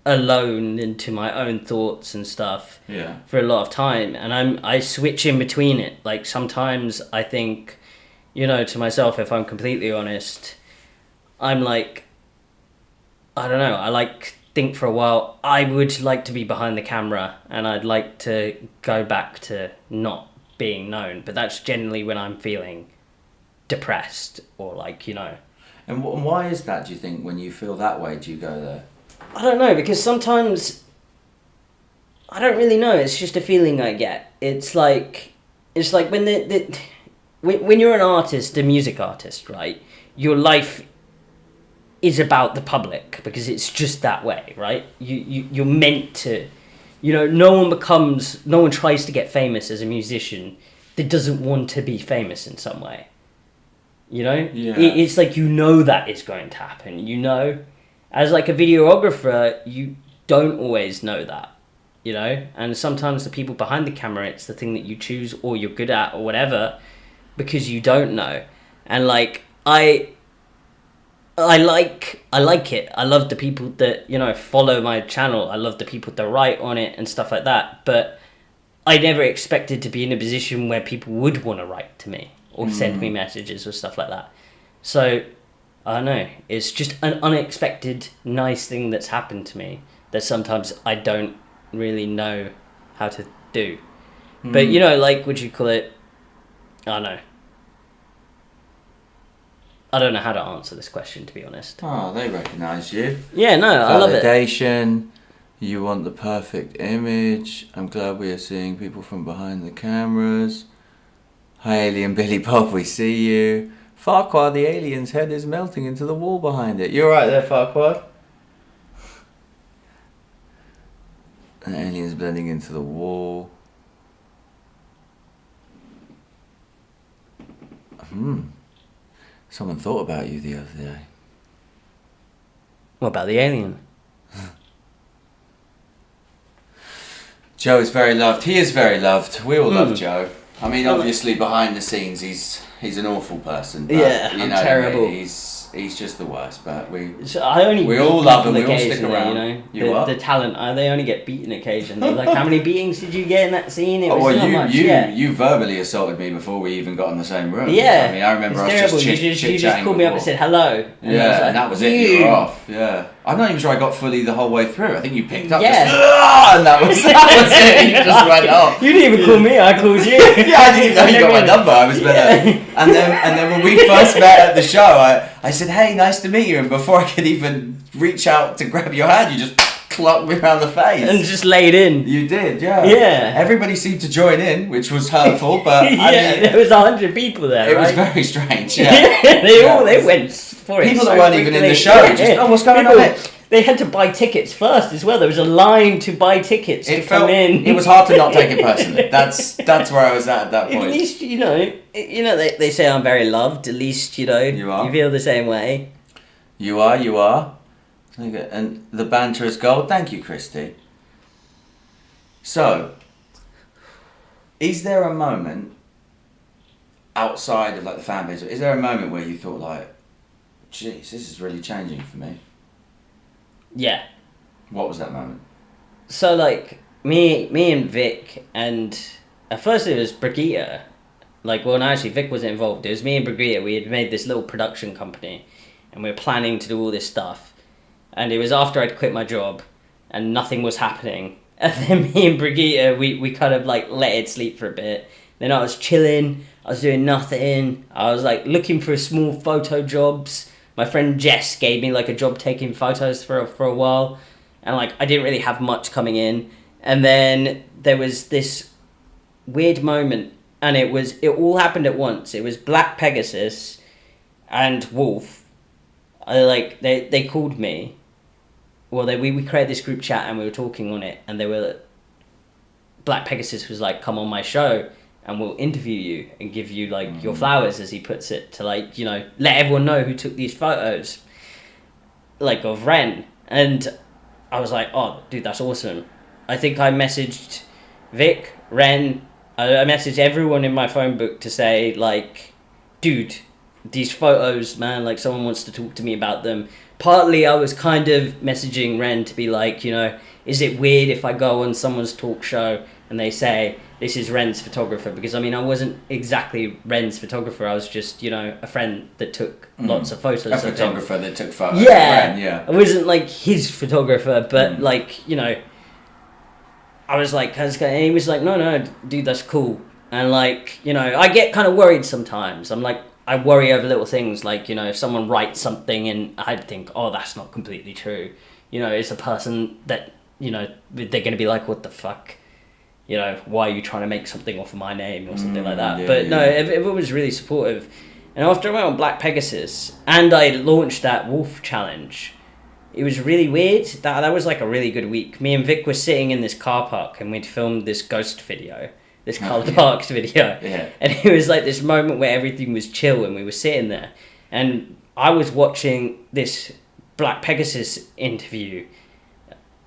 alone into my own thoughts and stuff for a lot of time, and I switch in between it. Like sometimes I think, to myself, if I'm completely honest, I'm like, I don't know, I like think for a while I would like to be behind the camera, and I'd like to go back to not being known, but that's generally when I'm feeling depressed or like And why is that, do you think? When you feel that way, do you go there? I don't know, because sometimes I don't really know, it's just a feeling I get. It's like when when you're an artist, a music artist, right, your life is about the public because it's just that way, right? You're meant to, no one tries to get famous as a musician that doesn't want to be famous in some way. It's like that is going to happen. As like a videographer, you don't always know that, and sometimes the people behind the camera, it's the thing that you choose or you're good at or whatever, because you don't know. And like I like it. I love the people that, follow my channel. I love the people that write on it and stuff like that. But I never expected to be in a position where people would want to write to me or send me messages or stuff like that. So, I don't know. It's just an unexpected, nice thing that's happened to me that sometimes I don't really know how to do. But, like, would you call it? I don't know. I don't know how to answer this question, to be honest. Oh, they recognise you. Yeah, no, I love it. Validation. You want the perfect image. I'm glad we are seeing people from behind the cameras. Hi, Alien Billy Bob, we see you. Farquaad, the alien's head is melting into the wall behind it. You're right there, Farquaad. The alien's blending into the wall. Someone thought about you the other day. What about the alien? Joe is very loved. He is very loved. We all love Joe. I mean, obviously behind the scenes, he's an awful person. But, I'm terrible. He's He's just the worst. But So I only we beat all love him. people We all stick occasionally, around. You know, the talent. They only get beaten occasionally. Like, how many beatings did you get in that scene? It was well, not much. you verbally assaulted me before we even got in the same room. Yeah. I mean, I remember us terrible. just You just called me up and said hello. And and that was it. You were off. Yeah. I'm not even sure I got fully the whole way through. I think you picked up Yeah. and that was it. You just went off. You didn't even call me. I called you. Yeah, I didn't know you got my number. I was and then when we first met at the show, I said, "Hey, nice to meet you." And before I could even reach out to grab your hand, you just clocked me around the face and just laid in. You did, yeah. Yeah. Everybody seemed to join in, which was hurtful, but there was 100 people there. It was very strange. Yeah, they went for it. People that weren't even in the show. What's going on? They had to buy tickets first as well. There was a line to buy tickets to come in. It was hard to not take it personally. That's where I was at that point. At least they say I'm very loved. At least you are. You feel the same way. You are. And the banter is gold. Thank you, Christy. So, is there a moment outside of like the fan base? Is there a moment where you thought like, "Jeez, this is really changing for me"? Yeah. What was that moment? So like me and Vic, and at first it was Brigitte. Like, well, no, actually Vic wasn't involved. It was me and Brigitte. We had made this little production company, and we were planning to do all this stuff. And it was after I'd quit my job, and nothing was happening. And then me and Brigitte, we kind of like let it sleep for a bit. Then I was chilling. I was doing nothing. I was like looking for small photo jobs. My friend Jess gave me like a job taking photos for a while, and like I didn't really have much coming in. And then there was this weird moment, and it all happened at once. It was Black Pegasus and Wolf. They called me. Well, we created this group chat and we were talking on it, and Black Pegasus was like, "Come on my show and we'll interview you and give you like your flowers," as he puts it, to like, let everyone know who took these photos like of Ren. And I was like, "Oh dude, that's awesome." I think I messaged Vic, Ren, I messaged everyone in my phone book to say like, "Dude, these photos, man, like someone wants to talk to me about them." Partly I was kind of messaging Ren to be like, is it weird if I go on someone's talk show and they say, "This is Ren's photographer"? Because I mean, I wasn't exactly Ren's photographer. I was just, a friend that took lots of photos. A photographer that took photos. Yeah. Ren, yeah. I wasn't like his photographer, but like, I was like, and he was like, no, dude, that's cool. And like, I get kind of worried sometimes. I'm like, I worry over little things, like, if someone writes something and I'd think, "Oh, that's not completely true." It's a person that, they're going to be like, "What the fuck? Why are you trying to make something off of my name?" or something like that. But no, everyone was really supportive. And after I went on Black Pegasus and I launched that Wolf Challenge, it was really weird. That was like a really good week. Me and Vic were sitting in this car park and we'd filmed this ghost video. This Carl Parks video. Yeah. And it was like this moment where everything was chill and we were sitting there. And I was watching this Black Pegasus interview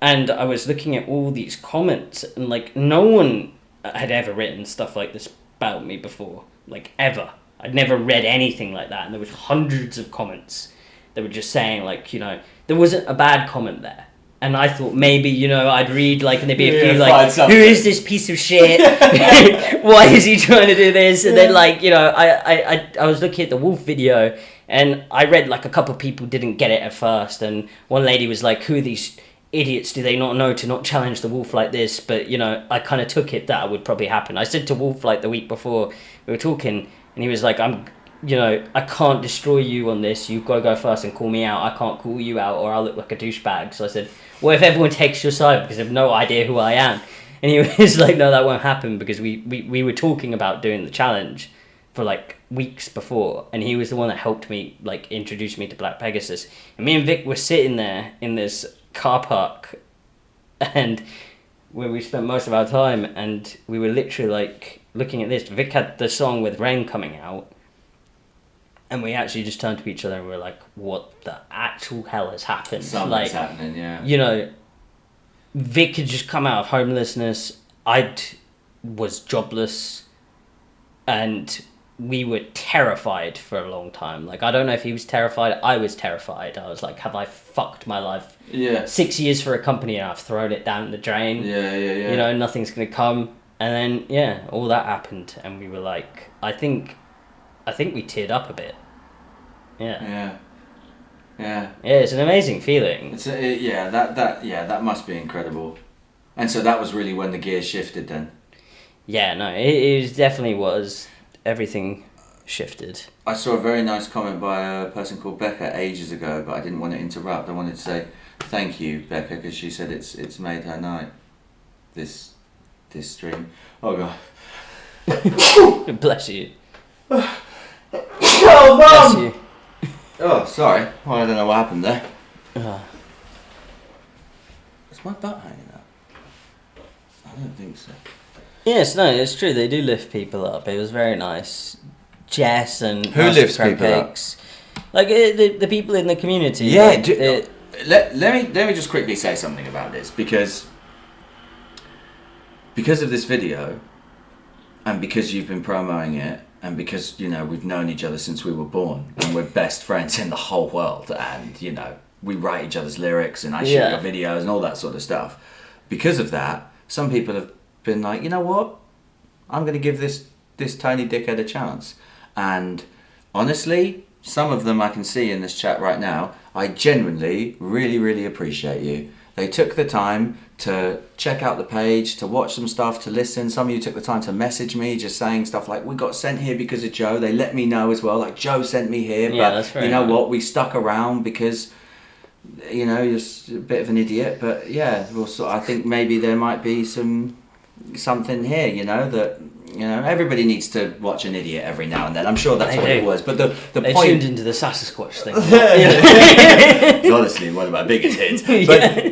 and I was looking at all these comments, and like no one had ever written stuff like this about me before. Like ever. I'd never read anything like that, and there was hundreds of comments that were just saying like, there wasn't a bad comment there. And I thought maybe, I'd read like, and there'd be a few like, "Who is this piece of shit? Why is he trying to do this?" And then like, I was looking at the Wolf video and I read like a couple of people didn't get it at first. And one lady was like, "Who are these idiots? Do they not know to not challenge the Wolf like this?" But, I kind of took it that would probably happen. I said to Wolf like the week before we were talking, and he was like, "I can't destroy you on this. You've got to go first and call me out. I can't call you out or I'll look like a douchebag." So I said, "What if everyone takes your side because they have no idea who I am?" And he was like, "No, that won't happen," because we were talking about doing the challenge for like weeks before, and he was the one that helped me, like introduce me to Black Pegasus. And me and Vic were sitting there in this car park and where we spent most of our time, and we were literally like looking at this. Vic had the song with Rain coming out. And we actually just turned to each other and we were like, "What the actual hell has happened?" Something's happening, yeah. Vic had just come out of homelessness. I was jobless. And we were terrified for a long time. Like, I don't know if he was terrified. I was terrified. I was like, have I fucked my life? Yeah. 6 years for a company and I've thrown it down the drain. Yeah. You know, nothing's going to come. And then, yeah, all that happened. And we were like, I think we teared up a bit. Yeah. Yeah, it's an amazing feeling. That must be incredible. And so that was really when the gears shifted then. Yeah, no, it definitely was. Everything shifted. I saw a very nice comment by a person called Becca ages ago, but I didn't want to interrupt. I wanted to say thank you, Becca, because she said it's made her night. This stream. Oh God. Bless you. Oh, Mum! Bless you. Oh, sorry. Well, I don't know what happened there. Is my butt hanging out? I don't think so. Yes, no, it's true. They do lift people up. It was very nice. Jess and who lifts people up? Like the people in the community. Yeah. Like, let me just quickly say something about this because of this video, and because you've been promoting it. And because, you know, we've known each other since we were born and we're best friends in the whole world and, you know, we write each other's lyrics and I shoot your videos and all that sort of stuff. Because of that, some people have been like, you know what? I'm going to give this tiny dickhead a chance. And honestly, some of them I can see in this chat right now, I genuinely really, really appreciate you. They took the time to check out the page, to watch some stuff, to listen. Some of you took the time to message me, just saying stuff like, we got sent here because of Joe. They let me know as well, like, Joe sent me here, but that's very you know nice. what, we stuck around because, you know, you're just a bit of an idiot. But yeah, well, so I think maybe there might be something here, you know, that, you know, everybody needs to watch an idiot every now and then. I'm sure that's what it was. But the they point... tuned into the Sasquatch thing. Honestly, one of my biggest hits.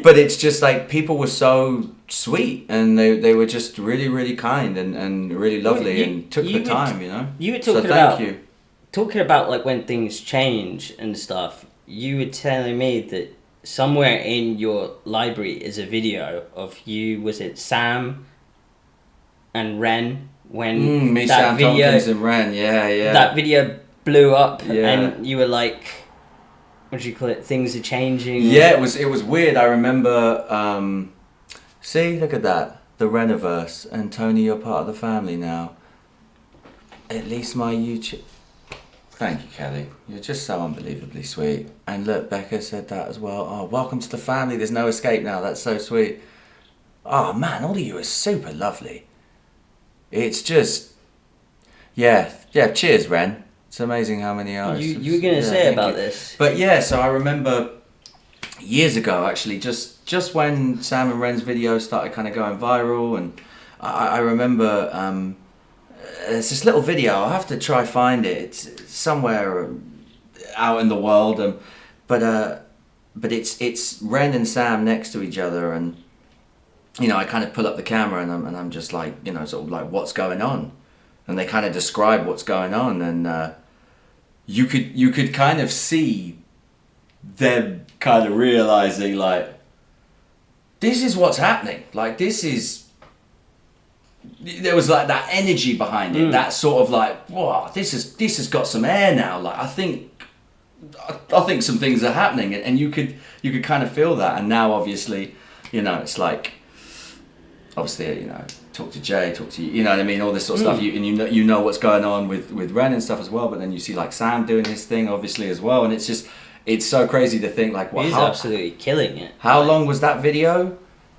But it's just like people were so sweet and they were just really, really kind and really lovely and took the time, you know. You were talking about like when things change and stuff. You were telling me that somewhere in your library is a video of you. Was it Sam and Ren? When that video and Ren, that video blew up, and you were like, what do you call it? Things are changing. Yeah, it was weird. I remember. See, look at that, the Reniverse, and Tony, you're part of the family now. At least my YouTube. Thank you, Kelly. You're just so unbelievably sweet. And look, Becca said that as well. Oh, welcome to the family. There's no escape now. That's so sweet. Oh man, all of you are super lovely. It's just, yeah. Cheers, Ren. It's amazing how many artists. You were gonna say about this, but yeah. So I remember years ago, actually, just when Sam and Ren's videos started kind of going viral, and I remember there's this little video. I'll have to try find it. It's somewhere out in the world, but it's Ren and Sam next to each other, and you know, I kind of pull up the camera and I'm just like, you know, sort of like, what's going on? And they kind of describe what's going on, and you could kind of see them kind of realizing like, this is what's happening. Like there was like that energy behind it, that sort of like, wow, this has got some air now. Like I think some things are happening, and you could kind of feel that. And now obviously, you know, it's like, obviously, you know, talk to Jay, talk to you know what I mean, all this sort of stuff. You know what's going on with Ren and stuff as well. But then you see like Sam doing his thing, obviously as well, and it's just so crazy to think like, he's absolutely killing it. How long was that video?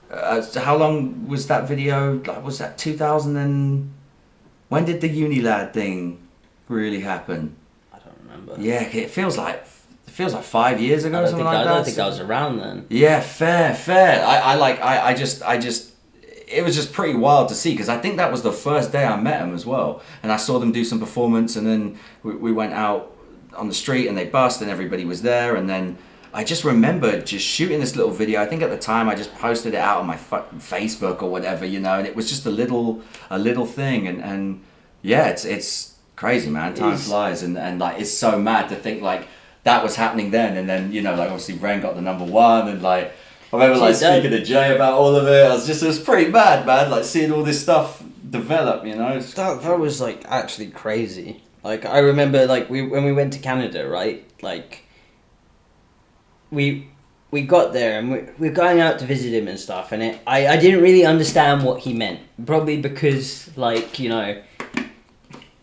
How long was that video? Like, was that 2000 and when did the Unilad thing really happen? I don't remember. Yeah, it feels like 5 years ago or something like that. I don't think I was around then. Yeah, fair. I just. It was just pretty wild to see, because I think that was the first day I met them as well, and I saw them do some performance, and then we went out on the street and they bussed and everybody was there, and then I just remember just shooting this little video. I think at the time I just posted it out on my Facebook or whatever, you know, and it was just a little thing, and yeah, it's crazy, man. Time flies, and like it's so mad to think like that was happening then, and then, you know, like obviously Ren got the #1, and like I remember like speaking to Jay about all of it. It was pretty mad, man. Like seeing all this stuff develop, you know. That was like actually crazy. Like, I remember, like, when we went to Canada, right? Like, we got there and we were going out to visit him and stuff, and I didn't really understand what he meant. Probably because, like, you know,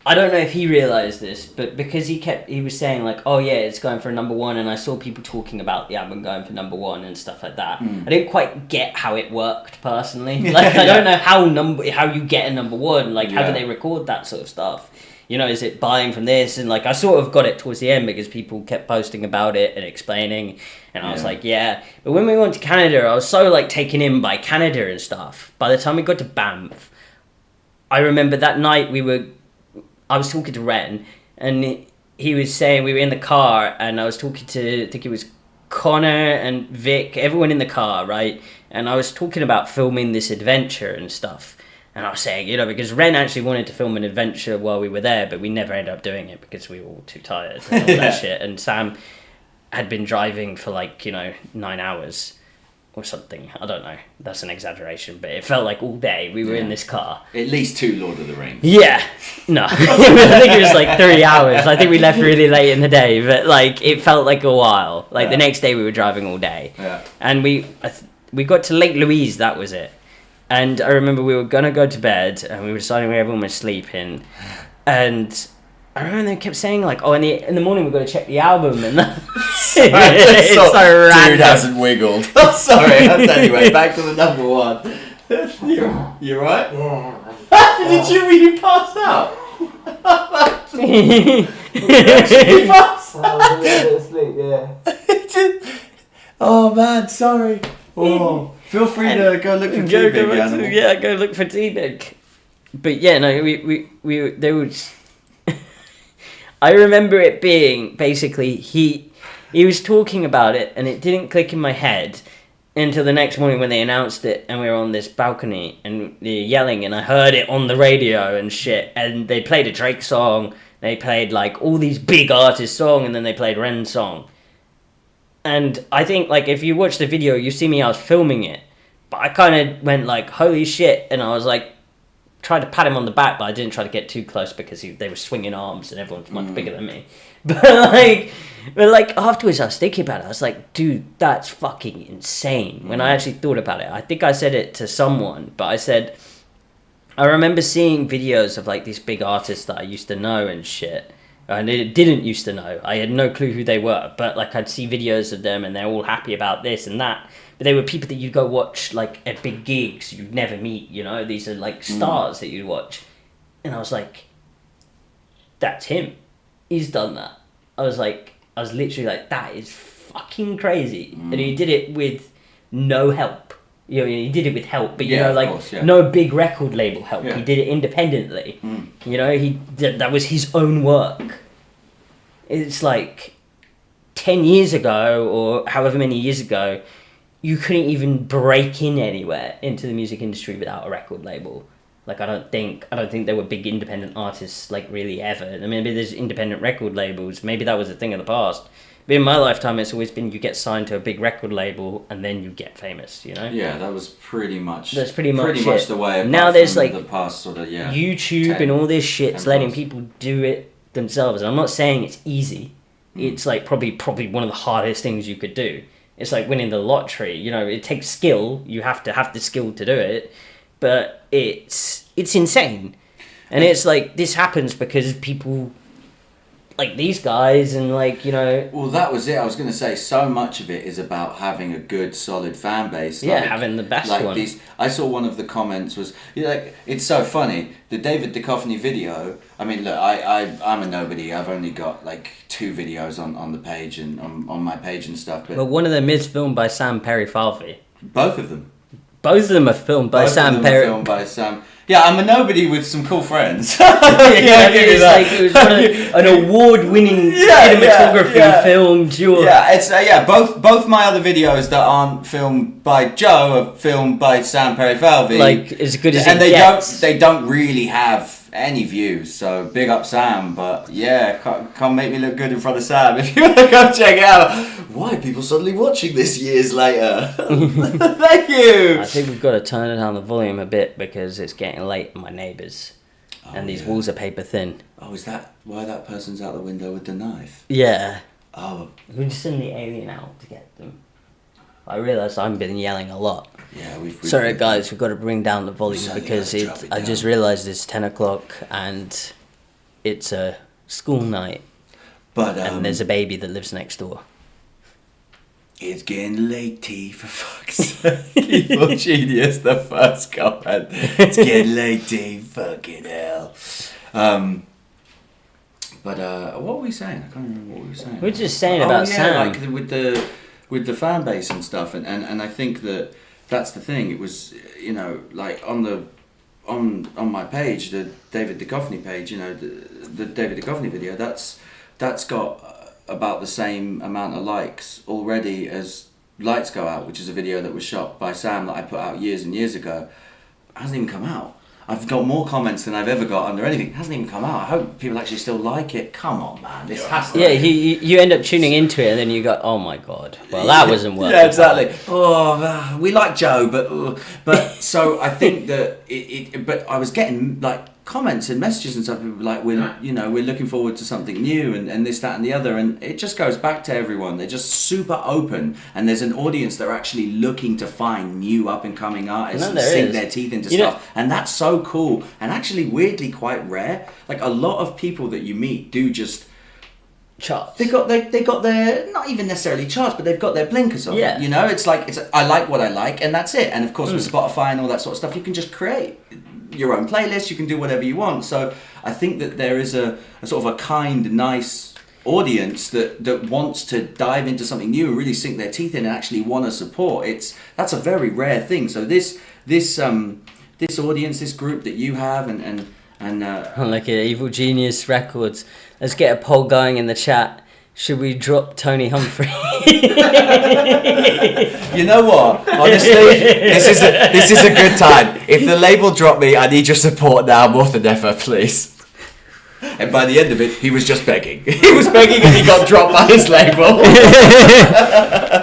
I don't know if he realised this, but because he was saying, like, oh yeah, it's going for a number one, and I saw people talking about the album going for number one and stuff like that. I didn't quite get how it worked personally. Like, I don't know how you get a number one. Like, how do they record that sort of stuff? You know, is it buying from this? And, like, I sort of got it towards the end because people kept posting about it and explaining. And I was like, yeah. But when we went to Canada, I was so, like, taken in by Canada and stuff. By the time we got to Banff, I remember that night I was talking to Ren, and he was saying, we were in the car, and I was talking to, I think it was Connor and Vic, everyone in the car, right? And I was talking about filming this adventure and stuff. And I was saying, you know, because Ren actually wanted to film an adventure while we were there, but we never ended up doing it because we were all too tired and all that shit. And Sam had been driving for, like, you know, 9 hours or something. I don't know. That's an exaggeration, but it felt like all day we were in this car. At least 2 Lord of the Rings. Yeah. No. I think it was like 3 hours. I think we left really late in the day, but, like, it felt like a while. Like, the next day we were driving all day. Yeah. And we got to Lake Louise, that was it. And I remember we were going to go to bed, and we were deciding where everyone was sleeping. And I remember they kept saying, like, oh, in the morning we've got to check the album. And it's so random. Dude hasn't wiggled. Oh, sorry. Anyway, back to the number one. You right? Yeah. Did you really pass out? You passed out? I was a little bit asleep, yeah. Oh, man, sorry. Oh. Feel free to go look for T-Big, animal. Yeah, go look for T-Big. But yeah, no, there was... I remember it being, basically, he was talking about it, and it didn't click in my head until the next morning when they announced it, and we were on this balcony, and they're yelling, and I heard it on the radio and shit, and they played a Drake song, they played, like, all these big artist songs, and then they played Ren's song. And I think, like, if you watch the video, you see me, I was filming it. But I kind of went, like, holy shit. And I was, like, tried to pat him on the back, but I didn't try to get too close because they were swinging arms and everyone's much bigger than me. But, like, afterwards I was thinking about it. I was like, dude, that's fucking insane. When I actually thought about it. I think I said it to someone, but I said, I remember seeing videos of, like, these big artists that I used to know and shit. I didn't used to know. I had no clue who they were, but, like, I'd see videos of them and they're all happy about this and that. But they were people that you'd go watch, like, at big gigs you'd never meet, you know? These are, like, stars that you'd watch. And I was like, that's him. He's done that. I was literally like, that is fucking crazy. And he did it with no help. You know, he did it with help, but, you know, like, no big record label help. Yeah. He did it independently. You know, that was his own work. It's like 10 years ago, or however many years ago, you couldn't even break in anywhere into the music industry without a record label. Like, I don't think there were big independent artists, like, really ever. I mean, maybe there's independent record labels. Maybe that was a thing of the past. But in my lifetime, it's always been you get signed to a big record label and then you get famous, you know? Yeah, that was pretty much... That's pretty much the way. Now there's, like, the past sort of, YouTube and all this shit's letting people do it themselves. And I'm not saying it's easy. It's, like, probably one of the hardest things you could do. It's like winning the lottery. You know, it takes skill. You have to have the skill to do it. But it's insane. And it's like, this happens because people... like these guys and, like, you know... Well, that was it. I was going to say, so much of it is about having a good, solid fan base. Yeah, like, having the best like one. I saw one of the comments was, you know, like, it's so funny. The David Duchovny video, I mean, look, I'm a nobody. I've only got, like, 2 videos on the page and on my page and stuff. But one of them is filmed by Sam Perry-Falvey. Both of them. Both of them are filmed by Sam Perry. Filmed by Sam. Yeah, I'm a nobody with some cool friends. It was an award-winning cinematography film duo. Yeah, it's both my other videos that aren't filmed by Joe are filmed by Sam Perry-Falvey. Like, as good as and it gets. They don't really have any views, so big up Sam. But yeah, can't make me look good in front of Sam if you want to go check it out. Why are people suddenly watching this years later? Thank you. I think we've got to turn down the volume a bit because it's getting late and my neighbours. and these walls are paper thin. Oh, is that why that person's out the window with the knife? Yeah. Oh. We just send the alien out to get them. I realise I've been yelling a lot. Yeah, we've Sorry guys, we've got to bring down the volume because I just realised it's 10 o'clock and it's a school night. But and there's a baby that lives next door. It's getting late, T, for fuck's sake. Evil genius, the first comment. It's getting late, T, fucking hell. But what were we saying? I can't remember what we were saying. We're just saying about Sam. Like with the fan base and stuff, and I think that's the thing. It was, you know, like on my page, the David Duchovny page, you know, the David Duchovny video, that's got about the same amount of likes already as Lights Go Out, which is a video that was shot by Sam that I put out years and years ago. It hasn't even come out. I've got more comments than I've ever got under anything. It hasn't even come out. I hope people actually still like it. Come on, man. This has to. Yeah, you end up tuning into it and then you go, oh my god. Well, that wasn't working. Yeah, exactly. Oh, we like Joe, but so I think that but I was getting like comments and messages and stuff. People were like, we're looking forward to something new and this, that, and the other, and it just goes back to everyone. They're just super open, and there's an audience that are actually looking to find new up and coming artists and sink their teeth into stuff, and that's so cool and actually weirdly quite rare. Like a lot of people that you meet do just charts. They got their not even necessarily charts, but they've got their blinkers on. Yeah. You know, it's I like what I like, and that's it. And of course, with Spotify and all that sort of stuff, you can just create your own playlist. You can do whatever you want. So I think that there is a sort of a kind, nice audience that wants to dive into something new and really sink their teeth in and actually want to support. That's a very rare thing. So this audience, this group that you have, and like Evil Genius Records. Let's get a poll going in the chat. Should we drop Tony Humphrey? You know what? Honestly, this is a good time. If the label dropped me, I need your support now more than ever, please. And by the end of it, he was just begging. He was begging and he got dropped by his label.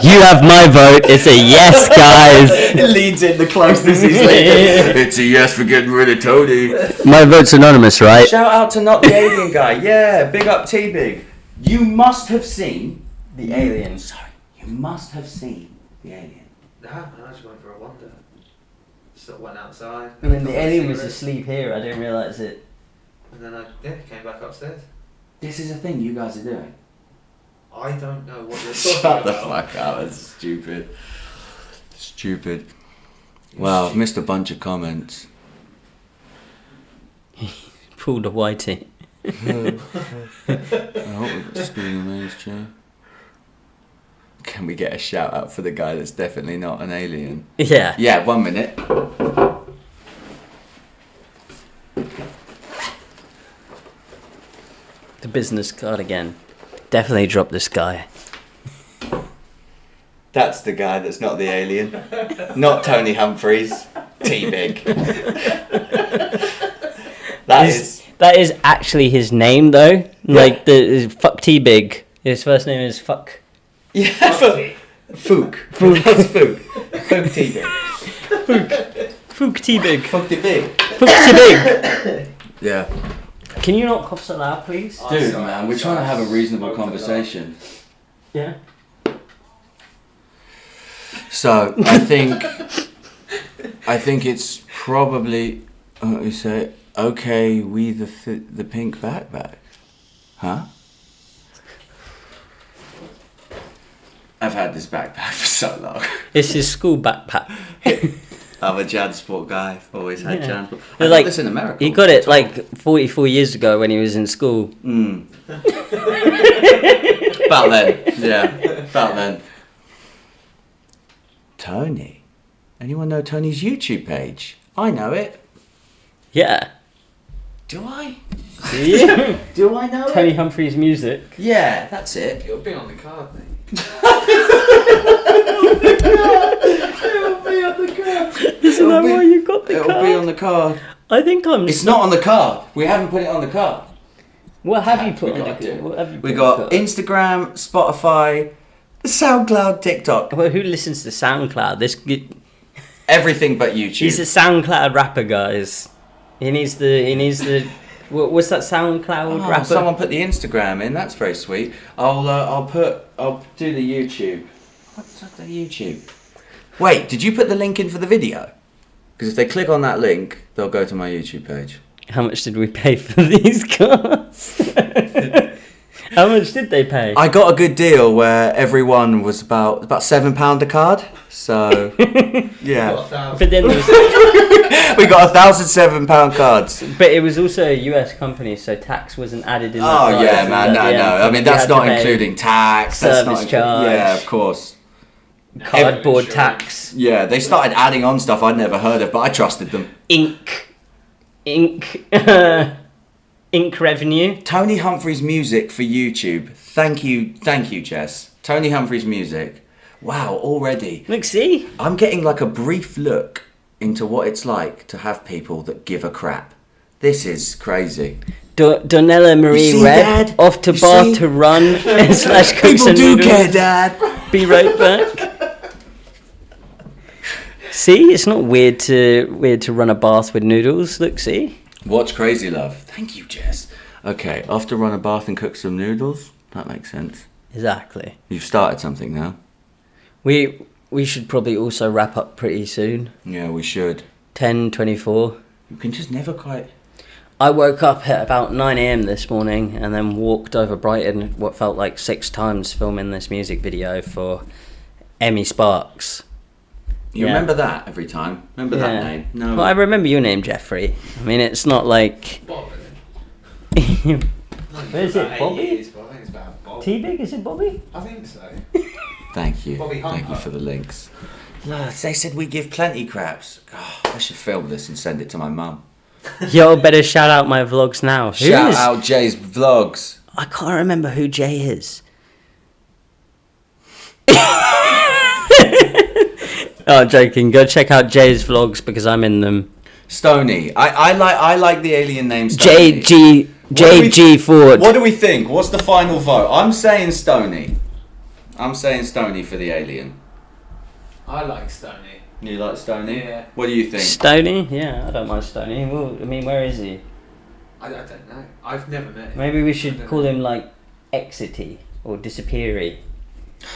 You have my vote. It's a yes, guys. It leads in the closest he's leading. It's a yes for getting rid of Tony. My vote's anonymous, right? Shout out to Not the Alien Guy. Yeah, big up T-Big. You must have seen The Alien. Sorry. You must have seen The Alien. No, I just went for a wander. Just went outside. I mean, the alien was asleep here. I didn't realise it. And then I came back upstairs. This is a thing you guys are doing. I don't know what you're talking Shut about. the fuck up. That's stupid. Stupid. Wow, I've missed a bunch of comments. Pulled a whitey. I hope we've got Screen Amaze, Joe. Can we get a shout out for the guy that's definitely not an alien? Yeah. Yeah, 1 minute. The business card again. Definitely drop this guy. That's the guy that's not the alien. Not Tony Humphries. T-Big. That is actually his name, though. Yeah. Like, fuck T-Big. His first name is fuck. Yeah, Fook. That's Fook. Fook T-Big. Fook T-Big. Fook T-Big. Fook T-Big. Yeah. Can you not cough so loud, please? Dude, man, we're trying to have a reasonable conversation. Yeah. So, I think it's probably, what we say, okay, we the pink backpack. Huh? I've had this backpack for so long. It's his school backpack. I'm a Jansport guy. I've always had Jansport. I got this in America. He got it like 44 years ago when he was in school. About then. Yeah. About then. Tony. Anyone know Tony's YouTube page? I know it. Yeah. Do I? Yeah. Do I know Tony it? Humphries music. Yeah, that's it. It'll be on the card, mate. It'll be on the card. Isn't that why you got the card? It'll be on the card. I think It's not on the card. We haven't put it on the card. What have you put on the card? What have you We put got on the card? Instagram, Spotify, SoundCloud, TikTok. Well, who listens to SoundCloud? Everything but YouTube. He's a SoundCloud rapper, guys. He needs the. What's that SoundCloud rapper? Someone put the Instagram in. That's very sweet. I'll do the YouTube. What's the YouTube? Wait, did you put the link in for the video? Because if they click on that link, they'll go to my YouTube page. How much did we pay for these cards? How much did they pay? I got a good deal where everyone was about £7 a card. So yeah, but then there was we got £1,007 cards. But it was also a US company, so tax wasn't added in. Oh yeah, man, no. I mean, that's not including tax, service charge. Yeah, of course. Cardboard tax. Yeah, they started adding on stuff I'd never heard of, but I trusted them. Ink revenue. Tony Humphries music for YouTube. Thank you, Jess. Tony Humphries music. Wow, already. Look, see? I'm getting like a brief look into what it's like to have people that give a crap. This is crazy. Donella Marie Red, Dad? off to bar to run / cook People some do noodles. care, Dad. Be right back. See, it's not weird to run a bath with noodles. Look, see? Watch Crazy Love. Thank you, Jess. Okay, after run a bath and cook some noodles. That makes sense. Exactly. You've started something now. We should probably also wrap up pretty soon. Yeah, we should. 10:24. You can just never quite... I woke up at about 9 a.m. this morning and then walked over Brighton what felt like 6 times filming this music video for Emmy Sparks. You remember that every time? Remember that name? No. Well, I remember your name, Jeffrey. I mean, it's not like... Bob, Where is it, Bobby? I think it's about Bob. T-Big, is it Bobby? I think so. Thank you. Bobby Thank you for the links. No, they said we give plenty craps. Oh, I should film this and send it to my mum. Yo, better shout out my vlogs now. Shout out Jay's vlogs. I can't remember who Jay is. Oh, joking. Go check out Jay's vlogs because I'm in them. Stony. I like the alien name Stony. JG Ford. What do we think? What's the final vote? I'm saying Stony. I'm saying Stony for the alien. I like Stony. You like Stony? Yeah. What do you think? Stony? Yeah, I don't mind Stony. Well, I mean, where is he? I don't know. I've never met him. Maybe we should call him like Exity or Disappeary.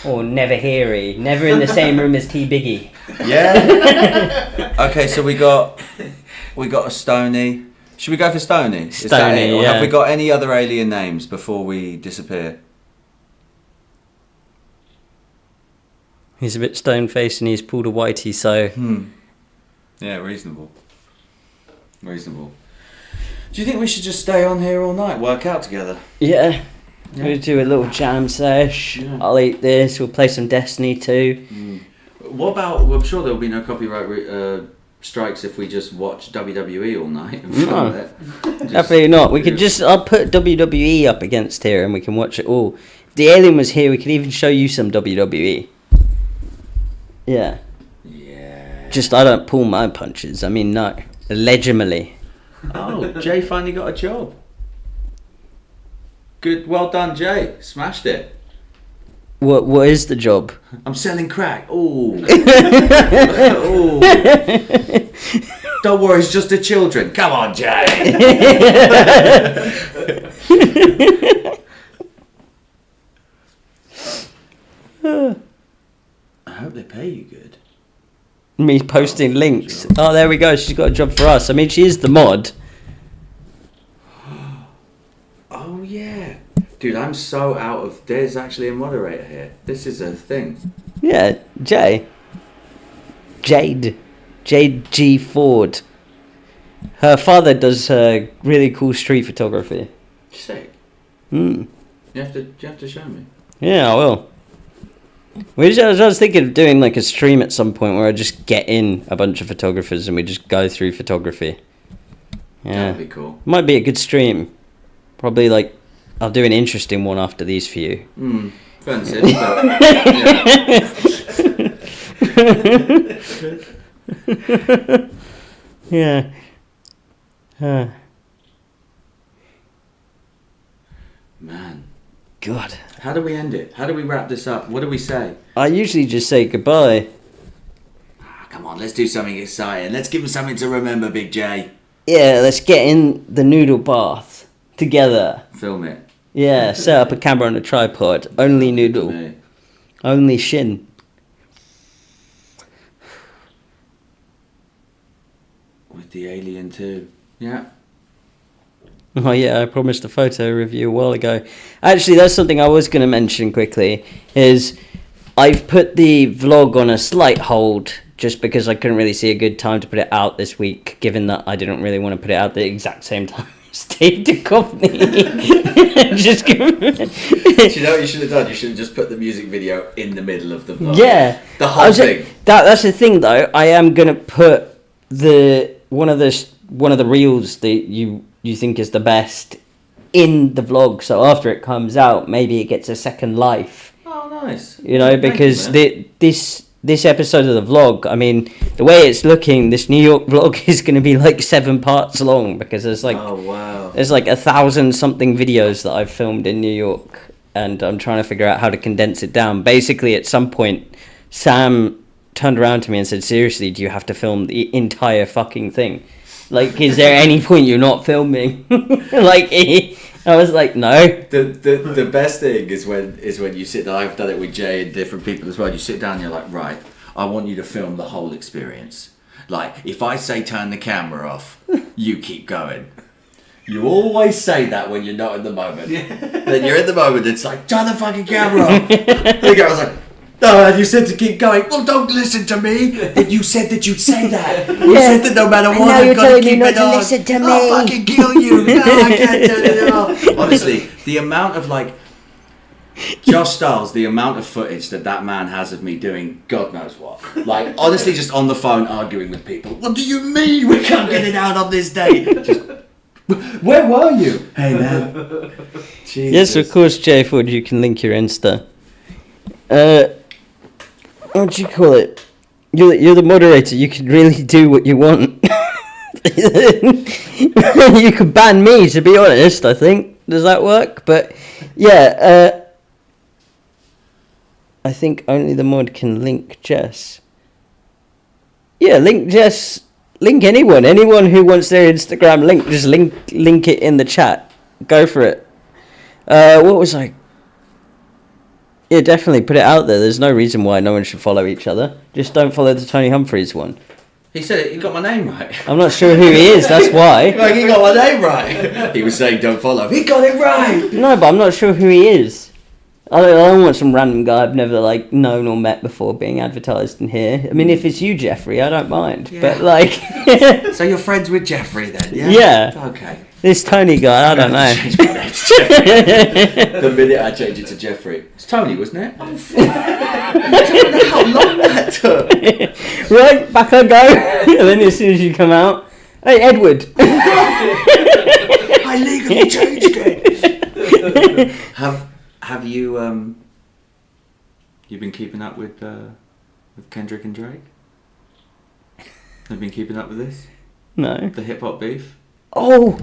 Or Never Heary. Never in the same room as T Biggie. Yeah. Okay, so we got a Stony. Should we go for Stony? Is that it? Or yeah. have we got any other alien names before we disappear? He's a bit stone-faced and he's pulled a whitey, so... Yeah, reasonable. Reasonable. Do you think we should just stay on here all night, work out together? Yeah. We'll do a little jam sesh. Yeah. I'll eat this. We'll play some Destiny 2. What about... Well, I'm sure there'll be no copyright strikes if we just watch WWE all night and film it. Definitely not. We could just... I'll put WWE up against here and we can watch it all. If the alien was here, we could even show you some WWE. Yeah. Yeah. Just I don't pull my punches. I mean, no. Legitimately. Oh, Jay finally got a job. Good, well done, Jay. Smashed it. What is the job? I'm selling crack. Ooh. Ooh. Don't worry, it's just the children. Come on, Jay. I hope they pay you good. Me posting links. Oh, there we go. She's got a job for us. I mean, she is the mod. Oh, yeah. Dude, I'm so out of... There's actually a moderator here. This is a thing. Yeah, Jade G. Ford. Her father does really cool street photography. Sick. You have to show me. Yeah, I will. I was thinking of doing like a stream at some point where I just get in a bunch of photographers and we just go through photography. Yeah. That'd be cool. Might be a good stream. Probably like I'll do an interesting one after these for you. Offensive, but yeah. Man. God. How do we end it? How do we wrap this up? What do we say? I usually just say goodbye. Come on, let's do something exciting. Let's give them something to remember, Big J. Yeah, let's get in the noodle bath together. Film it. Yeah, set up a camera on a tripod. Only noodle. Only shin. With the alien too. Yeah. Oh yeah, I promised a photo review a while ago. Actually, that's something I was going to mention quickly, is I've put the vlog on a slight hold just because I couldn't really see a good time to put it out this week, given that I didn't really want to put it out the exact same time as Dave Duchovny. Just Do you know what you should have done? You should have just put the music video in the middle of the vlog. Yeah. The whole thing. That's the thing though, I am going to put one of the reels that you think is the best in the vlog, so after it comes out maybe it gets a second life. Oh, nice. You know, because this episode of the vlog, I mean, the way it's looking, this New York vlog is going to be like 7 parts long, because there's like, oh wow, there's like 1,000 something videos that I've filmed in New York, and I'm trying to figure out how to condense it down. Basically, at some point, Sam turned around to me and said, seriously, do you have to film the entire fucking thing? Like, is there any point you're not filming? Like, I was like, no. The best thing is when you sit down. I've done it with Jay and different people as well. You sit down and you're like, right, I want you to film the whole experience. Like, if I say turn the camera off, you keep going. You always say that when you're not in the moment. Then you're in the moment, it's like, turn the fucking camera off. The guy's like, no, you said to keep going. Well, don't listen to me. You said that you'd say that. You said that no matter what, I've got to keep it on. Listen to me. I'll fucking kill you. No, I can't turn it off. Honestly, the amount of like Josh Stiles, the amount of footage that man has of me doing God knows what. Like, honestly, just on the phone arguing with people. What do you mean we can't get it out on this day? Just, where were you? Hey, man. Jesus. Yes, of course, Jay Ford, you can link your Insta. What do you call it? You're the moderator. You can really do what you want. You could ban me, to be honest, I think. Does that work? But, yeah, I think only the mod can link Jess. Yeah, link Jess. Link anyone. Anyone who wants their Instagram link, just link it in the chat. Go for it. What was I... Yeah, definitely put it out there. There's no reason why no one should follow each other. Just don't follow the Tony Humphries one. He said it. He got my name right. I'm not sure who he is. That's why. Like, he got my name right. He was saying don't follow. He got it right. No, but I'm not sure who he is. I don't want some random guy I've never like known or met before being advertised in here. I mean, if it's you, Jeffrey, I don't mind. Yeah. But like, so you're friends with Jeffrey then? Yeah. Yeah. Okay. This Tony guy, I don't know. Change my name to Jeffrey. The minute I change it to Jeffrey, it's Tony, wasn't it? Oh, fuck. I don't know how long that took. Right, back I go. And then as soon as you come out, hey, Edward. I legally changed it. Have you you been keeping up with Kendrick and Drake? Have you been keeping up with this? No. The hip hop beef? Oh,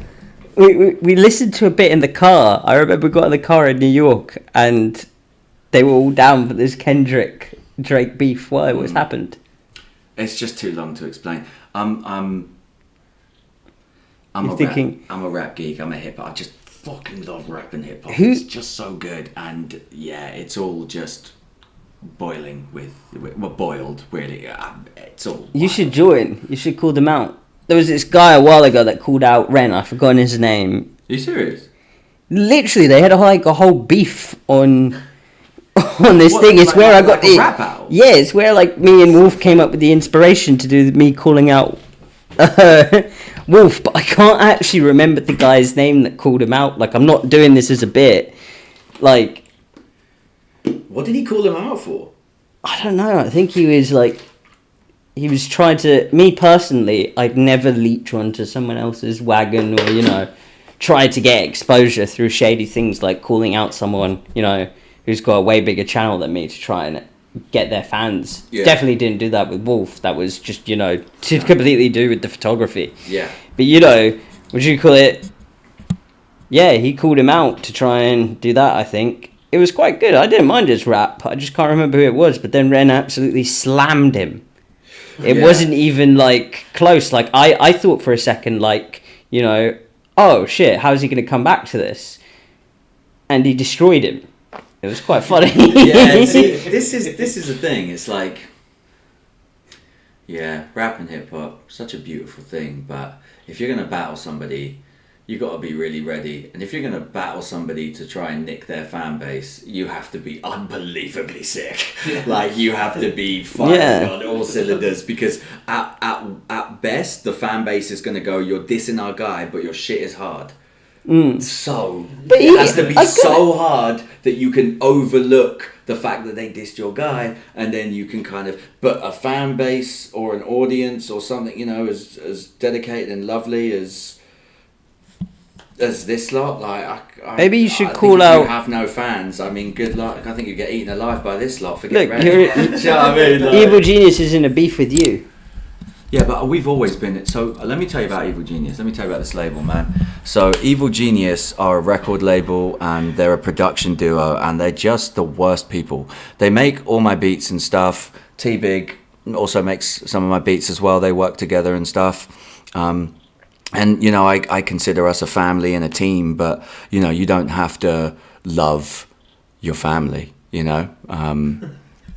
we listened to a bit in the car. I remember we got in the car in New York and they were all down for this Kendrick Drake beef. Why? What's happened? It's just too long to explain. I'm a rap geek. I'm a hip hop. I just fucking love rap and hip hop. It's just so good, and yeah, it's all just boiling boiled really. It's all. You should join. You should call them out. There was this guy a while ago that called out Ren. I've forgotten his name. Are you serious? Literally, they had a whole beef on this thing. It's where I got the rap battle. Yeah, it's where like me and Wolf came up with the inspiration to do me calling out Wolf, but I can't actually remember the guy's name that called him out. Like, I'm not doing this as a bit. Like, what did he call him out for? I don't know. I think he was trying to... Me personally, I'd never leech onto someone else's wagon or, try to get exposure through shady things like calling out someone, who's got a way bigger channel than me to try and get their fans. Yeah. Definitely didn't do that with Wolf. That was just, to completely do with the photography. Yeah. But, would you call it... Yeah, he called him out to try and do that, I think. It was quite good. I didn't mind his rap. I just can't remember who it was. But then Ren absolutely slammed him. It wasn't even like close. Like I thought for a second, like, you know, oh shit, how is he going to come back to this? And he destroyed him. It was quite funny. Yeah, see, this is the thing. It's like, yeah, rap and hip hop, such a beautiful thing. But if you're going to battle somebody, you got to be really ready. And if you're going to battle somebody to try and nick their fan base, you have to be unbelievably sick. Like, you have to be firing on all cylinders, because at best, the fan base is going to go, you're dissing our guy, but your shit is hard. So it has to be so hard that you can overlook the fact that they dissed your guy, and then you can kind of, but a fan base or an audience or something, you know, as dedicated and lovely as this lot, like maybe you should I call think if out. you have no fans, I mean, good luck. I think you get eaten alive by this lot. Forget Look, Do you know what I mean? Like, Evil Genius is in a beef with you. yeah, but we've always been. So let me tell you about Evil Genius. Let me tell you about this label, man. So Evil Genius are a record label, and they're a production duo, and they're just the worst people. They make all my beats and stuff. T-Big also makes some of my beats as well. They work together and stuff. And, you know, I consider us a family and a team, but, you know, you don't have to love your family, you know?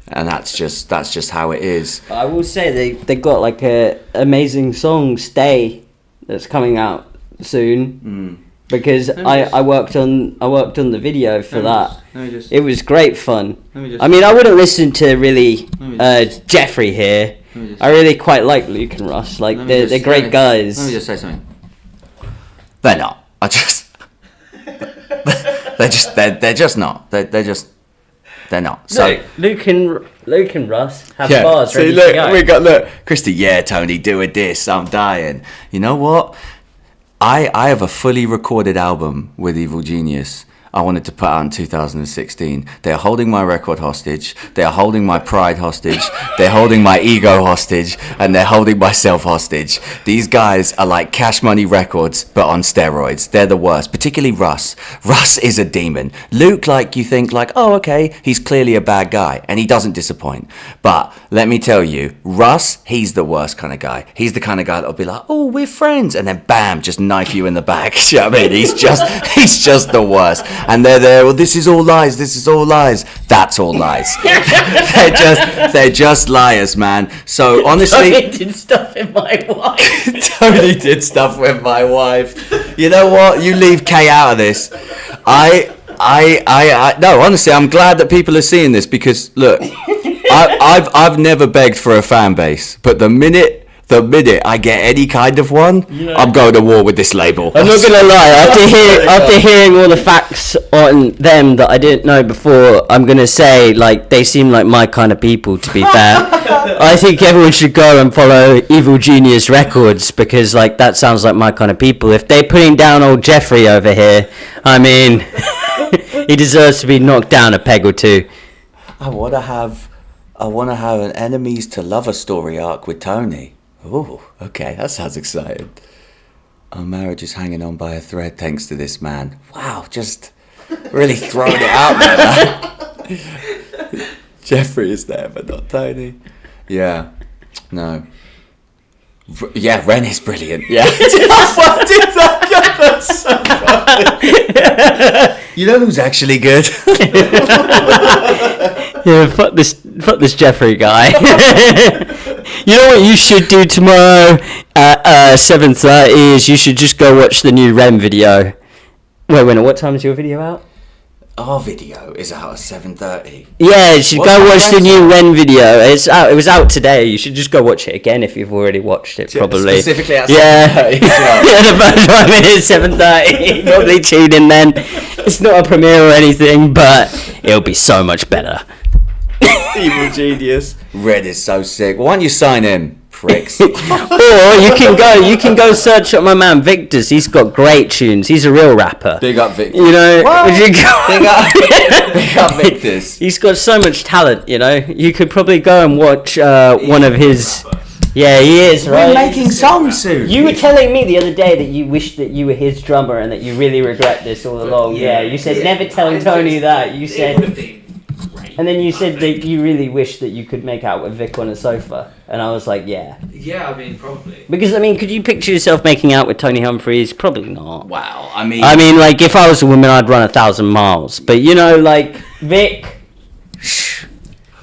And that's just how it is. I will say they got like a amazing song, Stay, that's coming out soon. Because I worked on the video for that. It was great fun. I mean, I wouldn't listen to really Jeffrey here. I really quite like Luke and Russ. Like, they're great guys. Let me just say something. They're not. They're just not. They're not. So Luke and Russ have yeah. bars See, ready look, to go. we got Christy. Yeah, Tony, do a diss. I'm dying. You know what? I have a fully recorded album with Evil Genius. I wanted to put out in 2016. They're holding my record hostage. They're holding my pride hostage. They're holding my ego hostage. And they're holding myself hostage. These guys are like Cash Money Records, but on steroids. They're the worst, particularly Russ. Russ is a demon. Luke, like, you think like, oh, okay, he's clearly a bad guy. And he doesn't disappoint. But let me tell you, Russ, he's the worst kind of guy. He's the kind of guy that'll be like, oh, we're friends. And then bam, just knife you in the back. You know what I mean? He's just the worst. And they're there, well, this is all lies, That's all lies. they're just liars, man. So honestly, Tony did stuff with my wife. Tony did stuff with my wife. You know what? You leave Kay out of this. No, honestly, I'm glad that people are seeing this, because look, I've never begged for a fan base, but the minute I get any kind of one, I'm going to war with this label. I'm not gonna lie. After hearing all the facts on them that I didn't know before, I'm gonna say, like, they seem like my kind of people. To be fair, I think everyone should go and follow Evil Genius Records, because, like, that sounds like my kind of people. If they're putting down old Jeffrey over here, I mean, he deserves to be knocked down a peg or two. I want to have an enemies to lover story arc with Tony. Oh, okay, that sounds exciting. Our marriage is hanging on by a thread thanks to this man. Wow, just really throwing it out there, man. Jeffrey is there, but not Tony. Yeah, no. Yeah, Ren is brilliant. Yeah. That's so funny. You know who's actually good? Yeah, fuck this Jeffrey guy. You know what you should do tomorrow at 7:30 is you should just go watch the new Rem video. Wait, what time is your video out? Our video is out at 7:30. Yeah, you should go watch the new Ren video. It's out. It was out today. You should just go watch it again if you've already watched it. Probably. Specifically at 7:30. Yeah, the first time it is 7:30. Probably tune in then. It's not a premiere or anything, but it'll be so much better. Evil Genius. Red is so sick. Why don't you sign in, pricks? Or you can go search up my man Victor's. He's got great tunes. He's a real rapper. Big up Victor. You know, Big up Victor's. He's got so much talent. You know, you could probably go and watch one of his. Yeah, he is, right? We're making songs soon. You were telling me the other day that you wish that you were his drummer and that you really regret this all along. Yeah, you said never tell Tony that. You said. It would have been great. And then you said that you really wish that you could make out with Vic on a sofa, and I was like, yeah. Yeah, I mean, probably. Because I mean, could you picture yourself making out with Tony Humphries? Probably not. Wow, I mean, like if I was a woman, I'd run 1,000 miles. But you know, like Vic,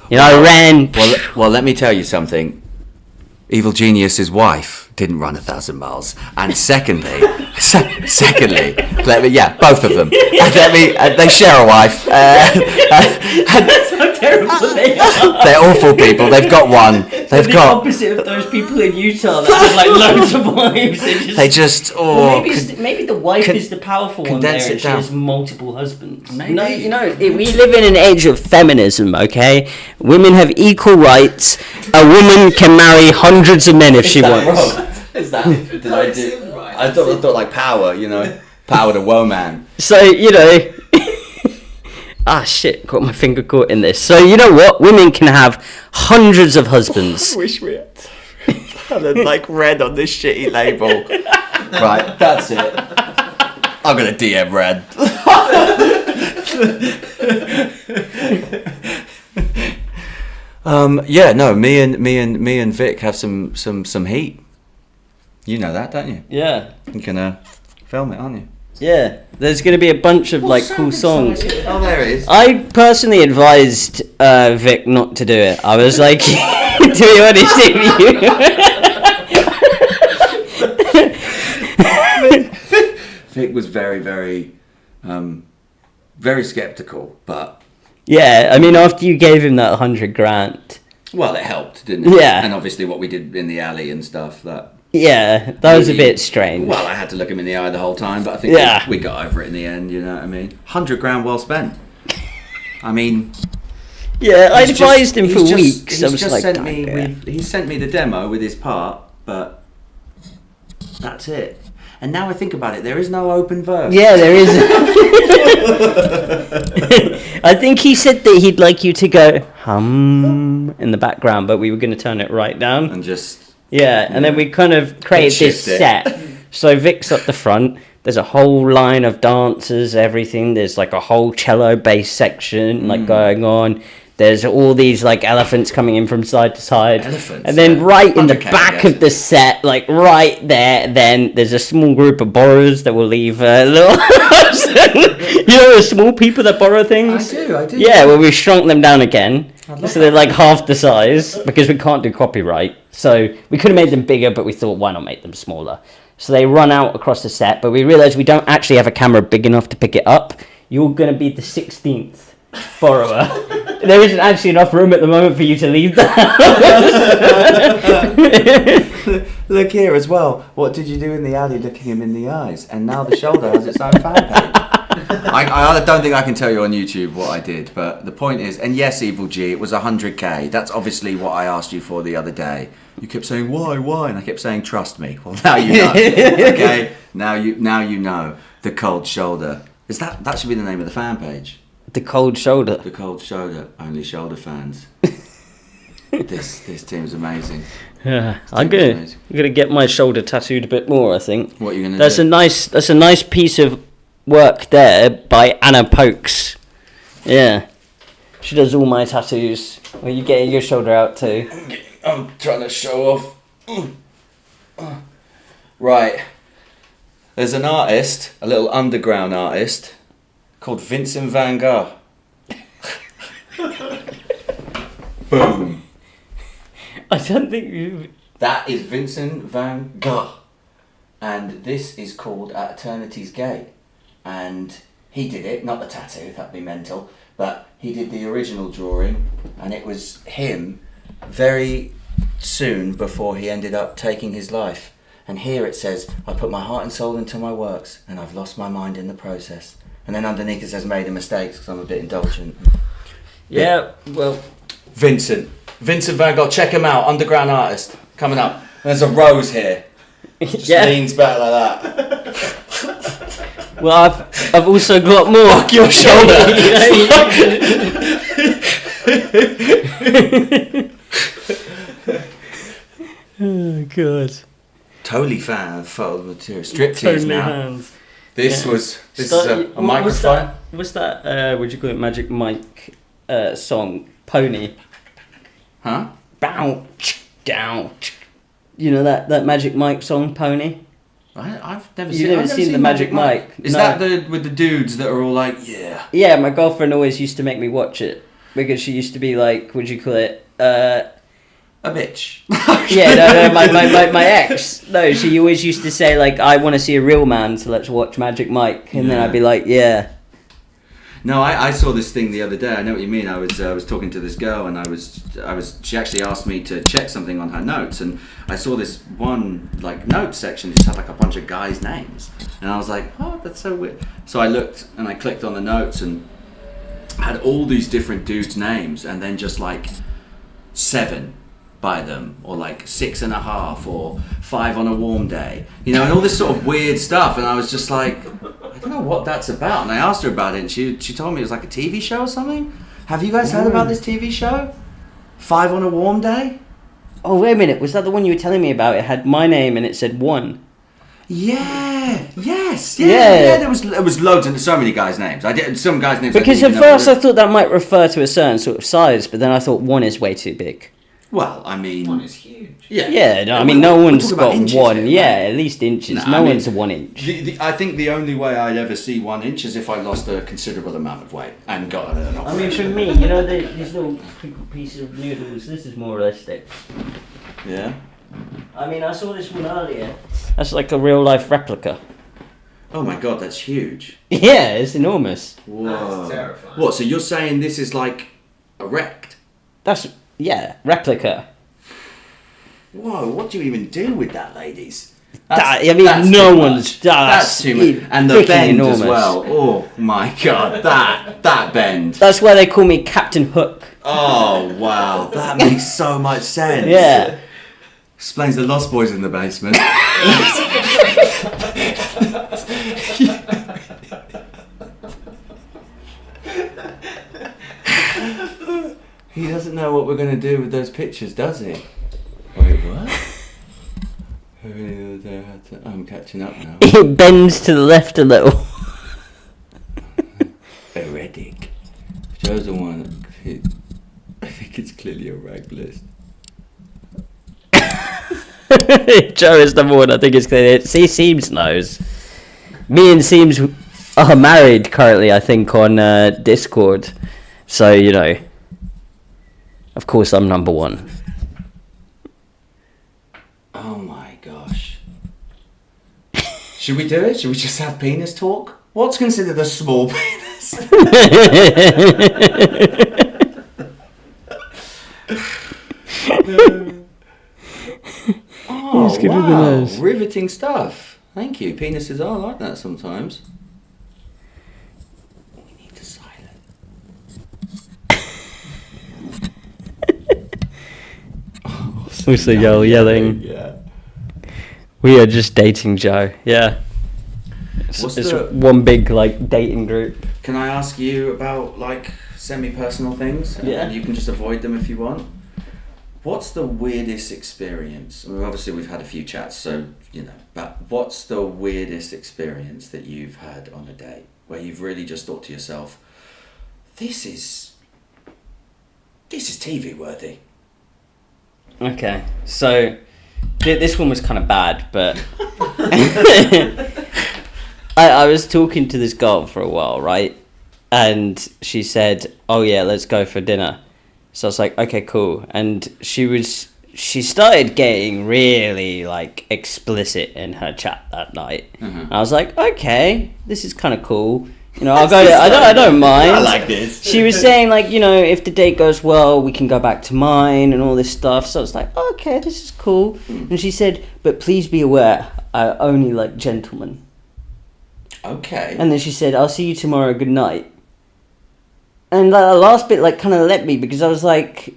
you know, I ran. Well, let me tell you something. Evil Genius's wife didn't run 1,000 miles, and secondly, both of them. They share a wife. That's how terrible they are. They're awful people. They've got one. They're the opposite of those people in Utah that have like loads of wives. Maybe the wife is the powerful one there, and she has multiple husbands. Maybe. No, you know, we live in an age of feminism. Okay, women have equal rights. A woman can marry hundreds of men if she wants. Is that? Did I do? I thought like power. You know, power to woman. So you know. Shit, got my finger caught in this. So you know what? Women can have hundreds of husbands. I wish we had like red on this shitty label. Right, that's it. I'm gonna DM red. Me and Vic have some heat. You know that, don't you? Yeah. You can film it, aren't you? Yeah, there's going to be a bunch of like cool songs. Oh, there it is. I personally advised Vic not to do it. I was like, to be honest with you. Vic was very, very, very skeptical, but yeah, I mean, after you gave him that $100,000, well, it helped, didn't it? Yeah, and obviously what we did in the alley and stuff that. Yeah, that was a bit strange. Well, I had to look him in the eye the whole time, but I think we got over it in the end, you know what I mean? $100,000 well spent. I mean... Yeah, I advised him for weeks. He sent me the demo with his part, but that's it. And now I think about it, there is no open verse. Yeah, there is. I think he said that he'd like you to go hum in the background, but we were going to turn it right down. And just... Yeah, and then we kind of created this set. So Vic's up the front. There's a whole line of dancers, everything. There's like a whole cello bass section like going on. There's all these like elephants coming in from side to side. Elephants. And then right in the back of the set, like right there, then there's a small group of borrowers that will leave a little... You know the small people that borrow things? I do. Yeah, well we shrunk them down again. So they're like half the size because we can't do copyright. So we could have made them bigger, but we thought, why not make them smaller? So they run out across the set, but we realised we don't actually have a camera big enough to pick it up. You're going to be the 16th borrower. There isn't actually enough room at the moment for you to leave the house. Look here as well. What did you do in the alley looking him in the eyes? And now the shoulder has its own fan page. I don't think I can tell you on YouTube what I did, but the point is, and yes, Evil G, it was $100,000. That's obviously what I asked you for the other day. You kept saying why, and I kept saying trust me. Well, now you know. Okay, now you know. The Cold Shoulder. That should be the name of the fan page. The Cold Shoulder. The Cold Shoulder. Only shoulder fans. This team's amazing. Yeah, I'm gonna get my shoulder tattooed a bit more. I think. What are you gonna do? That's a nice piece of work there by Anna Pokes. Yeah, she does all my tattoos. Are you getting your shoulder out too? I'm trying to show off. Right. There's an artist, a little underground artist, called Vincent van Gogh. Boom. I don't think you... That is Vincent van Gogh. And this is called At Eternity's Gate. And he did it, not the tattoo, that'd be mental, but he did the original drawing, and it was him very soon before he ended up taking his life. And here it says, I put my heart and soul into my works, and I've lost my mind in the process. And then underneath it says, made a mistake, because I'm a bit indulgent. Yeah, well... Vincent van Gogh, check him out, underground artist, coming up. There's a rose here. Just leans back like that. Well, I've also got more. Fuck your shoulder. Oh god. Totally fan of photo material. Striptease now. Hands. This is a microphone. What's that? Would you call it Magic Mike? song, Pony. Huh? Bow, down. You know that Magic Mike song, Pony? I've never seen the Magic Mike. Is that with the dudes that are all like, yeah? Yeah, my girlfriend always used to make me watch it because she used to be like, what do you call it? A bitch. Yeah, no, my ex. No, she always used to say like, I want to see a real man, so let's watch Magic Mike, and then I'd be like, yeah. No, I saw this thing the other day. I know what you mean. I was talking to this girl, and she actually asked me to check something on her notes, and I saw this one like note section. It just had like a bunch of guys' names, and I was like, oh, that's so weird. So I looked and I clicked on the notes and had all these different dudes' names, and then just like 7 by them, or like 6.5, or 5 on a warm day, you know, and all this sort of weird stuff. And I was just like, I don't know what that's about. And I asked her about it, and she told me it was like a TV show or something. Have you guys heard about this TV show? 5 on a warm day? Oh, wait a minute. Was that the one you were telling me about? It had my name and it said 1. Yeah. Yes. Yeah. There was loads and so many guys' names. I did some guys' names. Because at first I thought that might refer to a certain sort of size, but then I thought 1 is way too big. Well, I mean, 1 is huge. Yeah. No, I mean, no one's got inches 1. here, yeah, right? at least inches. No, one's a 1 inch. I think the only way I'd ever see 1 inch is if I lost a considerable amount of weight and got an operation. I mean, for me, you know, these little pieces of noodles. This is more realistic. Yeah. I mean, I saw this one earlier. That's like a real life replica. Oh my god, that's huge. Yeah, it's enormous. Whoa. That's terrifying. What, so you're saying this is like erect? Replica. Whoa, what do you even do with that, ladies? That's too much. And the bend enormous. As well. Oh my god, that bend. That's why they call me Captain Hook. Oh wow, that makes so much sense. Yeah. Explains the Lost Boys in the basement. He doesn't know what we're going to do with those pictures, does he? Wait, what? I'm catching up now. It bends to the left a little. Heretic. Joe's the one. I think it's clearly a rag list. Joe is number 1. I think it's clear. See, Seams knows. Me and Seams are married currently, I think, on Discord. So, you know. Of course, I'm number 1. Oh my gosh. Should we do it? Should we just have penis talk? What's considered a small penis? Oh, wow. Riveting stuff. Thank you. Penises are like that sometimes. We need to silence. Also yelling. Yeah. We are just dating Joe. Yeah. It's one big like dating group. Can I ask you about like semi-personal things? Yeah. And you can just avoid them if you want. What's the weirdest experience? I mean, obviously we've had a few chats, so you know. But what's the weirdest experience that you've had on a date where you've really just thought to yourself, "This is TV worthy." Okay, so this one was kind of bad, but I was talking to this girl for a while, right? And she said, "Oh yeah, let's go for dinner." So I was like, "Okay, cool." And she started getting really like explicit in her chat that night. Mm-hmm. I was like, "Okay, this is kind of cool." You know, I'll go. I don't mind. I like this. She was saying like, you know, if the date goes well, we can go back to mine and all this stuff. So I was like, okay, this is cool. And she said, but please be aware, I only like gentlemen. Okay. And then she said, I'll see you tomorrow. Good night. And the last bit like kind of let me, because I was like,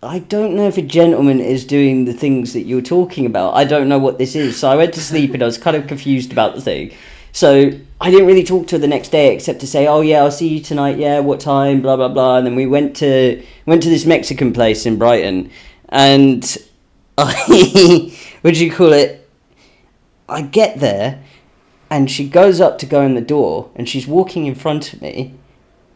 I don't know if a gentleman is doing the things that you're talking about. I don't know what this is. So I went to sleep and I was kind of confused about the thing. So I didn't really talk to her the next day except to say, oh yeah, I'll see you tonight, yeah, what time, blah, blah, blah. And then we went to this Mexican place in Brighton. And I, what do you call it? I get there and she goes up to go in the door and she's walking in front of me.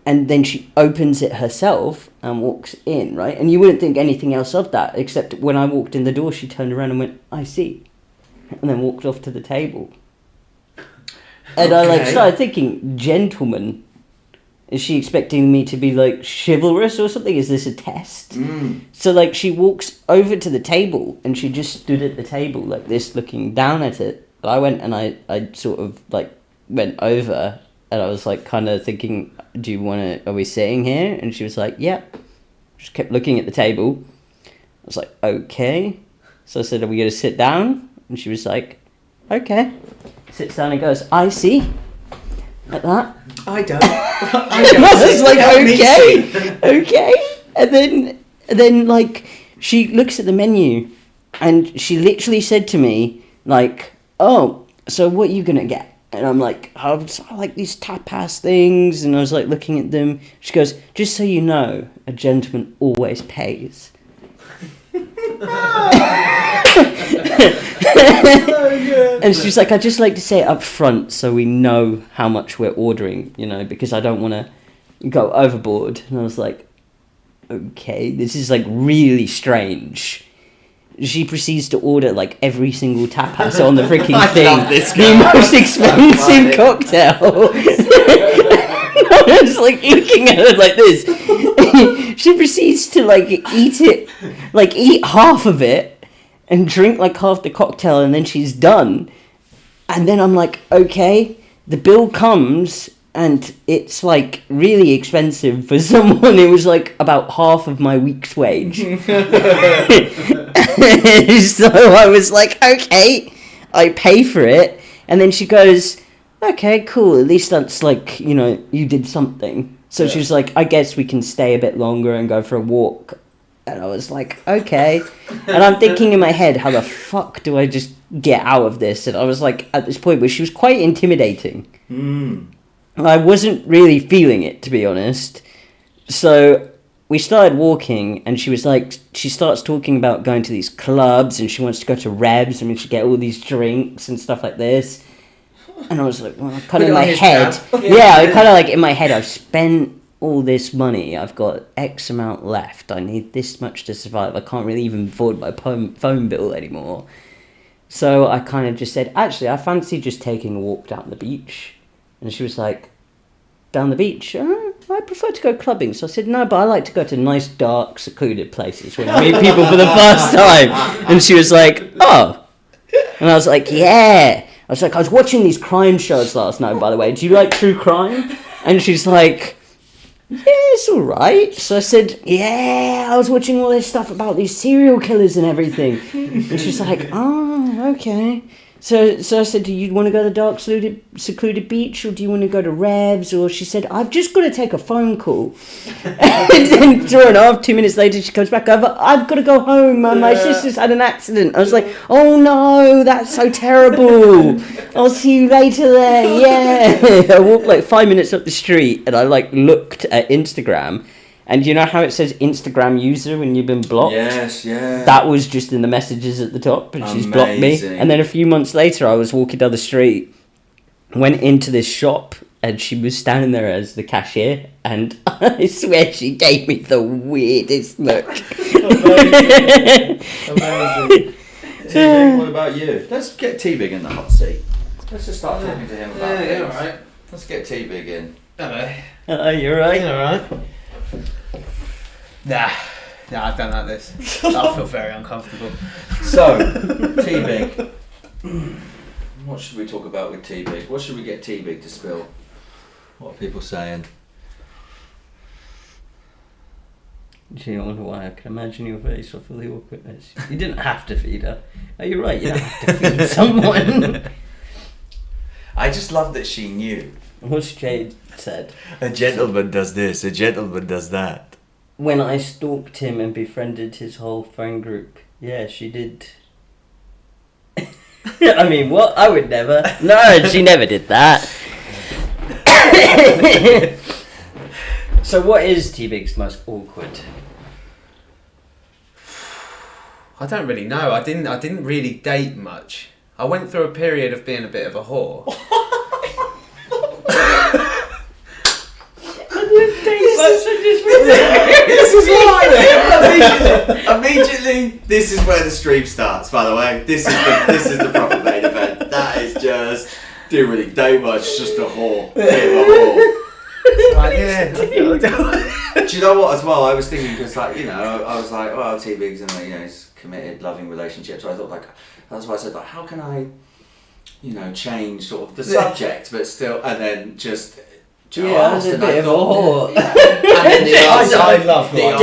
and then she opens it herself and walks in, right? And you wouldn't think anything else of that, except when I walked in the door, she turned around and went, "I see," and then walked off to the table. And I like started thinking, gentleman, is she expecting me to be like chivalrous or something? Is this a test? So like she walks over to the table and she just stood at the table like this, looking down at it. I went and I sort of like went over and I was like kind of thinking, do you want to, are we sitting here? And she was like, yeah. Just kept looking at the table. I was like, okay. So I said, are we going to sit down? And she was like, okay. Sits down and goes, I see. Like that. I don't. I was like, okay. And then like she looks at the menu and she literally said to me like, oh, so what are you gonna get? And I'm like, I like these tapas things, and I was like looking at them. She goes, just so you know, a gentleman always pays. And she's like, I just like to say it up front so we know how much we're ordering, you know, because I don't want to go overboard. And I was like, okay, this is like really strange. She proceeds to order like every single tapas on the freaking thing. Love this the guy. most expensive cocktail. I was like looking at it like this. She proceeds to like eat it, like eat half of it and drink like half the cocktail, and then she's done. And then I'm like, okay, the bill comes and it's like really expensive for someone. It was like about half of my week's wage. So I was like, okay, I pay for it. And then she goes, okay, cool, at least that's like, you know, you did something. So she's like, I guess we can stay a bit longer and go for a walk. And I was like, okay. And I'm thinking in my head, how the fuck do I just get out of this? And I was like, at this point where she was quite intimidating. I wasn't really feeling it, to be honest. So we started walking, and she was like, she starts talking about going to these clubs, and she wants to go to Rebs, and we should get all these drinks and stuff like this. And I was like, well, kind of in my head. Yeah, I kind of like in my head, I've spent all this money. I've got X amount left. I need this much to survive. I can't really even afford my phone bill anymore. So I kind of just said, actually, I fancy just taking a walk down the beach. And she was like, down the beach? I prefer to go clubbing. So I said, no, but I like to go to nice, dark, secluded places when I meet people for the first time. And she was like, oh. And I was like, yeah. I was like, I was watching these crime shows last night, by the way. Do you like true crime? And she's like, yeah, it's all right. So I said, yeah, I was watching all this stuff about these serial killers and everything. And she's like, oh, okay. So I said, do you want to go to the dark, secluded beach, or do you want to go to Rebs? Or she said, I've just got to take a phone call. And then 2 minutes later, she comes back over, I've got to go home. My sister's had an accident. I was like, oh no, that's so terrible. I'll see you later then. Yeah. I walked like 5 minutes up the street, and I like looked at Instagram. And you know how it says Instagram user when you've been blocked? Yes, yeah. That was just in the messages at the top, and she's blocked me. And then a few months later, I was walking down the street, went into this shop, and she was standing there as the cashier, and I swear she gave me the weirdest look. Amazing. T-Big, what about you? Let's get T-Big in the hot seat. Let's just start talking to him about things. Yeah, alright. Let's get T-Big in. Hello. You're right. Alright. Nah, I've done like this. I feel very uncomfortable. So, T-Big. What should we talk about with T-Big? What should we get T-Big to spill? What are people saying? Do you wonder why? I can imagine your face off of the awkwardness. You didn't have to feed her. Oh, you're right, you don't have to feed someone. I just love that she knew. What's Jade said? A gentleman does this, a gentleman does that. When I stalked him and befriended his whole friend group. Yeah, she did. I mean, what? I would never. No, she never did that. So what is T-Big's most awkward? I don't really know. I didn't really date much. I went through a period of being a bit of a whore. is why. Immediately, this is where the stream starts. By the way, this is the proper main event. That is just didn't really do much. Just a whore. Do you know what? As well, I was thinking because, like, you know, I was like, oh, T Biggs and you know, he's committed, loving relationship. So I thought, like, that's why I said, like, how can I, you know, change sort of the subject, but still, and then just. Yeah, I was a bit of a whore. And then the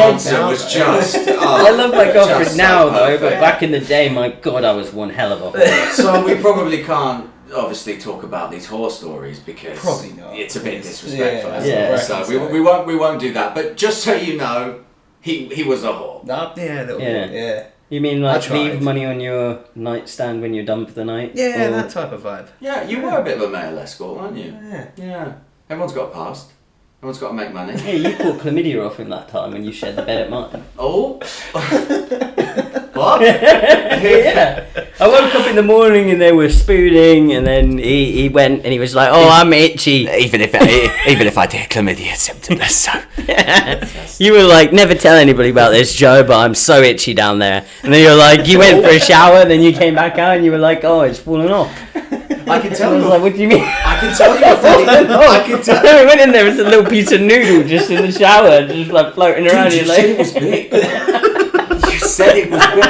answer was just. I love my girlfriend now, though, but back in the day, my God, I was one hell of a whore. So we probably can't obviously talk about these horror stories because probably not. It's a bit disrespectful. Yeah. So we won't do that. But just so you know, he was a whore. Yeah. You mean like leave money on your nightstand when you're done for the night? Yeah, that type of vibe. Yeah, you were a bit of a male escort, weren't you? Yeah. Everyone's got a past. Everyone's got to make money. Yeah, you caught chlamydia off him that time when you shared the bed at mine. Oh. What? Yeah. I woke up in the morning and they were spooning, and then he went and he was like, "Oh, I'm itchy." Even if I did chlamydia symptomless, so. You were like, "Never tell anybody about this, Joe, but I'm so itchy down there." And then you're like, you went for a shower, then you came back out and you were like, "Oh, it's fallen off." I can tell I was you. like, "What do you mean?" I can tell you. I can tell. I went in there with a little piece of noodle just in the shower, just like floating around. Dude, you like, said it was big. You said it was big.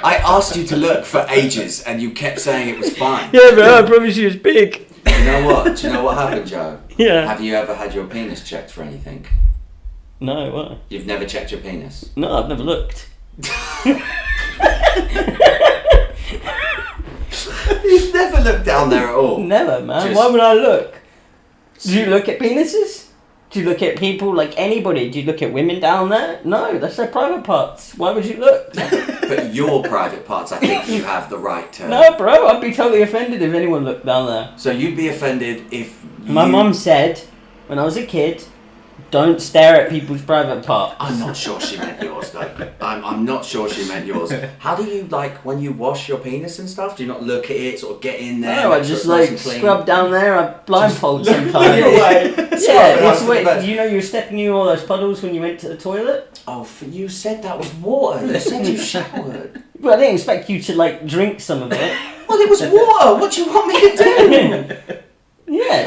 I asked you to look for ages, and you kept saying it was fine. Yeah, but I promise you, it's big. You know what? Do you know what happened, Joe? Yeah. Have you ever had your penis checked for anything? No, what? You've never checked your penis? No, I've never looked. You've never looked down there at all? Never, man. Why would I look? Do you look at penises? Do you look at people, like anybody? Do you look at women down there? No, that's their private parts. Why would you look? But your private parts, I think you have the right to... No, bro, I'd be totally offended if anyone looked down there. So you'd be offended if My mum said, when I was a kid, don't stare at people's private parts. I'm not sure she meant yours, though. I'm not sure she meant yours. How do you, like, when you wash your penis and stuff, do you not look at it, sort of get in there? No, I just, like, scrub down there, I blindfold sometimes. Away. Yeah, it's weird. You know you were stepping in all those puddles when you went to the toilet? Oh, you said that was water. You said you showered. Well, I didn't expect you to, like, drink some of it. Well, it was water. What do you want me to do? Yeah.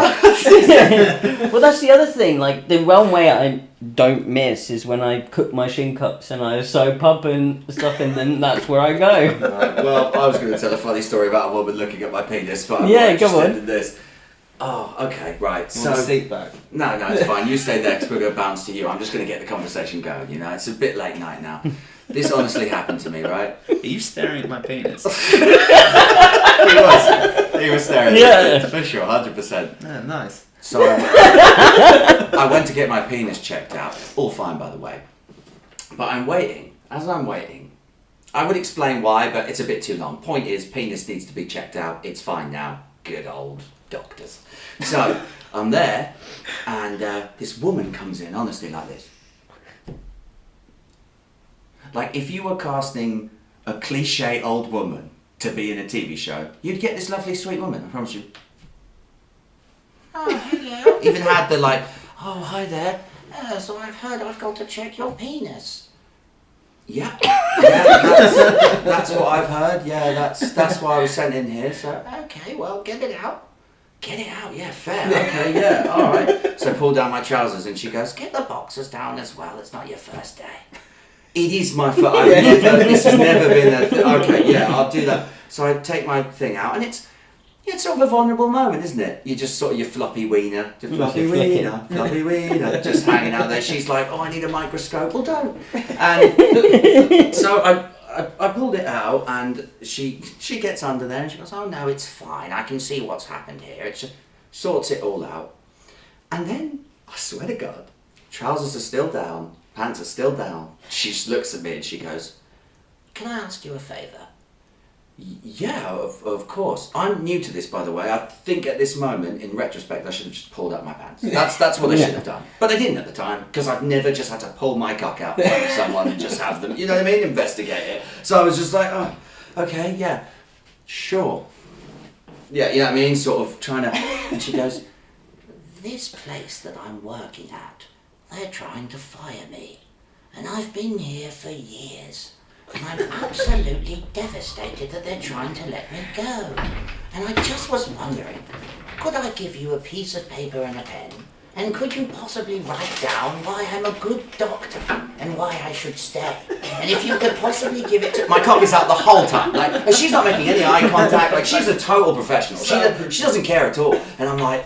Well, that's the other thing. Like, the one way I don't miss is when I cook my shin cups and I soap up and stuff, and then that's where I go. Right, well, I was going to tell a funny story about a woman looking at my penis, but I'm yeah, not go interested on. in this. Oh, okay, right. So seat back. No, it's fine. You stay there because we're going to bounce to you. I'm just going to get the conversation going. You know, it's a bit late night now. This honestly happened to me, right? Are you staring at my penis? He was staring. Yeah, for sure, 100%. Yeah, nice. So I went to get my penis checked out. All fine, by the way. But I'm waiting. As I'm waiting, I would explain why, but it's a bit too long. Point is, penis needs to be checked out. It's fine now. Good old doctors. So I'm there, and this woman comes in, honestly, like this. Like, if you were casting a cliche old woman to be in a TV show, you'd get this lovely, sweet woman, I promise you. Oh, hello. Even had the, like, oh, hi there. So I've heard I've got to check your penis. Yeah, that's what I've heard. Yeah, that's why I was sent in here. So, okay, well, get it out. Get it out, yeah, fair. Okay, yeah, all right. So I pull down my trousers and she goes, get the boxers down as well. It's not your first day. It is my first. This has never been a thing. Okay, yeah, I'll do that. So I take my thing out, and it's sort of a vulnerable moment, isn't it? You just sort of your floppy wiener, floppy wiener, just hanging out there. She's like, oh, I need a microscope. Well, don't. And so I pulled it out, and she gets under there, and she goes, oh no, it's fine. I can see what's happened here. It just sorts it all out. And then, I swear to God, trousers are still down. Pants are still down. She just looks at me and she goes, can I ask you a favour? Yeah, of course. I'm new to this, by the way. I think at this moment, in retrospect, I should have just pulled up my pants. That's what I should have done. But I didn't at the time, because I've never just had to pull my cock out from someone and just have them, you know what I mean, investigate it. So I was just like, oh, okay, yeah, sure. Yeah, you know what I mean, sort of trying to... And she goes, this place that I'm working at, they're trying to fire me. and I've been here for years. And I'm absolutely devastated that they're trying to let me go. And I just was wondering, could I give you a piece of paper and a pen? And could you possibly write down why I'm a good doctor and why I should stay? And if you could possibly give it to... My cock is out the whole time. Like, she's not making any eye contact. Like, she's a total professional. She doesn't care at all. And I'm like,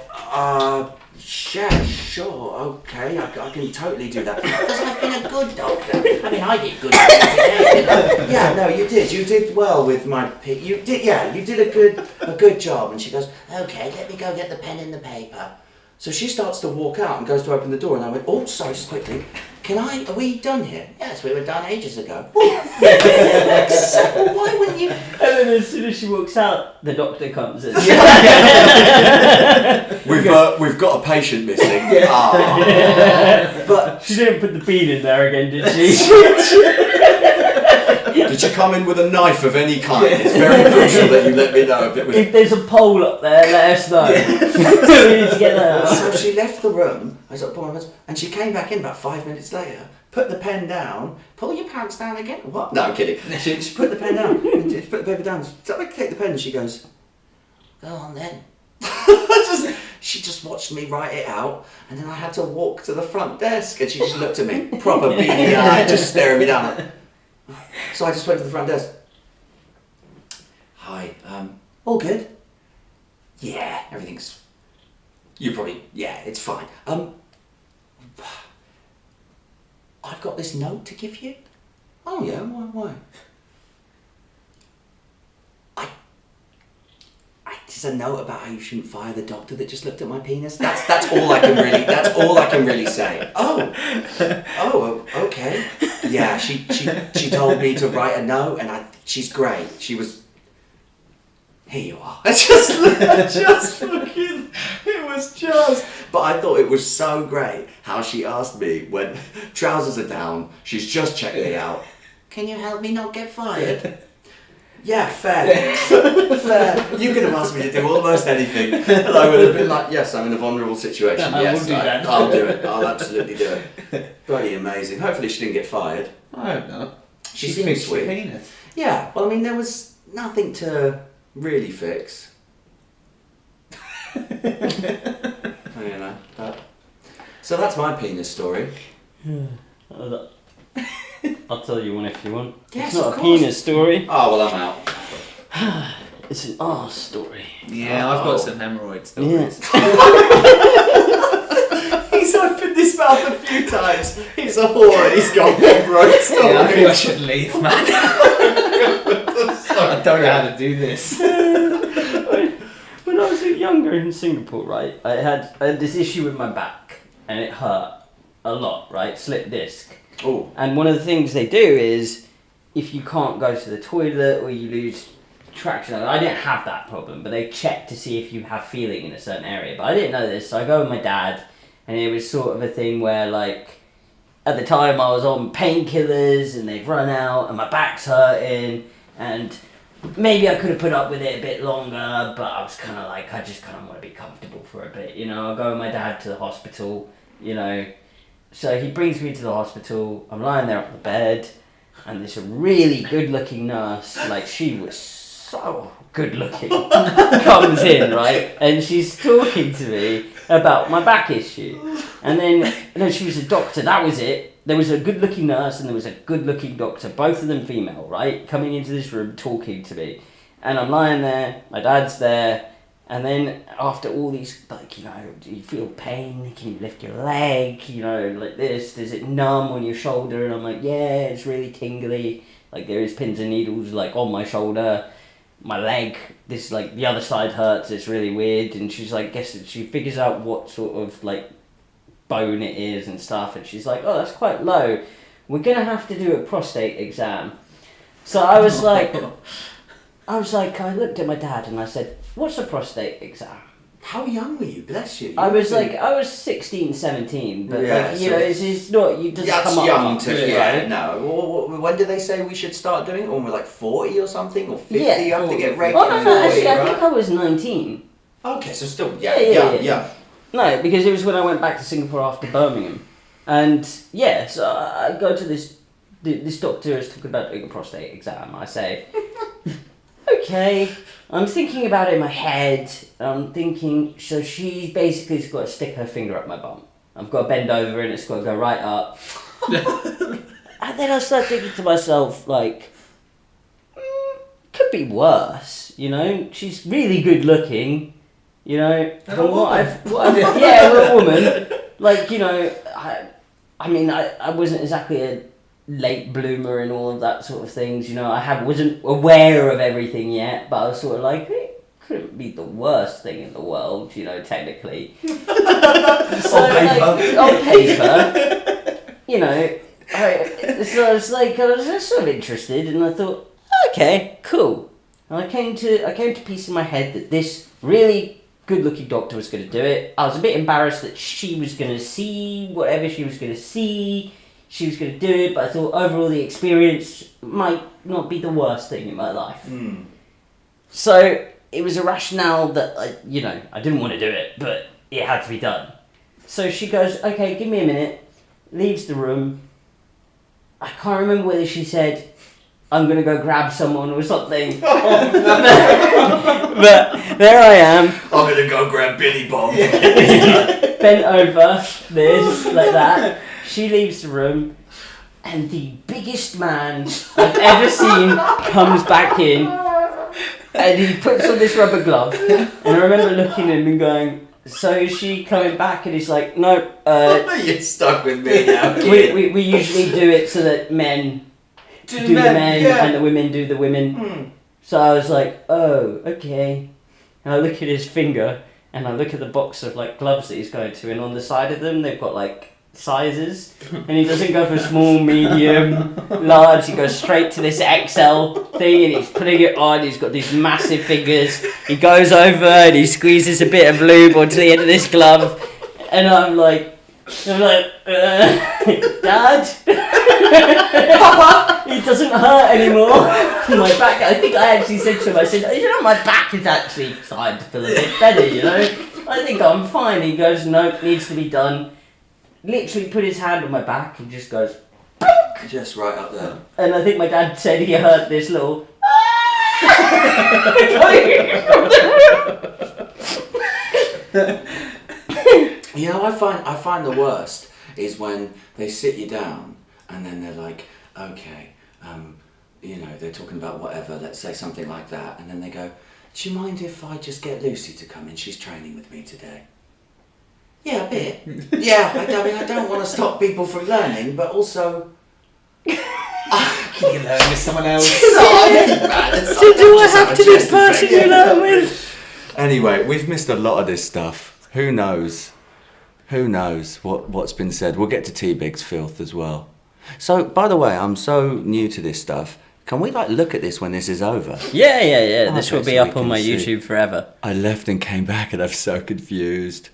yeah, sure, okay, I can totally do that. Because I've been a good doctor. I mean, I did good things today, didn't I? Yeah, no, you did. You did well with my pick. You did, yeah, you did a good job. And she goes, Okay, let me go get the pen and the paper. so she starts to walk out and goes to open the door. And I went, oh, sorry, just quickly. Are we done here? Yes, we were done ages ago. So why wouldn't you? And then as soon as she walks out, the doctor comes in. We've got a patient missing. But She didn't put the bean in there again, did she? did you come in with a knife of any kind? It's very crucial that you let me know if it was. If there's a pole up there, let us know. We need to get that out. So she left the room, and she came back in about 5 minutes later, put the pen down, pull your pants down again. What? No, I'm kidding. She put the pen down, and she put the paper down. So I take the pen, and she goes, Go on then. she just watched me write it out, and then I had to walk to the front desk, and she just looked at me, proper beady eyed, just staring me down. So I just went to the front desk. Hi, all good? Yeah, everything's... yeah, it's fine. I've got this note to give you. Oh yeah, why? There's a note about how you shouldn't fire the doctor that just looked at my penis. That's all I can really say. Oh, okay. Yeah, she told me to write a note, and she's great. She was. Here you are. But I thought it was so great how she asked me when trousers are down. She's just checked me out. Can you help me not get fired? Yeah, fair. You could have asked me to do almost anything, and I would have been like, yes, I'm in a vulnerable situation. I Yes, will do that. I'll do it. I'll absolutely do it. Bloody amazing. Hopefully she didn't get fired. I hope not. She seems sweet. Penis. Yeah, well, I mean, there was nothing to really fix. So that's my penis story. I'll tell you one if you want. Yes, it's not of a course. penis story. Oh, well, I'm out. It's an arse story. Yeah, I've got some hemorrhoid stories. He's opened his mouth a few times. He's a whore and he's got hemorrhoid stories. Yeah, I think I should leave, man. I don't know how to do this. When I was younger in Singapore, right, I had this issue with my back, and it hurt a lot, right? Slip disc. Oh. And one of the things they do is, if you can't go to the toilet or you lose traction, I didn't have that problem, but they check to see if you have feeling in a certain area. But I didn't know this, so I go with my dad, and it was sort of a thing where, like, at the time I was on painkillers and they've run out and my back's hurting, and maybe I could have put up with it a bit longer, but I was kind of like, I just kind of want to be comfortable for a bit, you know. I'll go with my dad to the hospital, you know. So he brings me to the hospital, I'm lying there on the bed, and this really good-looking nurse, like, she was so good-looking, comes in, right, and she's talking to me about my back issue. And then she was a doctor, that was it. There was a good-looking nurse and there was a good-looking doctor, both of them female, right, coming into this room talking to me. And I'm lying there, my dad's there, and then after all these, like, you know, do you feel pain? Can you lift your leg? You know, like this. Does it numb on your shoulder? And I'm like, yeah, it's really tingly. Like, there is pins and needles, like, on my shoulder. My leg, this, like, the other side hurts. It's really weird. And she's like, she figures out what sort of, like, bone it is and stuff. And she's like, oh, that's quite low. We're going to have to do a prostate exam. So I was like, I looked at my dad and I said, what's a prostate exam? How young were you? Bless you. I was 16, 17, but yeah, like, you know, it's not, you just come up. Young to, right? No. When did they say we should start doing it? When we're like 40 or something? Or 50? Yeah. You have to get regular. Oh, no, actually, I think I was 19. Okay, so still, yeah. No, because it was when I went back to Singapore after Birmingham. And yeah, so I go to this doctor is talking about doing a prostate exam. I say, okay, I'm thinking about it in my head. I'm thinking, so she basically has got to stick her finger up my bum. I've got to bend over and it's got to go right up. And then I start thinking to myself, like, could be worse, you know? She's really good looking, you know? From what I've yeah, we're a woman. Like, you know, I mean, I wasn't exactly a late bloomer and all of that sort of things, you know? Wasn't aware of everything yet, but I was sort of like, it couldn't be the worst thing in the world, you know, technically. So, on paper, you know, so I was like, I was just sort of interested, and I thought, okay, cool. And I came to peace in my head that this really good-looking doctor was going to do it. I was a bit embarrassed that she was going to see whatever she was going to see. She was going to do it, but I thought overall the experience might not be the worst thing in my life. Mm. So it was a rationale that I didn't want to do it, but it had to be done. So she goes, okay, give me a minute, leaves the room. I can't remember whether she said, I'm going to go grab someone or something. But there I am. I'm going to go grab Billy Bob. Bent over, this, like that. She leaves the room, and the biggest man I've ever seen comes back in, and he puts on this rubber glove. And I remember looking at him and going, so is she coming back? And he's like, no. You're stuck with me now. We usually do it so that men do the men and the women do the women. Mm. So I was like, oh, okay. And I look at his finger, and I look at the box of like gloves that he's going to, and on the side of them they've got like sizes, and he doesn't go for small, medium, large. He goes straight to this XL thing, and he's putting it on. He's got these massive fingers. He goes over and he squeezes a bit of lube onto the end of this glove, and I'm like, Dad, it doesn't hurt anymore. My back. I think I actually said to him, I said, you know, my back is actually starting to feel a bit better. You know, I think I'm fine. He goes, no, needs to be done. Literally put his hand on my back and just goes, bonk! Just right up there. And I think my dad said he heard this little. You know, I find the worst is when they sit you down and then they're like, okay, you know, they're talking about whatever, let's say something like that, and then they go, do you mind if I just get Lucy to come in? She's training with me today. Yeah, a bit. Yeah, I don't want to stop people from learning, but also... Can you learn with someone else? Do I have to be this person you learn with? Anyway, we've missed a lot of this stuff. Who knows? Who knows what's been said? We'll get to T-Big's filth as well. So, by the way, I'm so new to this stuff. Can we look at this when this is over? Yeah. This will be so up on my YouTube forever. I left and came back and I'm so confused.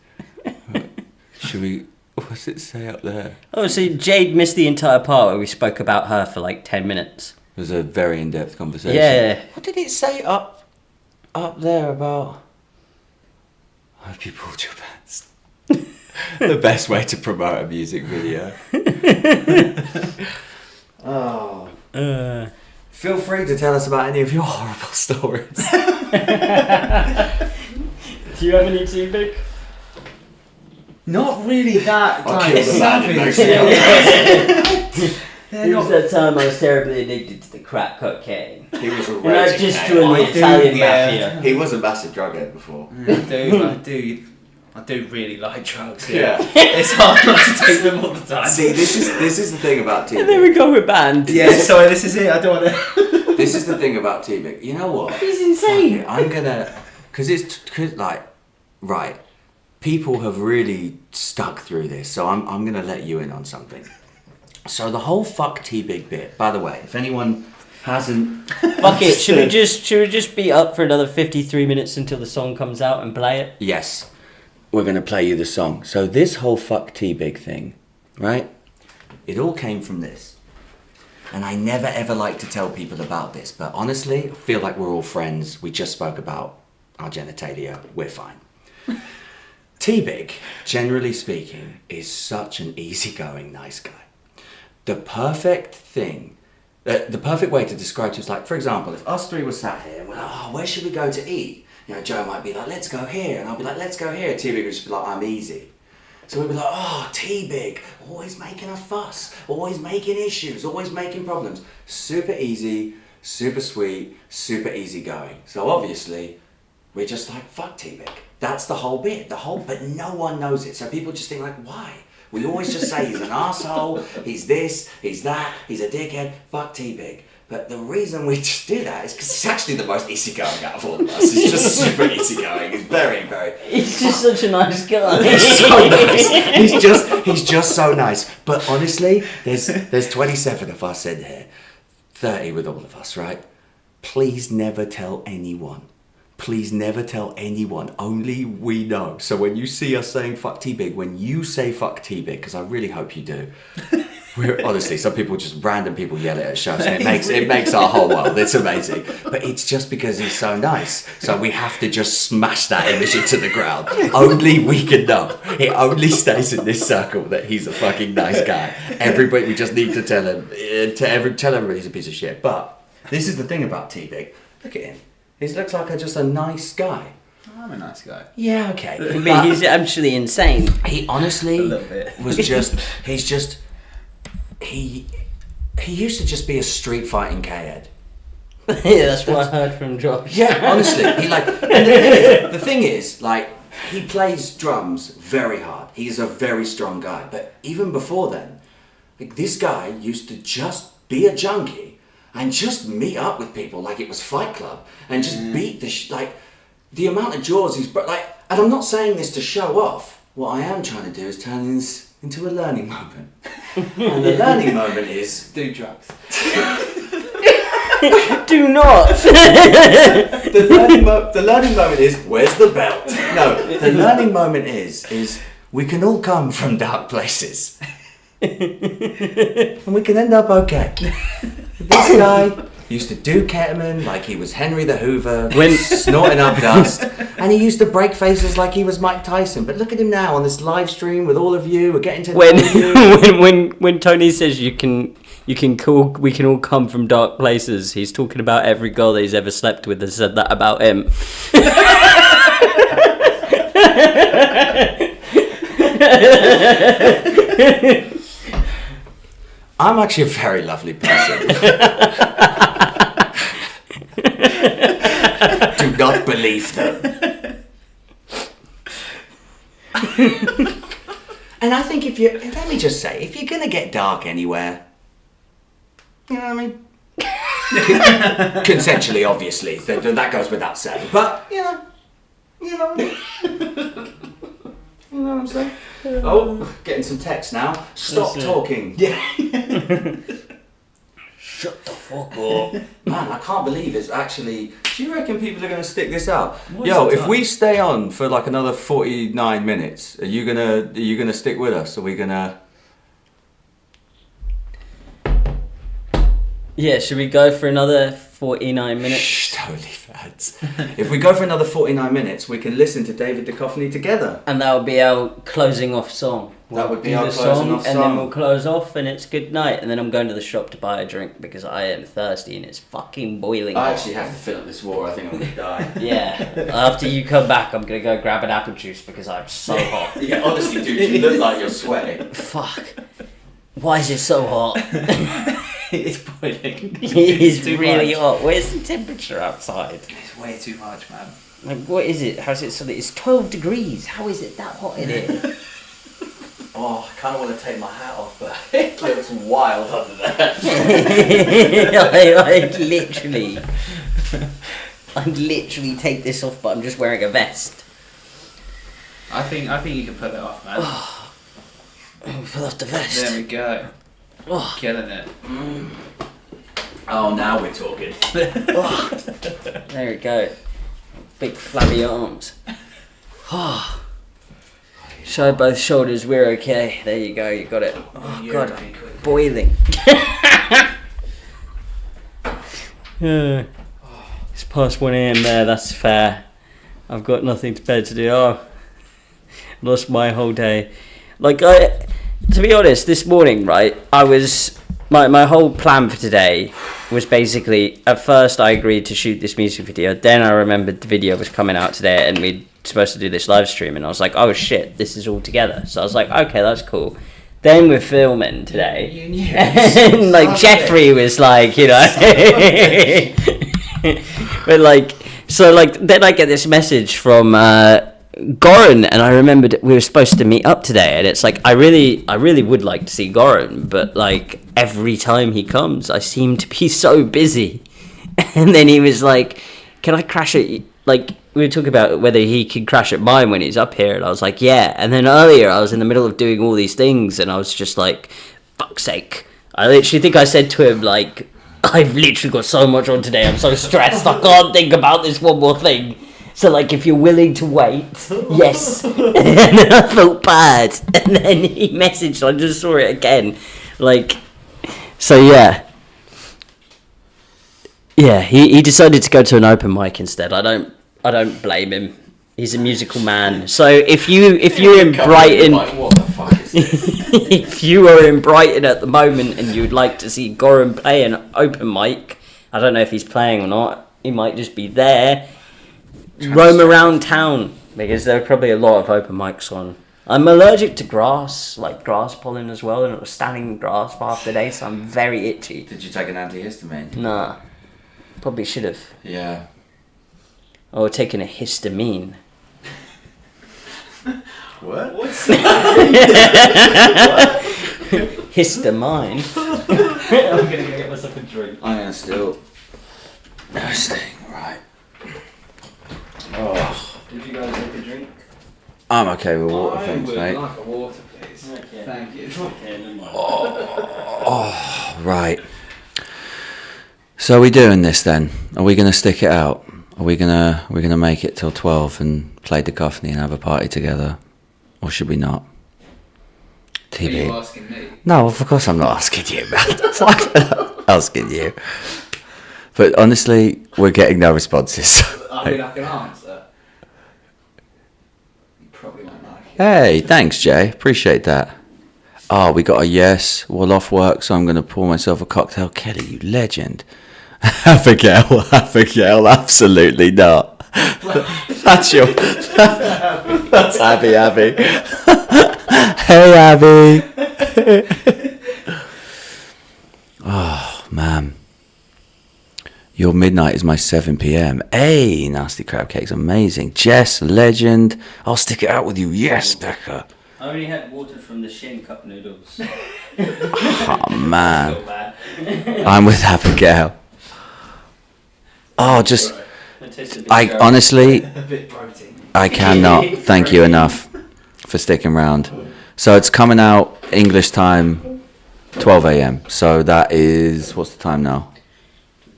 Should we... What's it say up there? Oh, so Jade missed the entire part where we spoke about her for like 10 minutes. It was a very in-depth conversation. Yeah. What did it say up there about... I hope you pulled your pants. The best way to promote a music video. Oh. Feel free to tell us about any of your horrible stories. Do you have any T-Big? Not really that savage. It was that time I was terribly addicted to the crack cocaine. He was a and I just joined the Italian mafia. He was a massive drughead before. I do really like drugs. Yeah. It's hard not to take them all the time. See, this is the thing about T-Big. And then we go with band. Yeah, sorry, this is it. I don't want to. This is the thing about T-Big. You know what? He's insane. I'm gonna, cause right. People have really stuck through this, so I'm gonna let you in on something. So the whole fuck T-Big bit. By the way, if anyone hasn't, fuck it. Should we just be up for another 53 minutes until the song comes out and play it? Yes, we're gonna play you the song. So this whole fuck T-Big thing, right? It all came from this, and I never ever like to tell people about this, but honestly, I feel like we're all friends. We just spoke about our genitalia. We're fine. T-Big, generally speaking, is such an easygoing, nice guy. The perfect thing, the perfect way to describe it is like, for example, if us three were sat here and we're like, oh, where should we go to eat? You know, Joe might be like, let's go here. And I'll be like, let's go here. T-Big would just be like, I'm easy. So we'd be like, oh, T-Big, always making a fuss, always making issues, always making problems. Super easy, super sweet, super easygoing. So obviously, we're just like, fuck T-Big. That's the whole bit, but no one knows it. So people just think like, why? We always just say he's an asshole, he's this, he's that, he's a dickhead, fuck T-Big. But the reason we just do that is because he's actually the most easygoing out of all of us. He's just super easygoing. He's very, very... He's just such a nice guy. He's so nice. He's just so nice. But honestly, there's 27 of us in here. 30 with all of us, right? Please never tell anyone. Please never tell anyone. Only we know. So when you see us saying fuck T-Big, when you say fuck T-Big, because I really hope you do... honestly, some people, just random people yell it at shows, and it makes our whole world. It's amazing. But it's just because he's so nice. So we have to just smash that image into the ground. Only we can know. It only stays in this circle that he's a fucking nice guy. Everybody, we just need to tell him, tell everybody he's a piece of shit. But this is the thing about T-Big. Look at him. He looks like just a nice guy. I'm a nice guy. Yeah, okay. But he's actually insane. He honestly A little bit. was just, he used to just be a street fighting K-head. Yeah, that's what I heard from Josh. Yeah, honestly, and the thing is, like, he plays drums very hard. He's a very strong guy. But even before then, like, this guy used to just be a junkie and just meet up with people like it was Fight Club and just beat the amount of jaws he's and I'm not saying this to show off. What I am trying to do is turn this into a learning moment. And the learning moment is... Do drugs. Do not! The learning moment is, where's the belt? No, the learning moment is we can all come from dark places. And we can end up okay. This guy used to do ketamine like he was Henry the Hoover, snorting up dust, and he used to break faces like he was Mike Tyson. But look at him now on this live stream with all of you. We're getting to when Tony says we can all come from dark places, he's talking about every girl that he's ever slept with has said that about him. I'm actually a very lovely person. Do not believe them. And I think let me just say, if you're going to get dark anywhere, you know what I mean? Consensually, obviously, that goes without saying. But, you know what I'm saying? Oh, getting some text now. Stop talking. Yeah. Shut the fuck up. Man, I can't believe it's actually... Do you reckon people are going to stick this out? Yo, if we stay on for like another 49 minutes, are you gonna stick with us? Are we gonna... Yeah, should we go for another 49 minutes? Shh, OnlyFans. If we go for another 49 minutes, we can listen to David Duchovny together. And that would be our closing off song. That would be do our the closing song, off and song. then we'll close off, and it's good night. And then I'm going to the shop to buy a drink because I am thirsty and it's fucking boiling. I hot. actually have to fill up this water. I think I'm gonna die. Yeah. After you come back, I'm gonna go grab an apple juice because I'm so hot. Yeah, honestly, dude, you look like you're sweating. Fuck. Why is it so hot? It's boiling. It is Too really much. hot. Where's the temperature outside? It's way too much, man. Like, what is it? How's it so that it's 12 degrees? How is it that hot in here? Oh, I kind of want to take my hat off, but it looks wild under there. I'd literally take this off, but I'm just wearing a vest. I think you can put it off, man. Pull off the vest. There we go. Oh. Killing it. Oh, now we're talking. There we go. Big flabby arms. Show both shoulders, we're okay. There you go, you got it. Oh god, I'm boiling. It's past 1 AM there, that's fair. I've got nothing better to do. Oh, Lost my whole day. Like, to be honest, this morning, right, I was... My whole plan for today was basically, at first I agreed to shoot this music video, then I remembered the video was coming out today and we're supposed to do this live stream, and I was like, oh shit, this is all together. So I was like, okay, that's cool. Then we're filming today. You knew. And like Jeffrey was like, you know. But like, so like, then I get this message from Goran, and I remembered we were supposed to meet up today, and it's like, I really would like to see Goran, but like every time he comes I seem to be so busy. And then he was like, can I crash at, like, we were talking about whether he could crash at mine when he's up here, and I was like, yeah. And then earlier I was in the middle of doing all these things and I was just like, fuck's sake. I literally think I said to him, like, I've literally got so much on today, I'm so stressed, I can't think about this one more thing. So, like, if you're willing to wait, yes. And then I felt bad. And then he messaged, I just saw it again. Like, so yeah. Yeah, he decided to go to an open mic instead. I don't blame him. He's a musical man. So if you're in Brighton... Like, what the fuck is this? If you are in Brighton at the moment and you'd like to see Goran play an open mic, I don't know if he's playing or not. He might just be there. Roam around town, because there are probably a lot of open mics on. I'm allergic to grass, like grass pollen as well, and it was standing in grass for half the day, so I'm very itchy. Did you take an antihistamine? Nah, probably should have. Yeah. Or taken a histamine. What? What's Histamine. I'm gonna go get myself a drink. I am still thirsting, right. Oh. Did you guys take a drink? I'm okay with water, I thanks, would mate. like a water, please. Okay. Thank you. Oh, right. So are we doing this then? Are we going to stick it out? Are we gonna make it till 12 and play Duchovny and have a party together? Or should we not? Are you TB. asking me? No, of course I'm not asking you, man. Fuck, asking you. But honestly, we're getting no responses. I mean, I can answer. You probably won't like it. Hey, thanks, Jay. Appreciate that. Oh, we got a yes. Well, off work, so I'm going to pour myself a cocktail. Kelly, you legend. Abigail, absolutely not. That's your... That's Abby. Hey, Abby. Oh, man. Your midnight is my 7 p.m. Hey, Nasty Crab Cake's amazing. Jess, legend. I'll stick it out with you. Yes, Becca. I only had water from the Shin Cup noodles. Oh, man. I'm with Abigail. Oh, just... I honestly... A bit protein. I cannot thank you enough for sticking around. So it's coming out English time 12 a.m. So that is... What's the time now?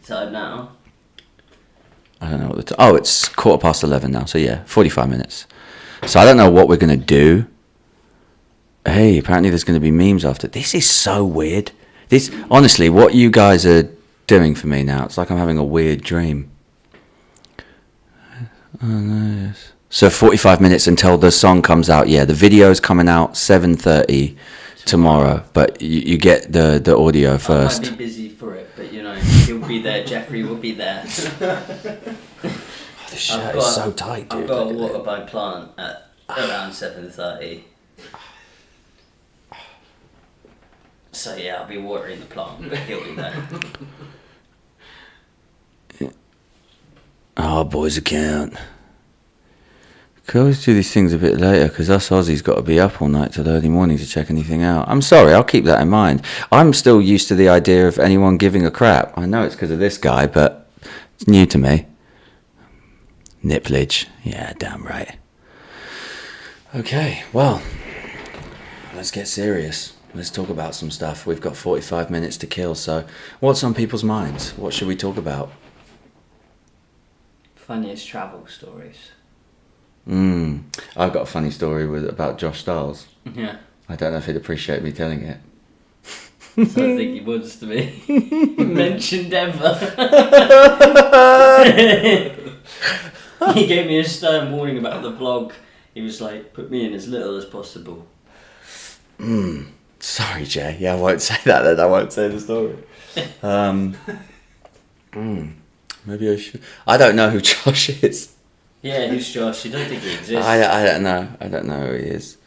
Time now. I don't know what the time... Oh, it's 11:15 now. So yeah, 45 minutes. So I don't know what we're going to do. Hey, apparently there's going to be memes after. This is so weird. This, honestly, what you guys are doing for me now, it's like I'm having a weird dream. Oh, no, yes. So 45 minutes until the song comes out. Yeah, the video's coming out 7:30 tomorrow, but you get the audio first. I might be busy for it, but you know, he'll be there, Jeffrey will be there. This shirt is so tight, dude. I've got a water by plant at around 7:30. So yeah, I'll be watering the plant, but he'll be there. Oh, boys account. Could always do these things a bit later, because us Aussies got to be up all night till early morning to check anything out. I'm sorry, I'll keep that in mind. I'm still used to the idea of anyone giving a crap. I know it's because of this guy, but it's new to me. Nipplage. Yeah, damn right. Okay, well, let's get serious. Let's talk about some stuff. We've got 45 minutes to kill, so what's on people's minds? What should we talk about? Funniest travel stories. I've got a funny story about Josh Stiles. Yeah. I don't know if he'd appreciate me telling it. So I think he wants to be mentioned ever. He gave me a stern warning about the vlog. He was like, put me in as little as possible. Sorry, Jay. Yeah, I won't say that then. I won't say the story. Maybe I should. I don't know who Josh is. Yeah, who's Josh? You don't think he exists? I don't know. I don't know who he is.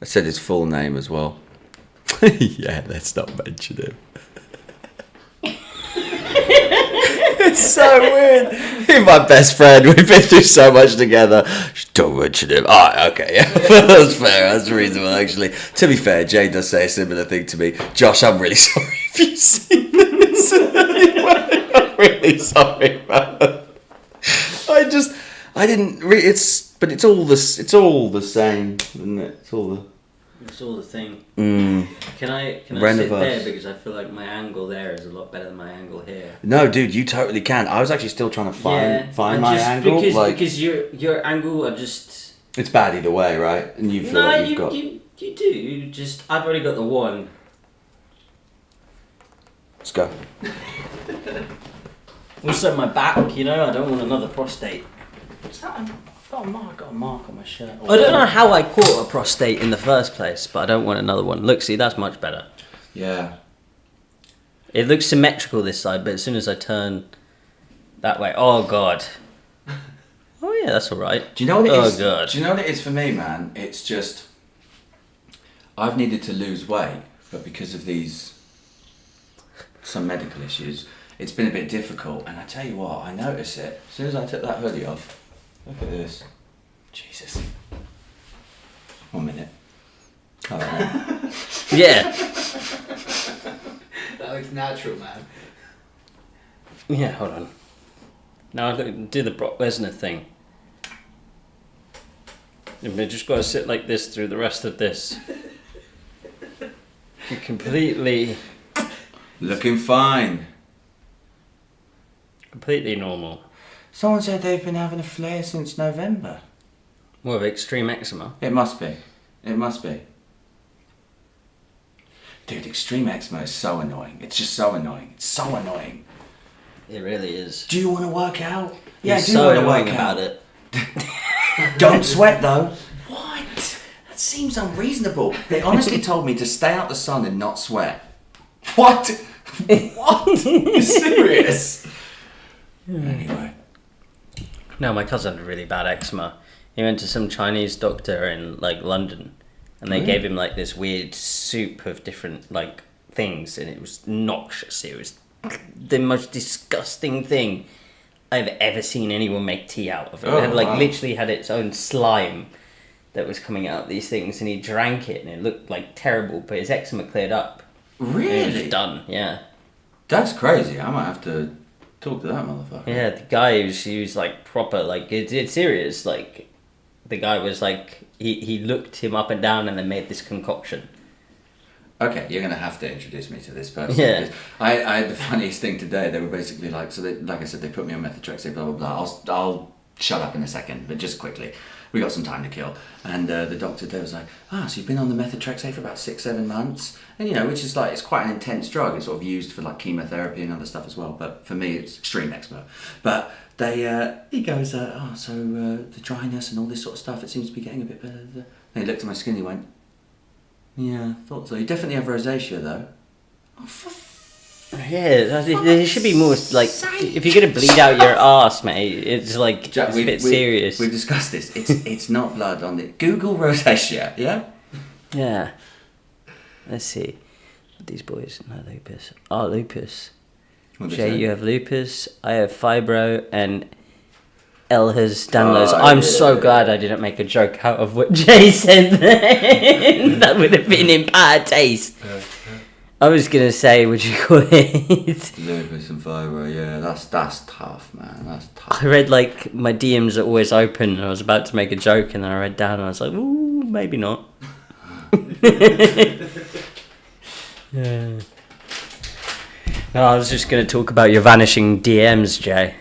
I said his full name as well. Yeah, let's not mention him. It's so weird. He's my best friend. We've been through so much together. Just don't mention him. Oh, okay. Yeah. That's fair. That's reasonable, actually. To be fair, Jay does say a similar thing to me. Josh, I'm really sorry if you've seen this. I'm really sorry, man. I didn't really. But it's all the same, isn't it? It's all the thing. Can I sit there, because I feel like my angle there is a lot better than my angle here. No, dude, you totally can. I was actually still trying to find my angle. Because your angle are just... It's bad either way, right? And you feel like you've got... You do. You just... I've already got the one. Let's go. Also my back, I don't want another prostate. What's that? I've got a mark on my shirt. I don't know how I caught a prostate in the first place, but I don't want another one. Look, see, that's much better. Yeah. It looks symmetrical this side, but as soon as I turn that way, oh god. Oh yeah, that's all right. Do you know what it is? Oh god. Do you know what it is for me, man? It's just I've needed to lose weight, but because of some medical issues, it's been a bit difficult. And I tell you what, I notice it as soon as I took that hoodie off. Look at this. Jesus. 1 minute. Oh, yeah. That looks natural, man. Yeah, hold on. Now I've got to do the Brock Lesnar thing. And we just got to sit like this through the rest of this. You're completely... Looking fine. Completely normal. Someone said they've been having a flare since November. More of extreme eczema. It must be. It must be. Dude, extreme eczema is so annoying. It's just so annoying. It's so annoying. It really is. Do you want to work out? Yeah, He's I do so want to annoying work about out. it. Don't sweat though. What? That seems unreasonable. They honestly told me to stay out the sun and not sweat. What? What? You're serious? Anyway. No, my cousin had really bad eczema. He went to some Chinese doctor in London, and they gave him this weird soup of different things, and it was noxious. It was the most disgusting thing I've ever seen anyone make tea out of. It had literally had its own slime that was coming out of these things, and he drank it, and it looked terrible, but his eczema cleared up. Really? And it was done. Yeah. That's crazy. I might have to talk to that motherfucker. Yeah, the guy he was proper it's serious. The guy was he looked him up and down and then made this concoction. Okay, you're gonna have to introduce me to this person. Yeah. I had the funniest thing today. They were basically like I said, they put me on methotrexate, blah blah blah. I'll shut up in a second, but just quickly. We got some time to kill, and the doctor there was like, so you've been on the methotrexate for about 6-7 months, and which is it's quite an intense drug. It's sort of used for chemotherapy and other stuff as well. But for me, it's extreme eczema. But he goes, the dryness and all this sort of stuff, it seems to be getting a bit better. And he looked at my skin, he went, yeah, thought so. You definitely have rosacea though. Oh, yeah, there should be more if you're gonna bleed out your arse, mate. It's Jack, it's a bit serious. We've discussed this. It's not blood on the Google rosacea. Yeah. Yeah. Let's see. These boys, no lupus. Oh, lupus. Jay, you have lupus. I have fibro, and Elle has Danlos. I'm so glad I didn't make a joke out of what Jay said. That would have been in bad taste. I was gonna say, would you call it? Lupus and fibro, yeah, that's tough, man. That's tough. I read my DMs are always open, and I was about to make a joke, and then I read down, and I was like, ooh, maybe not. Yeah. No, I was just gonna talk about your vanishing DMs, Jay.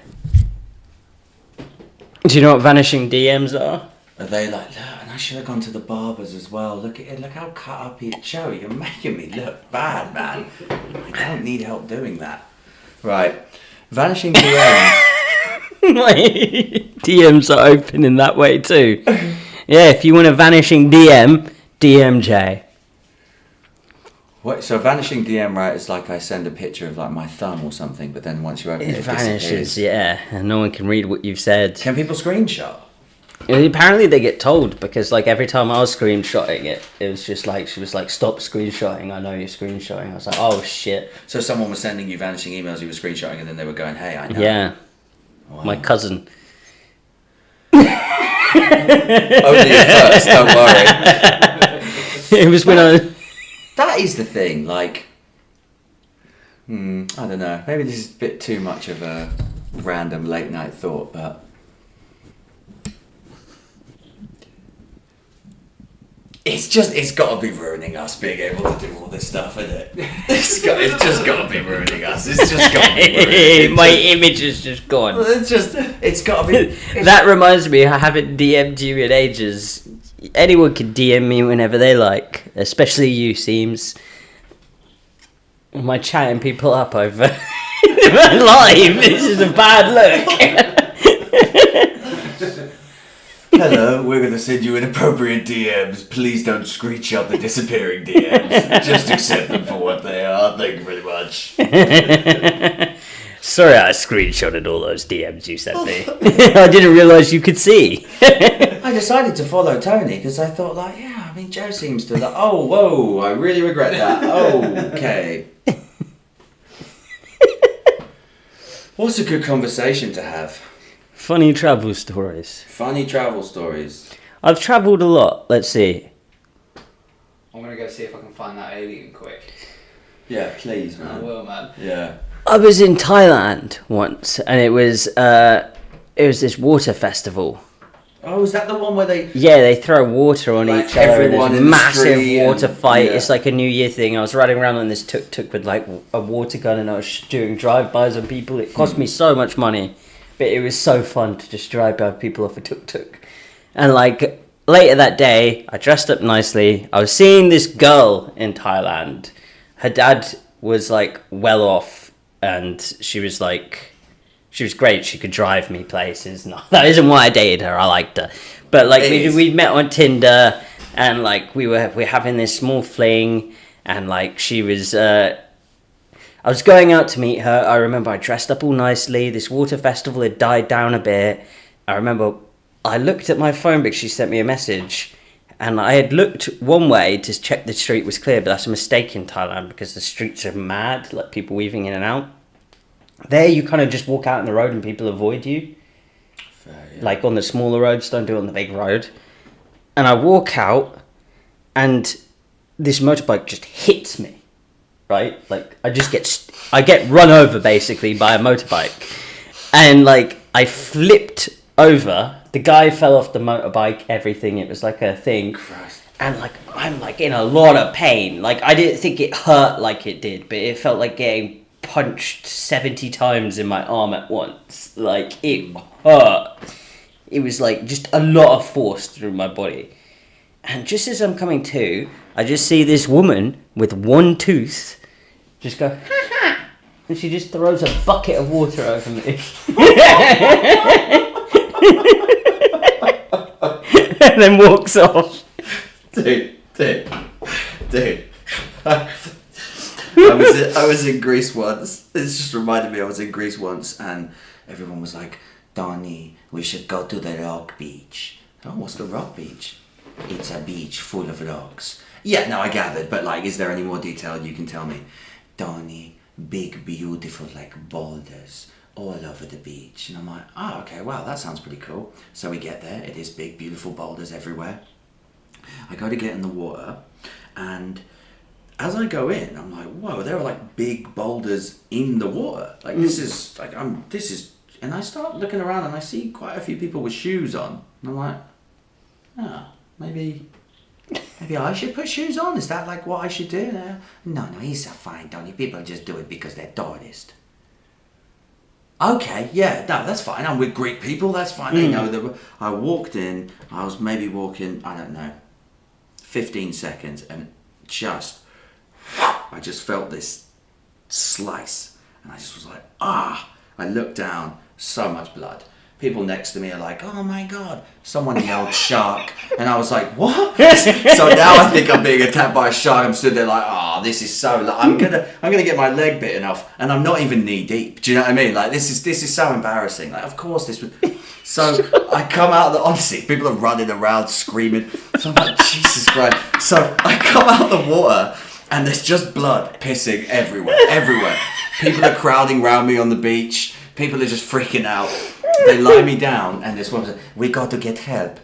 Do you know what vanishing DMs are? Are they look, and I should have gone to the barbers as well. Look at it, look how cut up he is. Joey, you're making me look bad, man. I don't need help doing that. Right. Vanishing DMs. My DMs are open in that way too. Yeah, if you want a vanishing DM, DMJ. What? So vanishing DM, right, is like I send a picture of like my thumb or something, but then once you open it, It it vanishes, disappears. yeah, and no one can read what you've said. Can people screenshot? Apparently they get told, because like every time I was screenshotting it, it was just like, she was like, stop screenshotting, I know you're screenshotting. I was like, oh shit. So someone was sending you vanishing emails, you were screenshotting, and then they were going, hey, I know. Yeah, Wow. my cousin. Only at first, don't worry. It was when I... That is the thing, like... I don't know. Maybe this is a bit too much of a random late night thought, but... It's got to be ruining us being able to do all this stuff, isn't it? It's just got to be ruining us. It's just got to be ruining. My image is just gone. It's got to be. That reminds me, I haven't DM'd you in ages. Anyone can DM me whenever they like, especially you, Seems. Am I chatting people up over live? This is a bad look. Hello, we're going to send you inappropriate DMs. Please don't screenshot the disappearing DMs. Just accept them for what they are. Thank you very much. Sorry I screenshotted all those DMs you sent me. I didn't realise you could see. I decided to follow Tony because I thought, like, yeah, I mean, Joe seems to like, oh, whoa, I really regret that. Okay. What's a good conversation to have? Funny travel stories. Funny travel stories. I've travelled a lot. Let's see. I'm gonna go see if I can find that alien quick. Yeah, please, I man. will, man. Yeah. I was in Thailand once, and it was this water festival. Oh, is that the one where they... Yeah, they throw water on Like each other. everyone There's in the massive street water and- fight. yeah. It's like a New Year thing. I was riding around on this tuk-tuk with like a water gun, and I was doing drive-bys on people. It cost me so much money, but it was so fun to just drive by people off a tuk-tuk. And like later that day, I dressed up nicely. I was seeing this girl in Thailand. Her dad was like well off, and she was great. She could drive me places. No, that isn't why I dated her. I liked her, but like we met on Tinder, and like we're having this small fling, and like she was. I was going out to meet her. I remember I dressed up all nicely. This water festival had died down a bit. I remember I looked at my phone because she sent me a message, and I had looked one way to check the street was clear, but that's a mistake in Thailand because the streets are mad, like people weaving in and out. There you kind of just walk out on the road and people avoid you. Fair, yeah. Like on the smaller roads, don't do it on the big road. And I walk out and this motorbike just hits me. Right? Like I get run over basically by a motorbike. And like I flipped over. The guy fell off the motorbike, everything. It was like a thing. Christ. And like I'm like in a lot of pain. Like I didn't think it hurt like it did, but it felt like getting punched 70 times in my arm at once. Like it hurt. It was like just a lot of force through my body. And just as I'm coming to, I just see this woman with one tooth just go, ha ha, and she just throws a bucket of water over me. And then walks off. Dude. I was in Greece once. This just reminded me I was in Greece once, and everyone was like, Donnie, we should go to the rock beach. Oh, what's the rock beach? It's a beach full of rocks. Yeah, no, I gathered, but like, is there any more detail you can tell me? Donnie, big, beautiful, like boulders all over the beach. And I'm like, oh, okay, wow, that sounds pretty cool. So we get there, it is big, beautiful boulders everywhere. I go to get in the water, and as I go in, I'm like, whoa, there are like big boulders in the water. Like this is, and I start looking around and I see quite a few people with shoes on. And I'm like, oh, maybe I should put shoes on. Is that like what I should do? No, he's fine, Donnie. People just do it because they're tourists. Okay, yeah, no, that's fine. I'm with Greek people, that's fine. They know that. I walked in, I was maybe walking, I don't know, 15 seconds, and I just felt this slice, and I just was like, ah. I looked down, so much blood. People next to me are like, oh my God, someone yelled shark. And I was like, what? So now I think I'm being attacked by a shark. I'm stood there like, oh, this is so, I'm gonna get my leg bitten off, and I'm not even knee deep. Do you know what I mean? Like, this is so embarrassing. Like, of course this would. So I come out of honestly, people are running around screaming. So I'm like, Jesus Christ. So I come out of the water, and there's just blood pissing everywhere. People are crowding around me on the beach. People are just freaking out. They lie me down, and this woman said, we got to get help.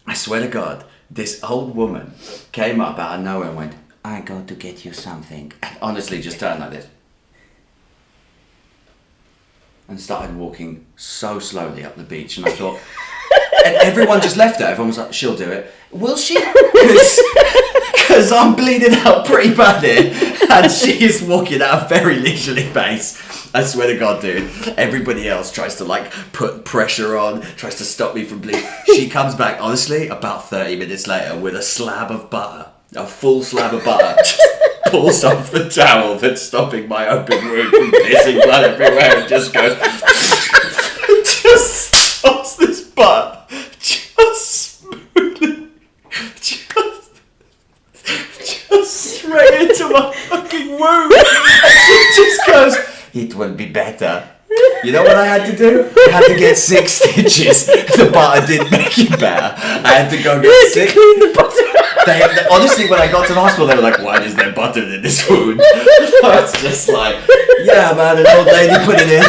I swear to God, this old woman came up out of nowhere and went, I got to get you something. And honestly, just turned like this. And started walking so slowly up the beach. And I thought, and everyone just left her. Everyone was like, she'll do it. Will she? Because I'm bleeding out pretty bad here. And she is walking at a very leisurely pace. I swear to God, dude. Everybody else tries to like put pressure on, tries to stop me from bleeding. She comes back, honestly, about 30 minutes later with a slab of butter. A full slab of butter. Just pulls off the towel that's stopping my open wound from pissing blood everywhere and just goes... just stops this butter. Just smoothly... Just straight into my fucking wound. And she just goes... It will be better. You know what I had to do? I had to get 6 stitches. The butter didn't make it better. I had to go get 6. Clean the butter. Honestly, when I got to the hospital, they were like, why is there butter in this wound? I was just like, yeah, man, an old lady put it in.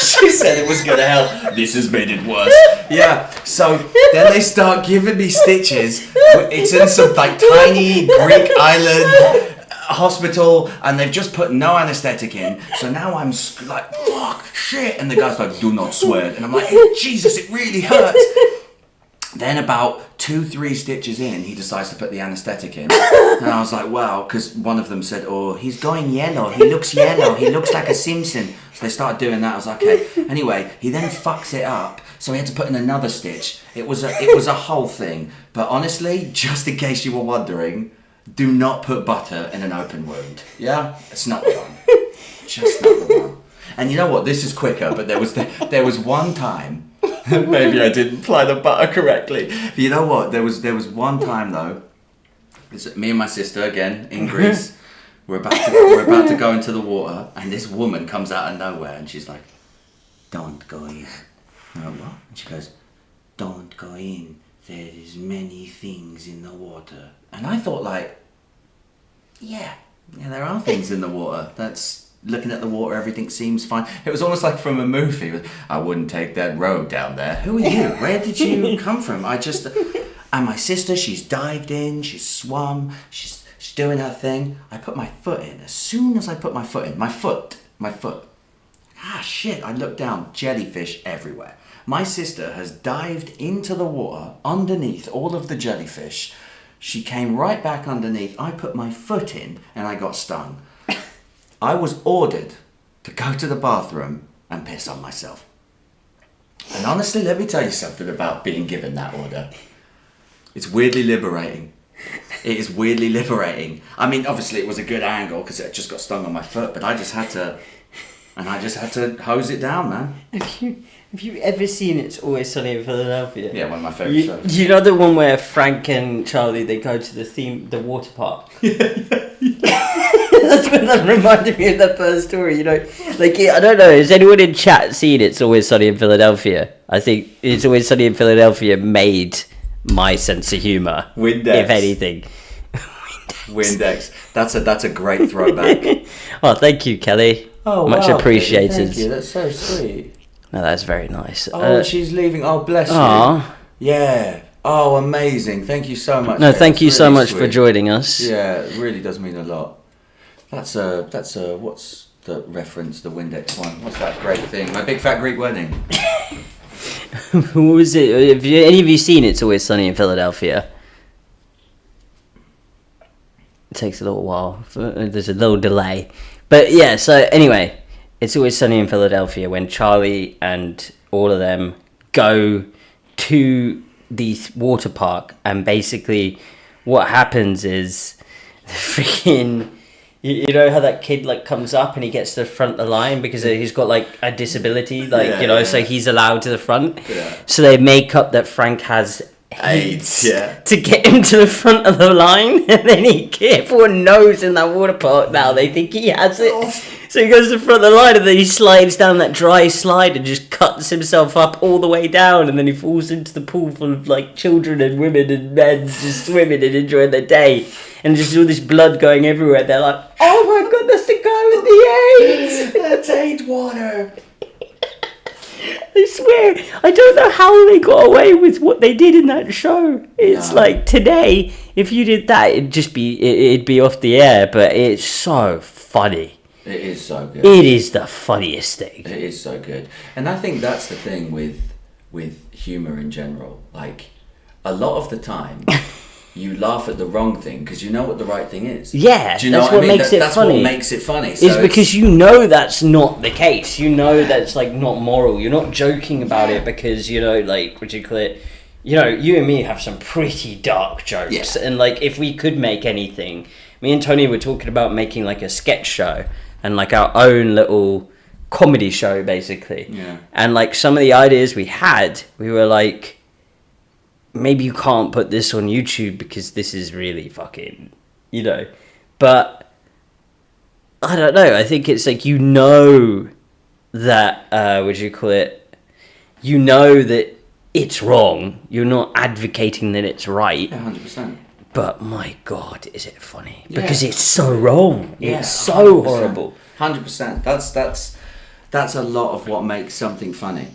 She said it was going to help. This has made it worse. Yeah, so then they start giving me stitches. It's in some like tiny Greek island hospital, and they've just put no anesthetic in, so now I'm like, fuck, shit, and the guy's like, do not sweat, and I'm like, hey, Jesus, it really hurts. Then about 2-3 stitches in, he decides to put the anesthetic in, and I was like, wow, because one of them said, oh, he's going yellow, he looks like a Simpson. So they started doing that. I was like, okay. Anyway, he then fucks it up, so he had to put in another stitch. It was a whole thing. But honestly, just in case you were wondering, do not put butter in an open wound. Yeah? It's not the one. Just not the one. And you know what? This is quicker, but there was one time, maybe I didn't apply the butter correctly. But you know what? There was one time though. It's me and my sister again in Greece. We're about to go into the water, and this woman comes out of nowhere, and she's like, "Don't go in." I'm like, what? And she goes, "Don't go in. There is many things in the water." And I thought, like, yeah, there are things in the water. That's looking at the water, everything seems fine. It was almost like from a movie. I wouldn't take that road down there. Who are you? Where did you come from? And my sister, she's dived in, she's swum, she's doing her thing. I put my foot in. As soon as I put my foot in, my foot. Ah, shit, I looked down, jellyfish everywhere. My sister has dived into the water underneath all of the jellyfish. She came right back underneath. I put my foot in and I got stung. I was ordered to go to the bathroom and piss on myself. And honestly, let me tell you something about being given that order. It's weirdly liberating. It is weirdly liberating. I mean, obviously it was a good angle because it just got stung on my foot, but I just had to hose it down, man. Have you ever seen It's Always Sunny in Philadelphia? Yeah, one of my favourite shows. You know the one where Frank and Charlie, they go to the water park? That's what that reminded me of that first story, you know? Like, I don't know, has anyone in chat seen It's Always Sunny in Philadelphia? I think It's Always Sunny in Philadelphia made my sense of humour, Windex. if anything. Windex. That's a great throwback. Oh, thank you, Kelly. Oh, much wow, appreciated. Thank you. That's so sweet. No, that's very nice. Oh, she's leaving. Oh, bless Aww. you. Yeah. Oh, amazing. Thank you so much. No, thank you really so much sweet. for joining us. Yeah, it really does mean a lot. That's a what's the reference, the Windex one? What's that great thing? My Big Fat Greek Wedding. What was it? Have any of you seen It's Always Sunny in Philadelphia? It takes a little while. There's a little delay. But yeah, so anyway, It's Always Sunny in Philadelphia when Charlie and all of them go to the water park, and basically what happens is freaking You know how that kid like comes up and he gets to the front of the line because he's got like a disability, like so he's allowed to the front. Yeah. So they make up that Frank has AIDS yeah. to get him to the front of the line, and then everyone knows in that water park now they think he has it. So he goes to the front of the line and then he slides down that dry slide and just cuts himself up all the way down, and then he falls into the pool full of like children and women and men just swimming and enjoying their day, and just all this blood going everywhere. They're like, oh my god, that's the guy with the AIDS! That's AIDS water! I swear, I don't know how they got away with what they did in that show. It's like today, if you did that, it'd be off the air, but it's so funny. It is so good. It is the funniest thing. It is so good. And I think that's the thing with humour in general. Like, a lot of the time, you laugh at the wrong thing because you know what the right thing is. Yeah, do you know that's what I mean? makes it that's funny. what makes it funny. So because you know that's not the case. You know that's like not moral. You're not joking about it because, you know, like, what do you call it? You know, you and me have some pretty dark jokes. Yeah. And like, if we could make anything, me and Tony were talking about making like a sketch show and like our own little comedy show, basically. Yeah. And like some of the ideas we had, we were like, maybe you can't put this on YouTube because this is really fucking, you know. But I don't know. I think it's like, you know that, what do you call it? You know that it's wrong. You're not advocating that it's right. Yeah, 100%. But my God, is it funny? Yeah. Because it's so wrong. Yeah, It's so 100%. horrible. 100%. That's a lot of what makes something funny.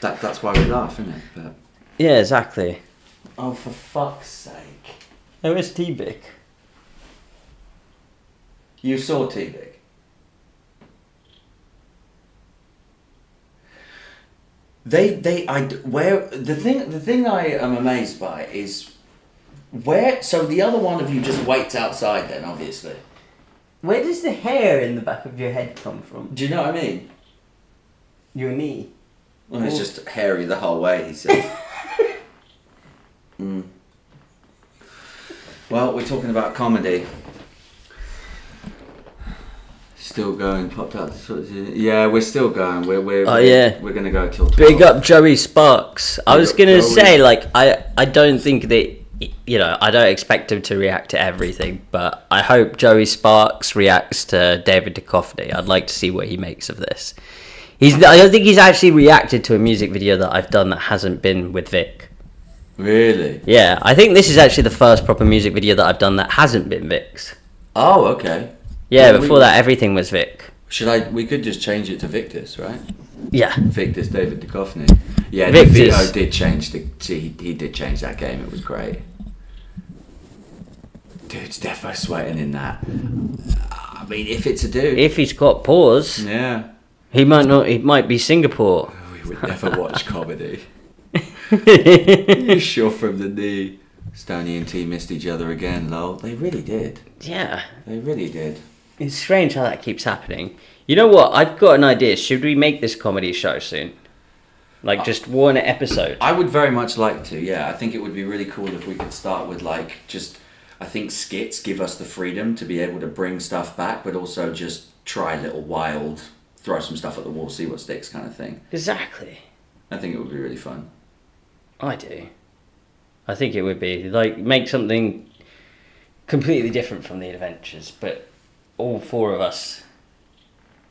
That's why we laugh, isn't it? But Yeah, exactly. oh, for fuck's sake! Where's T-Bic? You saw T-Big. The thing I am amazed by is where. So the other one of you just waits outside. Then obviously. Where does the hair in the back of your head come from? Do you know what I mean? Your knee. Well, it's just hairy the whole way. He said. Well, we're talking about comedy. Still going, popped out. Yeah, we're still going. We're gonna go till 12. Big up Joey Sparks. I was gonna say, like, I don't think that, you know, I don't expect him to react to everything, but I hope Joey Sparks reacts to David Duchovny. I'd like to see what he makes of this. I don't think he's actually reacted to a music video that I've done that hasn't been with Vic. Really? Yeah, I think this is actually the first proper music video that I've done that hasn't been Vic's. Oh, okay. Yeah, before that everything was Vic. We could just change it to Victus, right? Yeah. Victus David Duchovny. Yeah, Victus. Vito did change he did change that game. It was great. Dude's defo sweating in that. I mean, if it's a dude. If he's got pause, Yeah. he might not. It might be Singapore. We would never watch comedy. You sure from the knee. Stoney and T missed each other again, lol. They really did. Yeah. They really did. It's strange how that keeps happening. You know what? I've got an idea. Should we make this comedy show soon? Like, just one episode? I would very much like to, yeah. I think it would be really cool if we could start with, like, just... I think skits give us the freedom to be able to bring stuff back, but also just try a little wild, throw some stuff at the wall, see what sticks kind of thing. Exactly. I think it would be really fun. I do. I think it would be. Like, make something completely different from the adventures, but all four of us...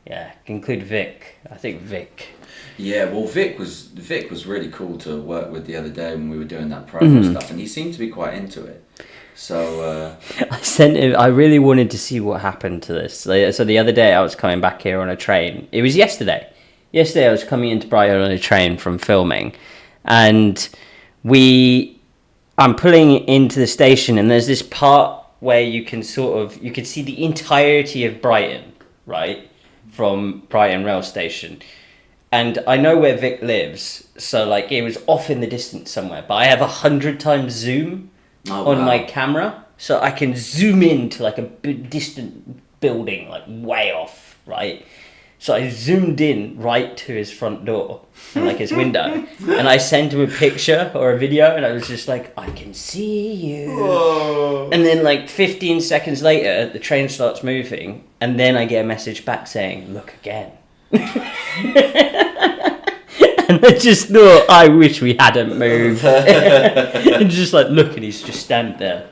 Yeah, include Vic. I think Vic. Yeah, well, Vic was really cool to work with the other day when we were doing that promo stuff, and he seemed to be quite into it. So I sent him. I really wanted to see what happened to this. So the other day I was coming back here on a train. It was yesterday. Yesterday I was coming into Brighton on a train from filming, and I'm pulling into the station, and there's this part where you can see the entirety of Brighton, right? From Brighton rail station, and I know where Vic lives, so like it was off in the distance somewhere, but I have 100 times zoom on my camera, so I can zoom into like a distant building, like way off, right? So I zoomed in right to his front door, and, like, his window, and I sent him a picture or a video, and I was just like, I can see you. Whoa. And then, like, 15 seconds later, the train starts moving, and then I get a message back saying, look again. And I just thought, I wish we hadn't moved. And just like, look, and he's just standing there.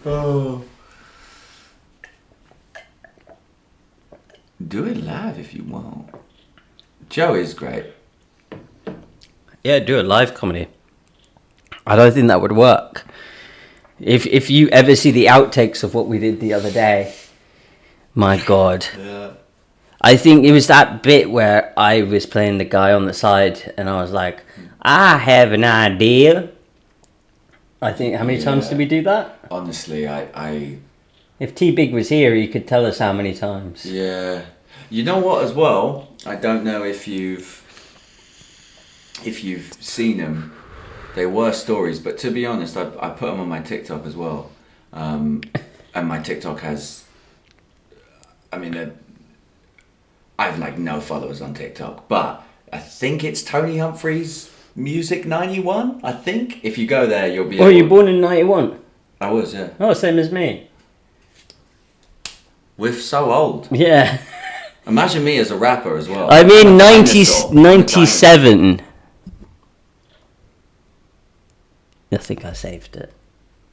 Oh. Do it live if you want. Joe is great. Yeah, do a live comedy. I don't think that would work. If you ever see the outtakes of what we did the other day, my God. Yeah. I think it was that bit where I was playing the guy on the side, and I was like, I have an idea. I think, how many times did we do that? Honestly, I If T Big was here, he could tell us how many times. yeah. You know what as well? I don't know if you've seen them. They were stories, but to be honest, I put them on my TikTok as well. And my TikTok has, I mean, I have like no followers on TikTok, but I think it's Tony Humphries Music 91. I think if you go there, you'll be. Oh, you born in 91? I was, yeah. Oh, same as me. We're so old. Yeah. Imagine me as a rapper as well. I mean, I'm a 90, dinosaur. 97. I think I saved it.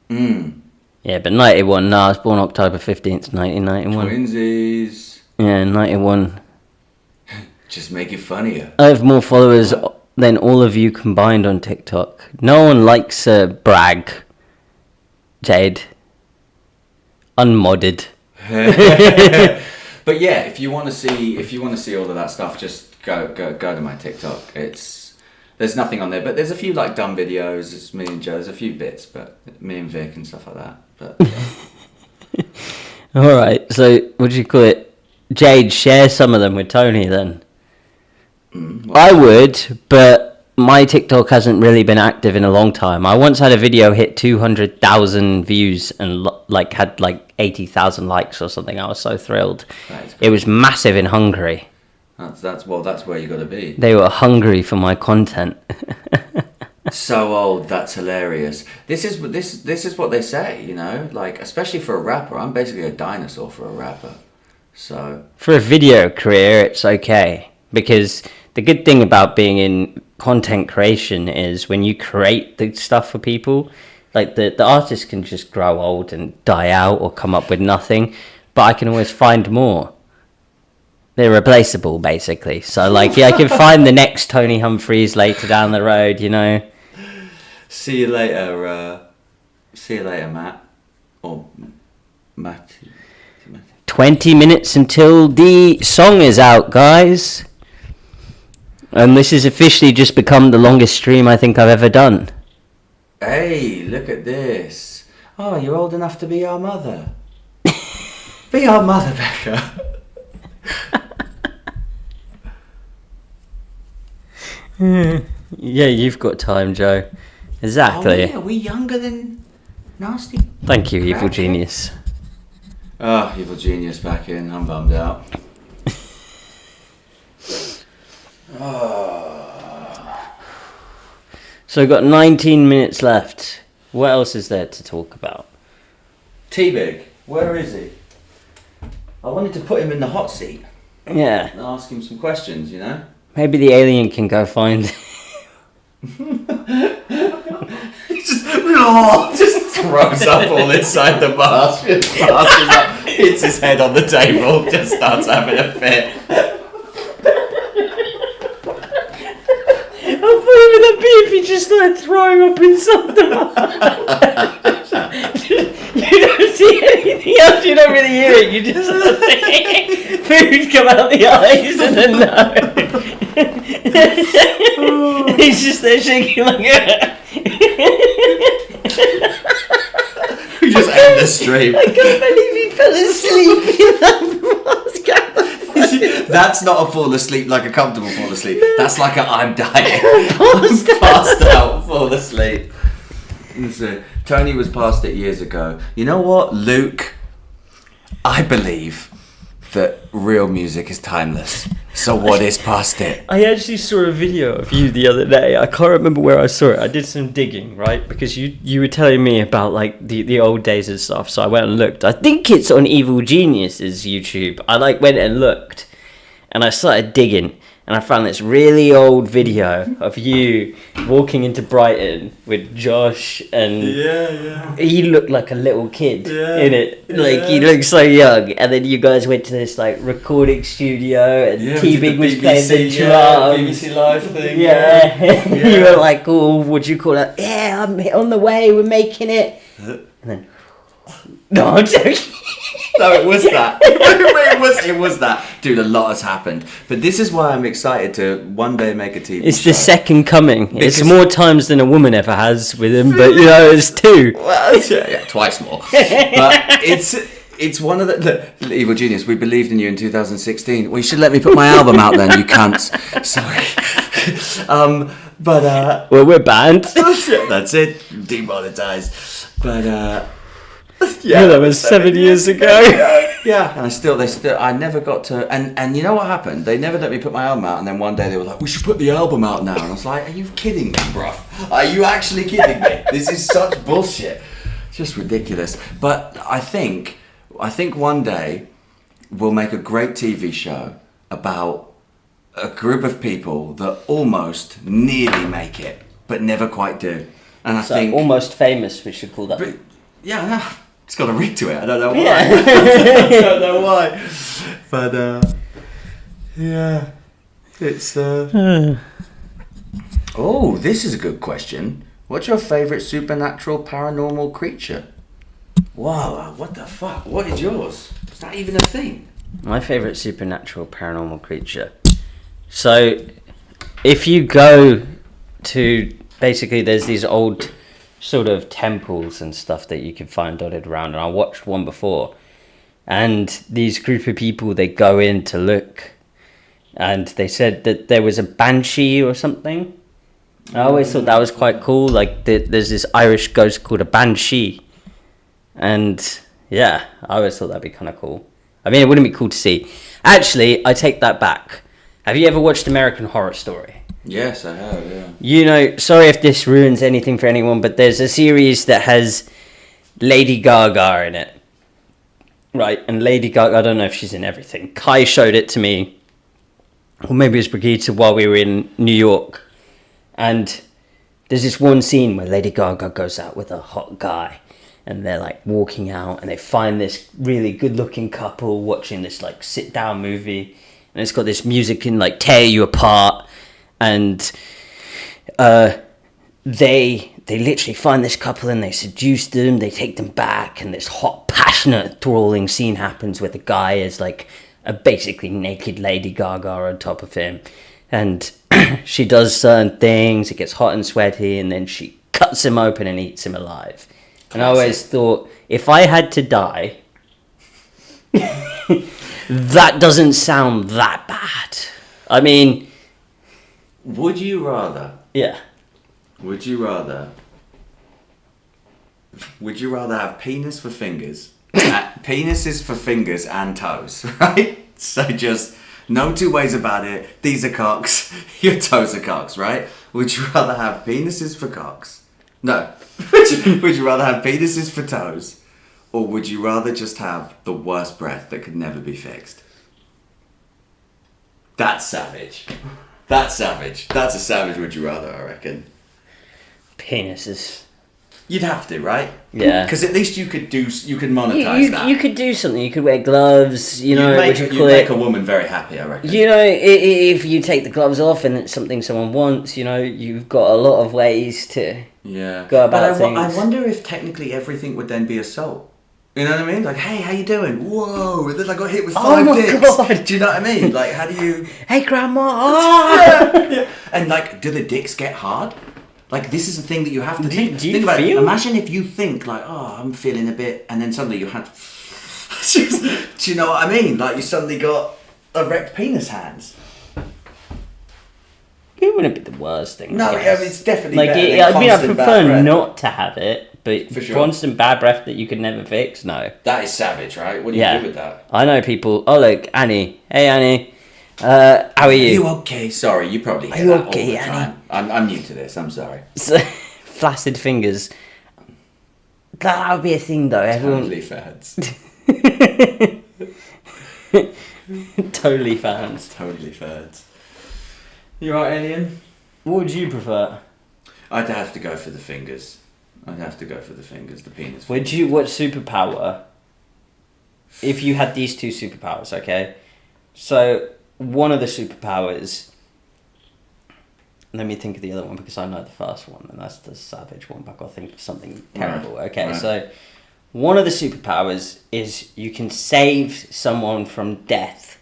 Mm. Yeah, but 91, no, I was born October 15th, 1991. Twinsies. Yeah, 91. Just make it funnier. I have more followers than all of you combined on TikTok. No one likes brag. Jade. Unmodded. But yeah, if you want to see all of that stuff, just go to my TikTok. There's nothing on there, but there's a few like dumb videos. It's me and Joe. There's a few bits, but me and Vic and stuff like that. But yeah. All right. So what do you call it? Jade, share some of them with Tony then. Well, I would, but my TikTok hasn't really been active in a long time. I once had a video hit 200,000 views and had 80,000 likes or something. I was so thrilled. It was massive in Hungary. That's where you got to be. They were hungry for my content. So old, that's hilarious. This is what they say, you know, like especially for a rapper. I'm basically a dinosaur for a rapper. So for a video career, it's okay, because the good thing about being in content creation is when you create the stuff for people, like the artist can just grow old and die out or come up with nothing, but I can always find more. They're replaceable, basically. So, like, yeah, I can find the next Tony Humphries later down the road, you know. See you later, Matt. Or Matt. 20 minutes until the song is out, guys. And this has officially just become the longest stream I think I've ever done. Hey, look at this. Oh, you're old enough to be our mother. Be our mother, Becca. Yeah, you've got time, Joe. Exactly. Oh, yeah, we younger than Nasty. Thank you, evil genius. Oh, evil genius back in. I'm bummed out. So we've got 19 minutes left. What else is there to talk about? T-Big, where is he? I wanted to put him in the hot seat Yeah. and ask him some questions, you know? Maybe the alien can go find... just throws up all inside the mask. Just passes up, hits his head on the table, just starts having a fit. I thought it would be if he just started throwing up inside the mask. You don't see anything else, you don't really hear it, you just food come out the eyes and then no. He's just there shaking like a... We just end the stream. I can't believe he fell asleep in that mask. That's not a fall asleep, like a comfortable fall asleep. That's like a I'm dying. Passed Passed out, fall asleep. So, Tony was past it years ago. You know what, Luke? I believe that real music is timeless. So what is past it? I actually saw a video of you the other day. I can't remember where I saw it. I did some digging, right? Because you were telling me about like the old days and stuff. So I went and looked. I think it's on Evil Genius's YouTube. I like went and looked, and I started digging. And I found this really old video of you walking into Brighton with Josh, and he looked like a little kid in it. Like he looked so young. And then you guys went to this like recording studio, and TV was playing the drums. BBC Live thing. You were like, "Oh, what'd you call it? Yeah, I'm on the way. We're making it." And then, no, I'm joking. No, it was that. it was that. Dude, a lot has happened. But this is why I'm excited to one day make a TV It's show. the second coming. It's more times than a woman ever has with him, but you know, it's 2. Well, yeah, twice more. But it's one of the Evil Genius. We believed in you in 2016. Well, you should let me put my album out then, you cunts. Sorry. Well, we're banned. That's it. Demonetized. But that was 7 years ago. Yeah, and I never got to, and you know what happened? They never let me put my album out, and then one day they were like, "We should put the album out now," and I was like, "Are you kidding me, bruv? Are you actually kidding me? This is such bullshit. It's just ridiculous." But I think one day we'll make a great TV show about a group of people that almost nearly make it, but never quite do. And I think almost famous. We should call that. But, yeah. It's got a ring to it. I don't know why. Yeah. I don't know why. But yeah, it's. Oh, this is a good question. What's your favourite supernatural paranormal creature? Whoa! What the fuck? What is yours? Is that even a thing? My favourite supernatural paranormal creature. So, if you go to basically, there's these old sort of temples and stuff that you can find dotted around, and I watched one before, and these group of people, they go in to look, and they said that there was a banshee or something. I always thought that was quite cool. Like there's this Irish ghost called a banshee, and yeah, I always thought that'd be kind of cool. I mean, it wouldn't be cool to see. Actually, I take that back. Have you ever watched American Horror Story? Yes, I have, yeah. You know, sorry if this ruins anything for anyone, but there's a series that has Lady Gaga in it. Right, and Lady Gaga, I don't know if she's in everything. Kai showed it to me, or maybe it was Brigitte, while we were in New York. And there's this one scene where Lady Gaga goes out with a hot guy, and they're like walking out, and they find this really good looking couple watching this like sit down movie, and it's got this music and like tear you apart. And they literally find this couple and they seduce them, they take them back, and this hot, passionate, enthralling scene happens where the guy is like a basically naked Lady Gaga on top of him, and she does certain things, it gets hot and sweaty, and then she cuts him open and eats him alive. And I always thought, if I had to die, that doesn't sound that bad. I mean... Would you rather have penis for fingers, penises for fingers and toes, right? So just no two ways about it. These are cocks, your toes are cocks, right? Would you rather have penises for cocks? No. Would you rather have penises for toes, or would you rather just have the worst breath that could never be fixed? That's savage. That's savage. That's a savage would you rather, I reckon. Penises. You'd have to, right? Yeah. Because at least you could monetize that. You could do something. You could wear gloves, you know, you'd make a woman very happy, I reckon. You know, if you take the gloves off and it's something someone wants, you know, you've got a lot of ways to go about things. I wonder if technically everything would then be assault. You know what I mean? Like, hey, how you doing? Whoa, and then I got hit with 5 dicks. God. Do you know what I mean? Like, how do you... Hey, Grandma! Yeah. And, like, do the dicks get hard? Like, this is the thing that you have to think. Do you think about feel? It. Imagine if you think, like, oh, I'm feeling a bit, and then suddenly your hand... Do you know what I mean? Like, you suddenly got erect penis hands. Can it wouldn't be the worst thing. No, I guess. it's definitely like better than I constant bad prefer breath. not to have it, but For sure. constant bad breath that you could never fix. No. That is savage, right? What do you do with that? I know people. Oh look, Annie. Hey Annie. How are you? Are you okay? Sorry, you probably hear Are you that okay, all the time. I'm new to this. I'm sorry. So, flaccid fingers. That would be a thing though. Everyone. Totally fads. Totally fans. Totally fads. You right, alien? What would you prefer? I'd have to go for the fingers. The penis. What superpower? If you had these two superpowers, okay? So, one of the superpowers... Let me think of the other one because I know the first one, and that's the savage one, but I've got to think of something terrible. Right. Okay, Right. so one of the superpowers is you can save someone from death,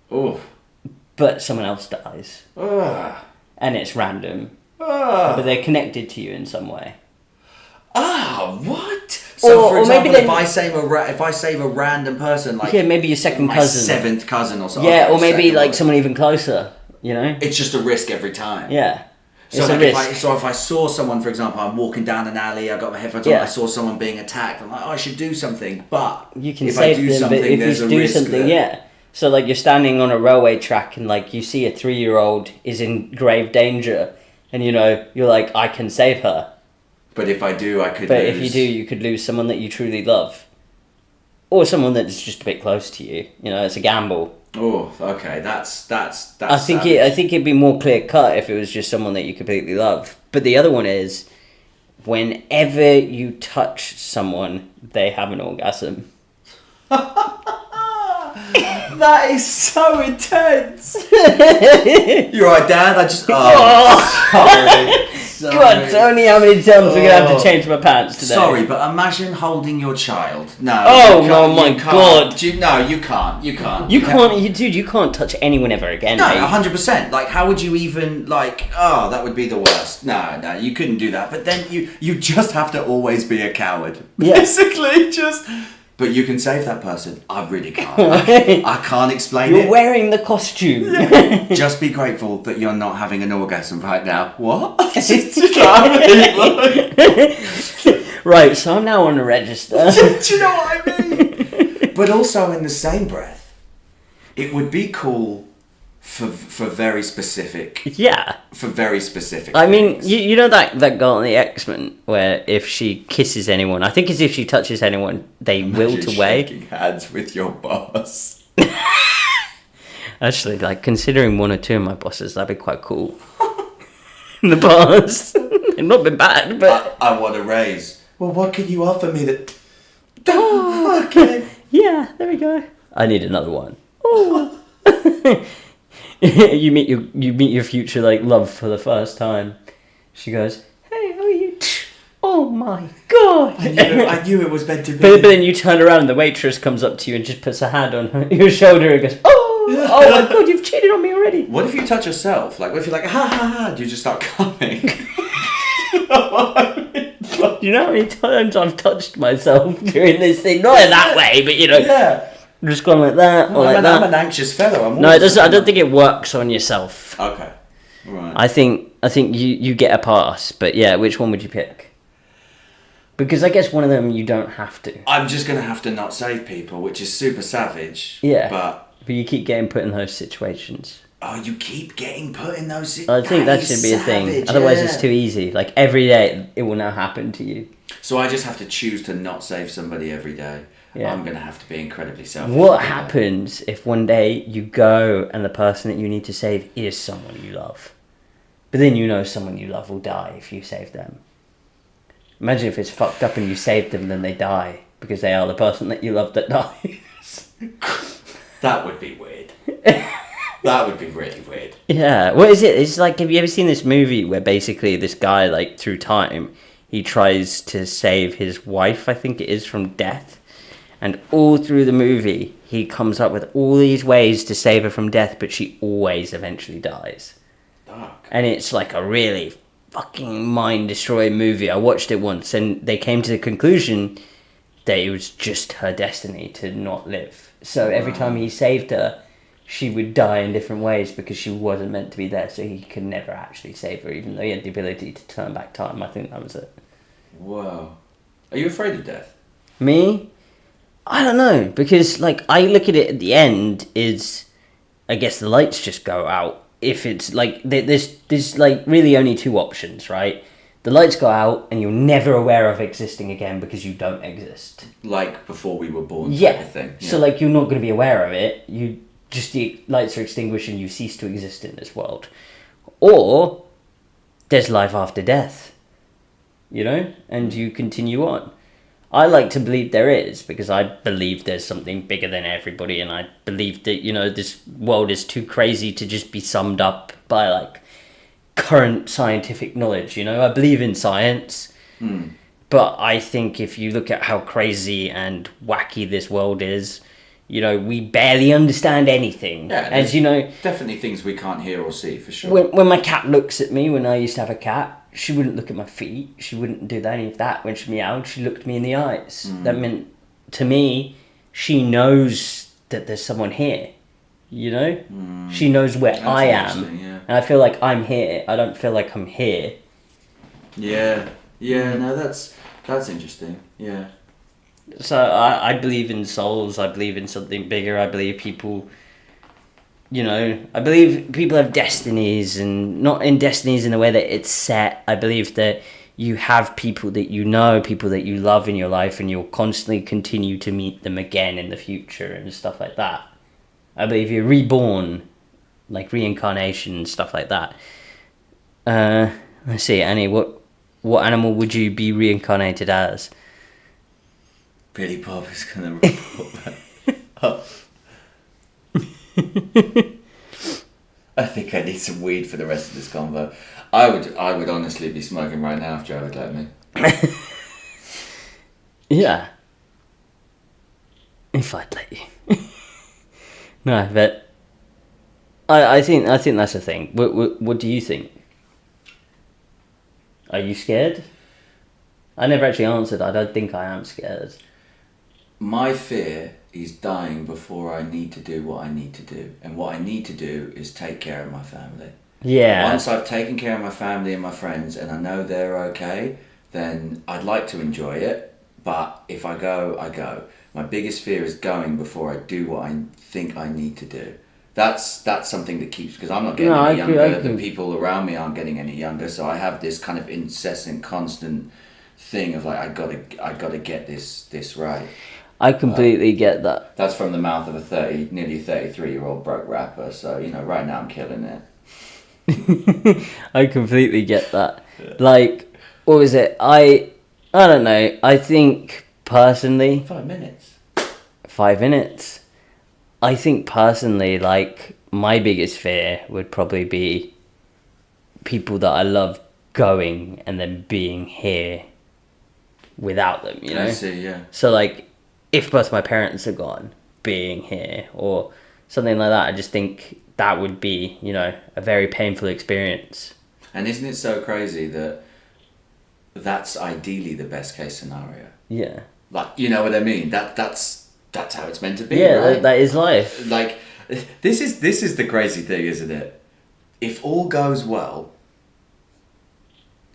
Oh. but someone else dies. And it's random. But they're connected to you in some way. What? So, Or for example, maybe if I save a random person, like Yeah, maybe your second my cousin. seventh cousin or something. Yeah, okay, or maybe second like one. someone even closer, you know? It's just a risk every time. Yeah. So, It's a like risk. if I saw someone, for example, I'm walking down an alley, I got my headphones on, Yeah. I saw someone being attacked, I'm like, oh, I should do something. But You can if save I do them, something, but if there's you a do risk something, that- yeah. So like you're standing on a railway track and like you see a 3-year-old is in grave danger, and you know you're like, I can save her. But if I do, I could But lose. if you do, you could lose someone that you truly love, or someone that's just a bit close to you. You know, it's a gamble. Oh, okay, that's. I think it'd be more clear cut if it was just someone that you completely love. But the other one is, whenever you touch someone, they have an orgasm. That is so intense. You're right, Dad. I just. Sorry. God, Tony, how many times we're gonna have to change my pants today? Sorry, but imagine holding your child. No. Oh, you no, can't- my you can't. God. You can't. You can't. You can't, dude. You can't touch anyone ever again. No, mate. 100%. Like, how would you even, like, oh, that would be the worst. No, you couldn't do that. But then you just have to always be a coward. Yeah. Basically, just... But you can save that person. I really can't. I can't explain You're it. wearing the costume. Just be grateful that you're not having an orgasm right now. What? Right, so I'm now on the register. Do you know what I mean? But also in the same breath, it would be cool for very specific. Yeah. For very specific. I mean, things. you know that girl in the X-Men where if she kisses anyone, I think it's if she touches anyone, they wilt Imagine away. shaking hands with your boss. Actually, like considering one or two of my bosses, that'd be quite cool. In the past, they've not been bad, but I want a raise. Well, what can you offer me that? Okay. yeah, there we go. I need another one. Oh. you meet your future like love for the first time. She goes, "Hey, how are you?" Oh my god! I knew it was meant to be. But then you turn around and the waitress comes up to you and just puts her hand on your shoulder and goes, oh my god, you've cheated on me already. What if you touch yourself? Like, what if you're like, ha ha ha? Do you just start coming? Do you know how many times I've touched myself during this thing? Not in that way, but you know, Yeah. just gone like that or I'm like an that. anxious fellow. No, it doesn't. I don't think it works on yourself. Okay. Right. I think you get a pass, but yeah, which one would you pick? Because I guess one of them you don't have to. I'm just gonna have to not save people, which is super savage. Yeah. But you keep getting put in those situations. oh, you keep getting put in those I situations. think that should be a thing. Otherwise, it's too easy. Like every day, it will now happen to you. So I just have to choose to not save somebody every day. Yeah. I'm gonna have to be incredibly selfish. What happens if one day you go and the person that you need to save is someone you love? But then you know someone you love will die if you save them. Imagine if it's fucked up and you save them, then they die because they are the person that you love that dies. That would be weird. That would be really weird. Yeah, what is it? It's like, have you ever seen this movie where basically this guy, like, through time, he tries to save his wife, I think it is, from death. And all through the movie, he comes up with all these ways to save her from death, but she always eventually dies. Dark. And it's like a really fucking mind-destroying movie. I watched it once, and they came to the conclusion that it was just her destiny to not live. So every time he saved her, she would die in different ways because she wasn't meant to be there, so he could never actually save her, even though he had the ability to turn back time. I think that was it. Wow. Are you afraid of death? Me? I don't know, because, like, I look at it at the end is, I guess the lights just go out. If it's, like, there's like, really only two options, right? The lights go out, and you're never aware of existing again because you don't exist. Like before we were born, yeah. type of thing. Yeah. So, like, you're not going to be aware of it. You just, the lights are extinguished and you cease to exist in this world. Or, there's life after death, you know? And you continue on. I like to believe there is, because I believe there's something bigger than everybody, and I believe that, you know, this world is too crazy to just be summed up by, like, current scientific knowledge, you know? I believe in science, but I think if you look at how crazy and wacky this world is, you know, we barely understand anything. Yeah, as you know, definitely things we can't hear or see, for sure. When my cat looks at me, when I used to have a cat, she wouldn't look at my feet. She wouldn't do any of that. When she meowed, she looked me in the eyes. That meant, to me, she knows that there's someone here. You know? She knows where That's I am. yeah. And I feel like I'm here. I don't feel like I'm here. Yeah. Yeah, no, that's interesting. Yeah. So I believe in souls. I believe in something bigger. I believe people, you know, I believe people have destinies, and not in destinies in the way that it's set. I believe that you have people that you know, people that you love in your life, and you'll constantly continue to meet them again in the future and stuff like that. I believe you're reborn, like reincarnation and stuff like that. Let's see, Annie, what animal would you be reincarnated as? Billy Bob is gonna report that. I think I need some weed for the rest of this convo. I would honestly be smoking right now if Joe would let me. Yeah. If I'd let you. No, but I think that's the thing. What do you think? Are you scared? I never actually answered. I don't think I am scared. My fear is dying before I need to do what I need to do. And what I need to do is take care of my family. Yeah. Once I've taken care of my family and my friends and I know they're okay, then I'd like to enjoy it. But if I go, I go. My biggest fear is going before I do what I think I need to do. That's something that keeps, because I'm not getting any younger. The people around me aren't getting any younger. So I have this kind of incessant, constant thing of like, I gotta get this right. I completely get that. That's from the mouth of a nearly 33-year-old broke rapper. So, you know, right now I'm killing it. I completely get that. Like, what was it? I don't know. I think personally... 5 minutes. 5 minutes. I think personally, like, my biggest fear would probably be people that I love going and then being here without them, you know? I see, yeah. So, like, if both my parents are gone, being here or something like that, I just think that would be, you know, a very painful experience. And isn't it so crazy that that's ideally the best case scenario? Yeah. Like, you know what I mean? That's how it's meant to be, yeah, right? that is life. Like, this is the crazy thing, isn't it? If all goes well,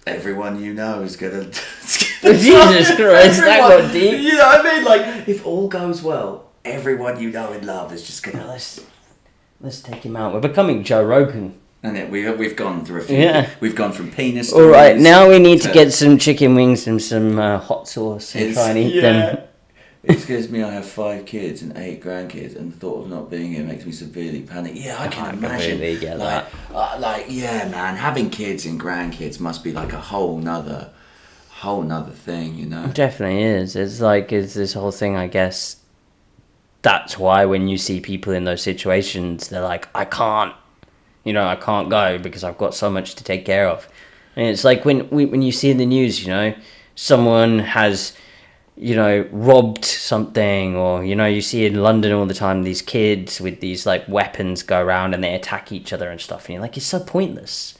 everyone you know is gonna... Jesus Christ, that got deep. You know what I mean? Like, if all goes well, everyone you know and love is just gonna... Let's take him out. We're becoming Joe Rogan. And we've gone through a few... Yeah. We've gone from penis to... Alright, now we need to get some chicken wings and some hot sauce and try and eat them. It scares me I have 5 kids and 8 grandkids, and the thought of not being here makes me severely panic. Yeah, I can imagine. Completely get that. Like, yeah, man, having kids and grandkids must be like a whole nother thing, you know? It definitely is. It's this whole thing, I guess. That's why when you see people in those situations, they're like, I can't go because I've got so much to take care of. And it's like when you see in the news, you know, someone has, you know, robbed something, or, you know, you see in London all the time these kids with these like weapons go around and they attack each other and stuff, and you're like, it's so pointless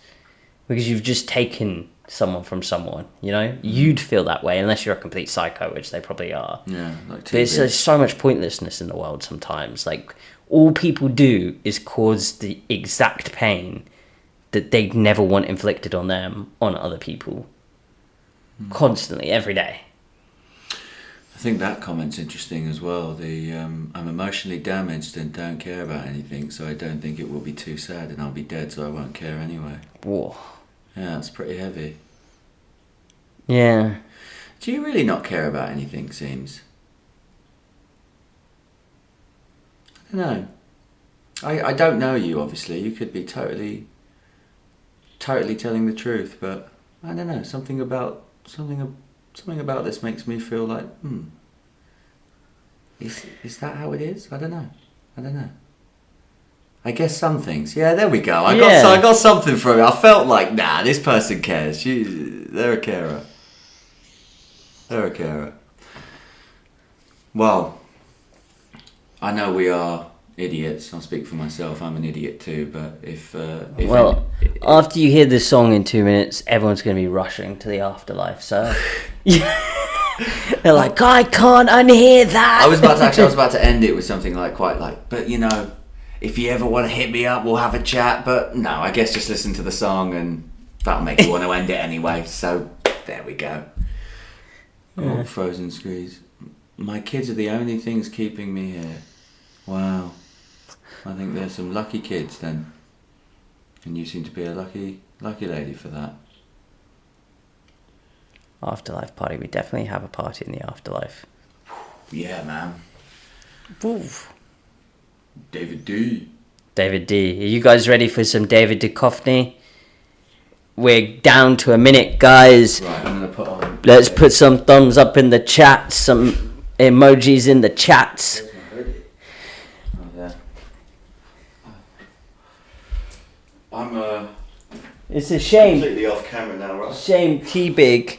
because you've just taken someone from someone, you know. You'd feel that way unless you're a complete psycho, which they probably are. Yeah, like but there's so much pointlessness in the world sometimes. Like, all people do is cause the exact pain that they'd never want inflicted on them, on other people. Constantly, every day. I think that comment's interesting as well. I'm emotionally damaged and don't care about anything, so I don't think it will be too sad, and I'll be dead, so I won't care anyway. Whoa. Yeah, that's pretty heavy. Yeah. Do you really not care about anything, seems? I don't know. I don't know you, obviously. You could be totally telling the truth, but I don't know. Something about this makes me feel like, is that how it is? I don't know. I guess some things. Yeah, there we go. I got something from it. I felt like, nah, this person cares. They're a carer. Well, I know we are idiots. I'll speak for myself. I'm an idiot too. But if after you hear this song in 2 minutes, everyone's going to be rushing to the afterlife. So they're like, I can't unhear that. I was about to end it with something but you know, if you ever want to hit me up, we'll have a chat. But no, I guess just listen to the song and that'll make you want to end it anyway. So there we go. Oh, frozen squeeze. My kids are the only things keeping me here. Wow. I think there's some lucky kids then. And you seem to be a lucky lady for that. Afterlife party. We definitely have a party in the afterlife. Yeah, man. Oof. David D. Are you guys ready for some David Duchovny? We're down to a minute, guys. Right, I'm gonna Let's put some thumbs up in the chat, some emojis in the chats. It's a shame. Completely off camera now, right? Shame T-Big.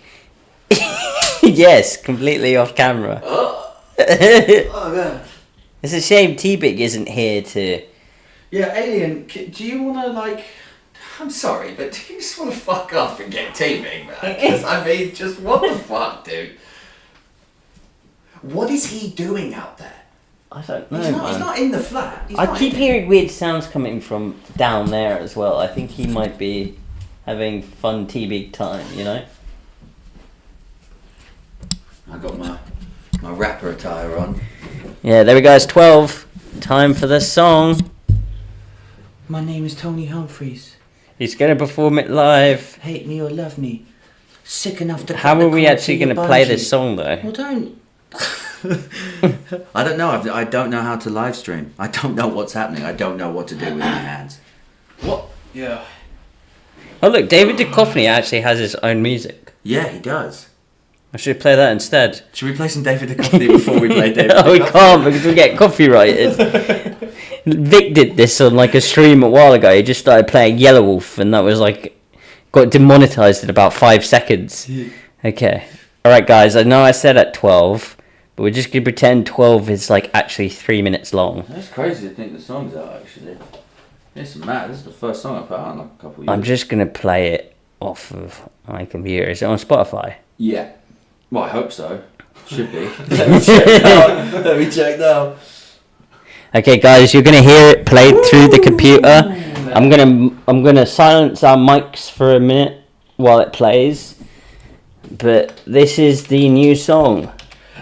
Yes, completely off camera. Oh yeah. It's a shame T-Big isn't here to... Yeah, Alien, do you want to I'm sorry, but do you just want to fuck off and get T-Big, man? Because, I mean, just what the fuck, dude? What is he doing out there? I don't know, He's not in the flat. I keep hearing weird sounds coming from down there as well. I think he might be having fun T-Big time, you know? I got my rapper attire on. Yeah, there we go. It's 12. Time for the song. My name is Tony Humphries. He's going to perform it live. Hate me or love me. Sick enough to... How are we actually going to play this song, though? Well, don't... I don't know. I don't know how to live stream. I don't know what's happening. I don't know what to do with my hands. What? Yeah. Oh, look. David Duchovny actually has his own music. Yeah, he does. I should play that instead. Should we play some David Duchovny before we play David Duchovny? We can't because we get copyrighted. Vic did this on a stream a while ago. He just started playing Yellow Wolf and that was got demonetized in about 5 seconds. Okay. Alright guys, I know I said at 12, but we're just going to pretend 12 is actually 3 minutes long. That's crazy to think the song's out actually. It's mad. This is the first song I put out in a couple of years. I'm just going to play it off of my computer. Is it on Spotify? Yeah. Well, I hope so. Should be. Let me check now. Okay, guys, you're gonna hear it played through the computer. I'm gonna silence our mics for a minute while it plays. But this is the new song.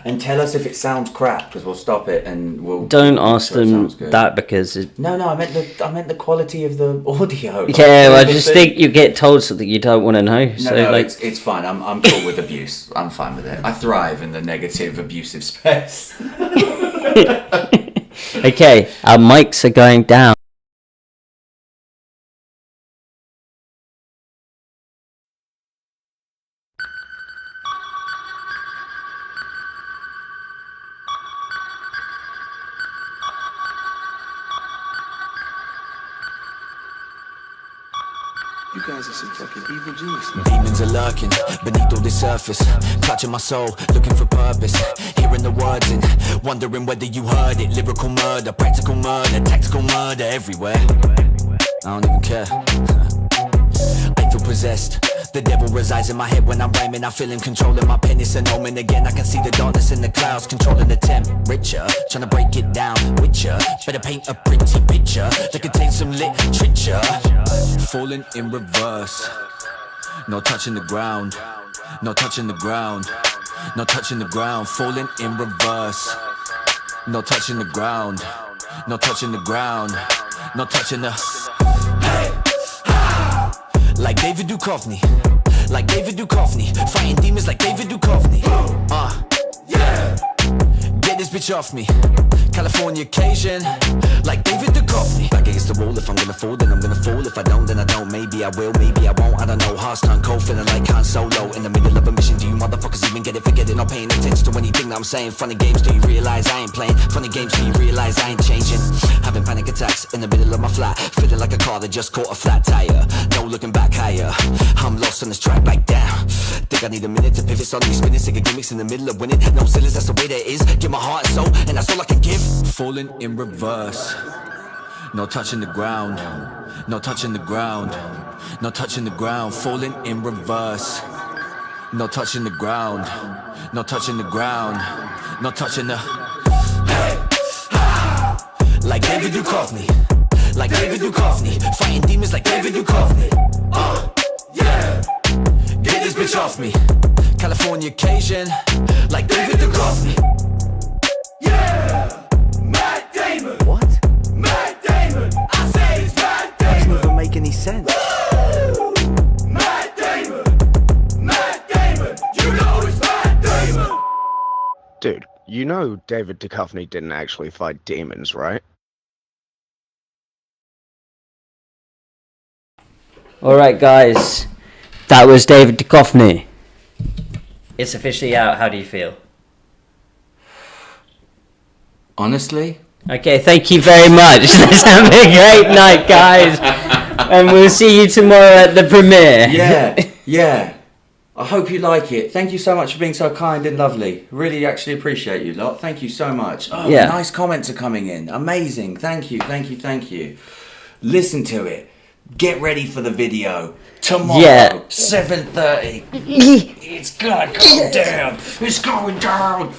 And tell us if it sounds crap, because we'll stop it and we'll. Don't ask them that because. No, I meant the quality of the audio. Yeah, well, I just think you get told something you don't want to know. No, it's fine. I'm cool with abuse. I'm fine with it. I thrive in the negative, abusive space. Okay, our mics are going down. You guys are some fucking evil geniuses. Demons are lurking beneath all the surface, clutching my soul, looking for purpose, hearing the words and wondering whether you heard it. Lyrical murder, practical murder, tactical murder everywhere. I don't even care. I feel possessed, The devil resides in my head when I'm rhyming. I feel him controlling my pen, it's an omen. Again, I can see the darkness in the clouds, controlling the temperature. Trying to break it down with ya. Better paint a pretty picture that contains some literature. Falling in reverse. No touching the ground. No touching the ground. No touching the ground. Falling in reverse. No touching the ground. No touching the ground. No touching the... Hey! Like David Duchovny. Like David Duchovny. Fighting demons like David Duchovny. Yeah! Get this bitch off me. California Cajun. Like David Duchovny. Back against the wall, if I'm gonna fall, then I'm gonna fall. If I don't, then I don't. Maybe I will, maybe I won't. I don't know. Hearts turn cold, feeling like Han Solo. In the middle of a mission, do you motherfuckers even get it? Forget it, not paying attention to anything that I'm saying. Funny games, do you realize I ain't playing? Funny games, do you realize I ain't changing? Having panic attacks in the middle of my flat. Feeling like a car that just caught a flat tire. No looking back higher. I'm lost on this track like damn. Think I need a minute to pivot. Suddenly spinning, sick of gimmicks in the middle of winning. No sillies, that's the way that is. Give my heart and soul, and that's all I can give. Falling in reverse. No touching the ground. No touching the ground. No touching the ground. Falling in reverse. No touching the ground. No touching the ground. No touching the... Hey! Like David Duchovny. Like David Duchovny. Fighting demons like David Duchovny. Yeah! Get this bitch off me. California Cajun. Like David Duchovny. Yeah! Matt Damon! What? Matt Damon! I say it's Matt Damon! That doesn't even make any sense. Woo! Matt Damon! Matt Damon! You know it's Matt Damon! Dude, you know David Duchovny didn't actually fight demons, right? Alright guys, that was David Duchovny. It's officially out, how do you feel? Honestly? Okay, thank you very much. Let's have a great night, guys. And we'll see you tomorrow at the premiere. Yeah. I hope you like it. Thank you so much for being so kind and lovely. Really actually appreciate you lot. Thank you so much. Oh, yeah. Nice comments are coming in. Amazing. Thank you. Listen to it. Get ready for the video. Tomorrow, 7:30. It's gonna go down. It's going down.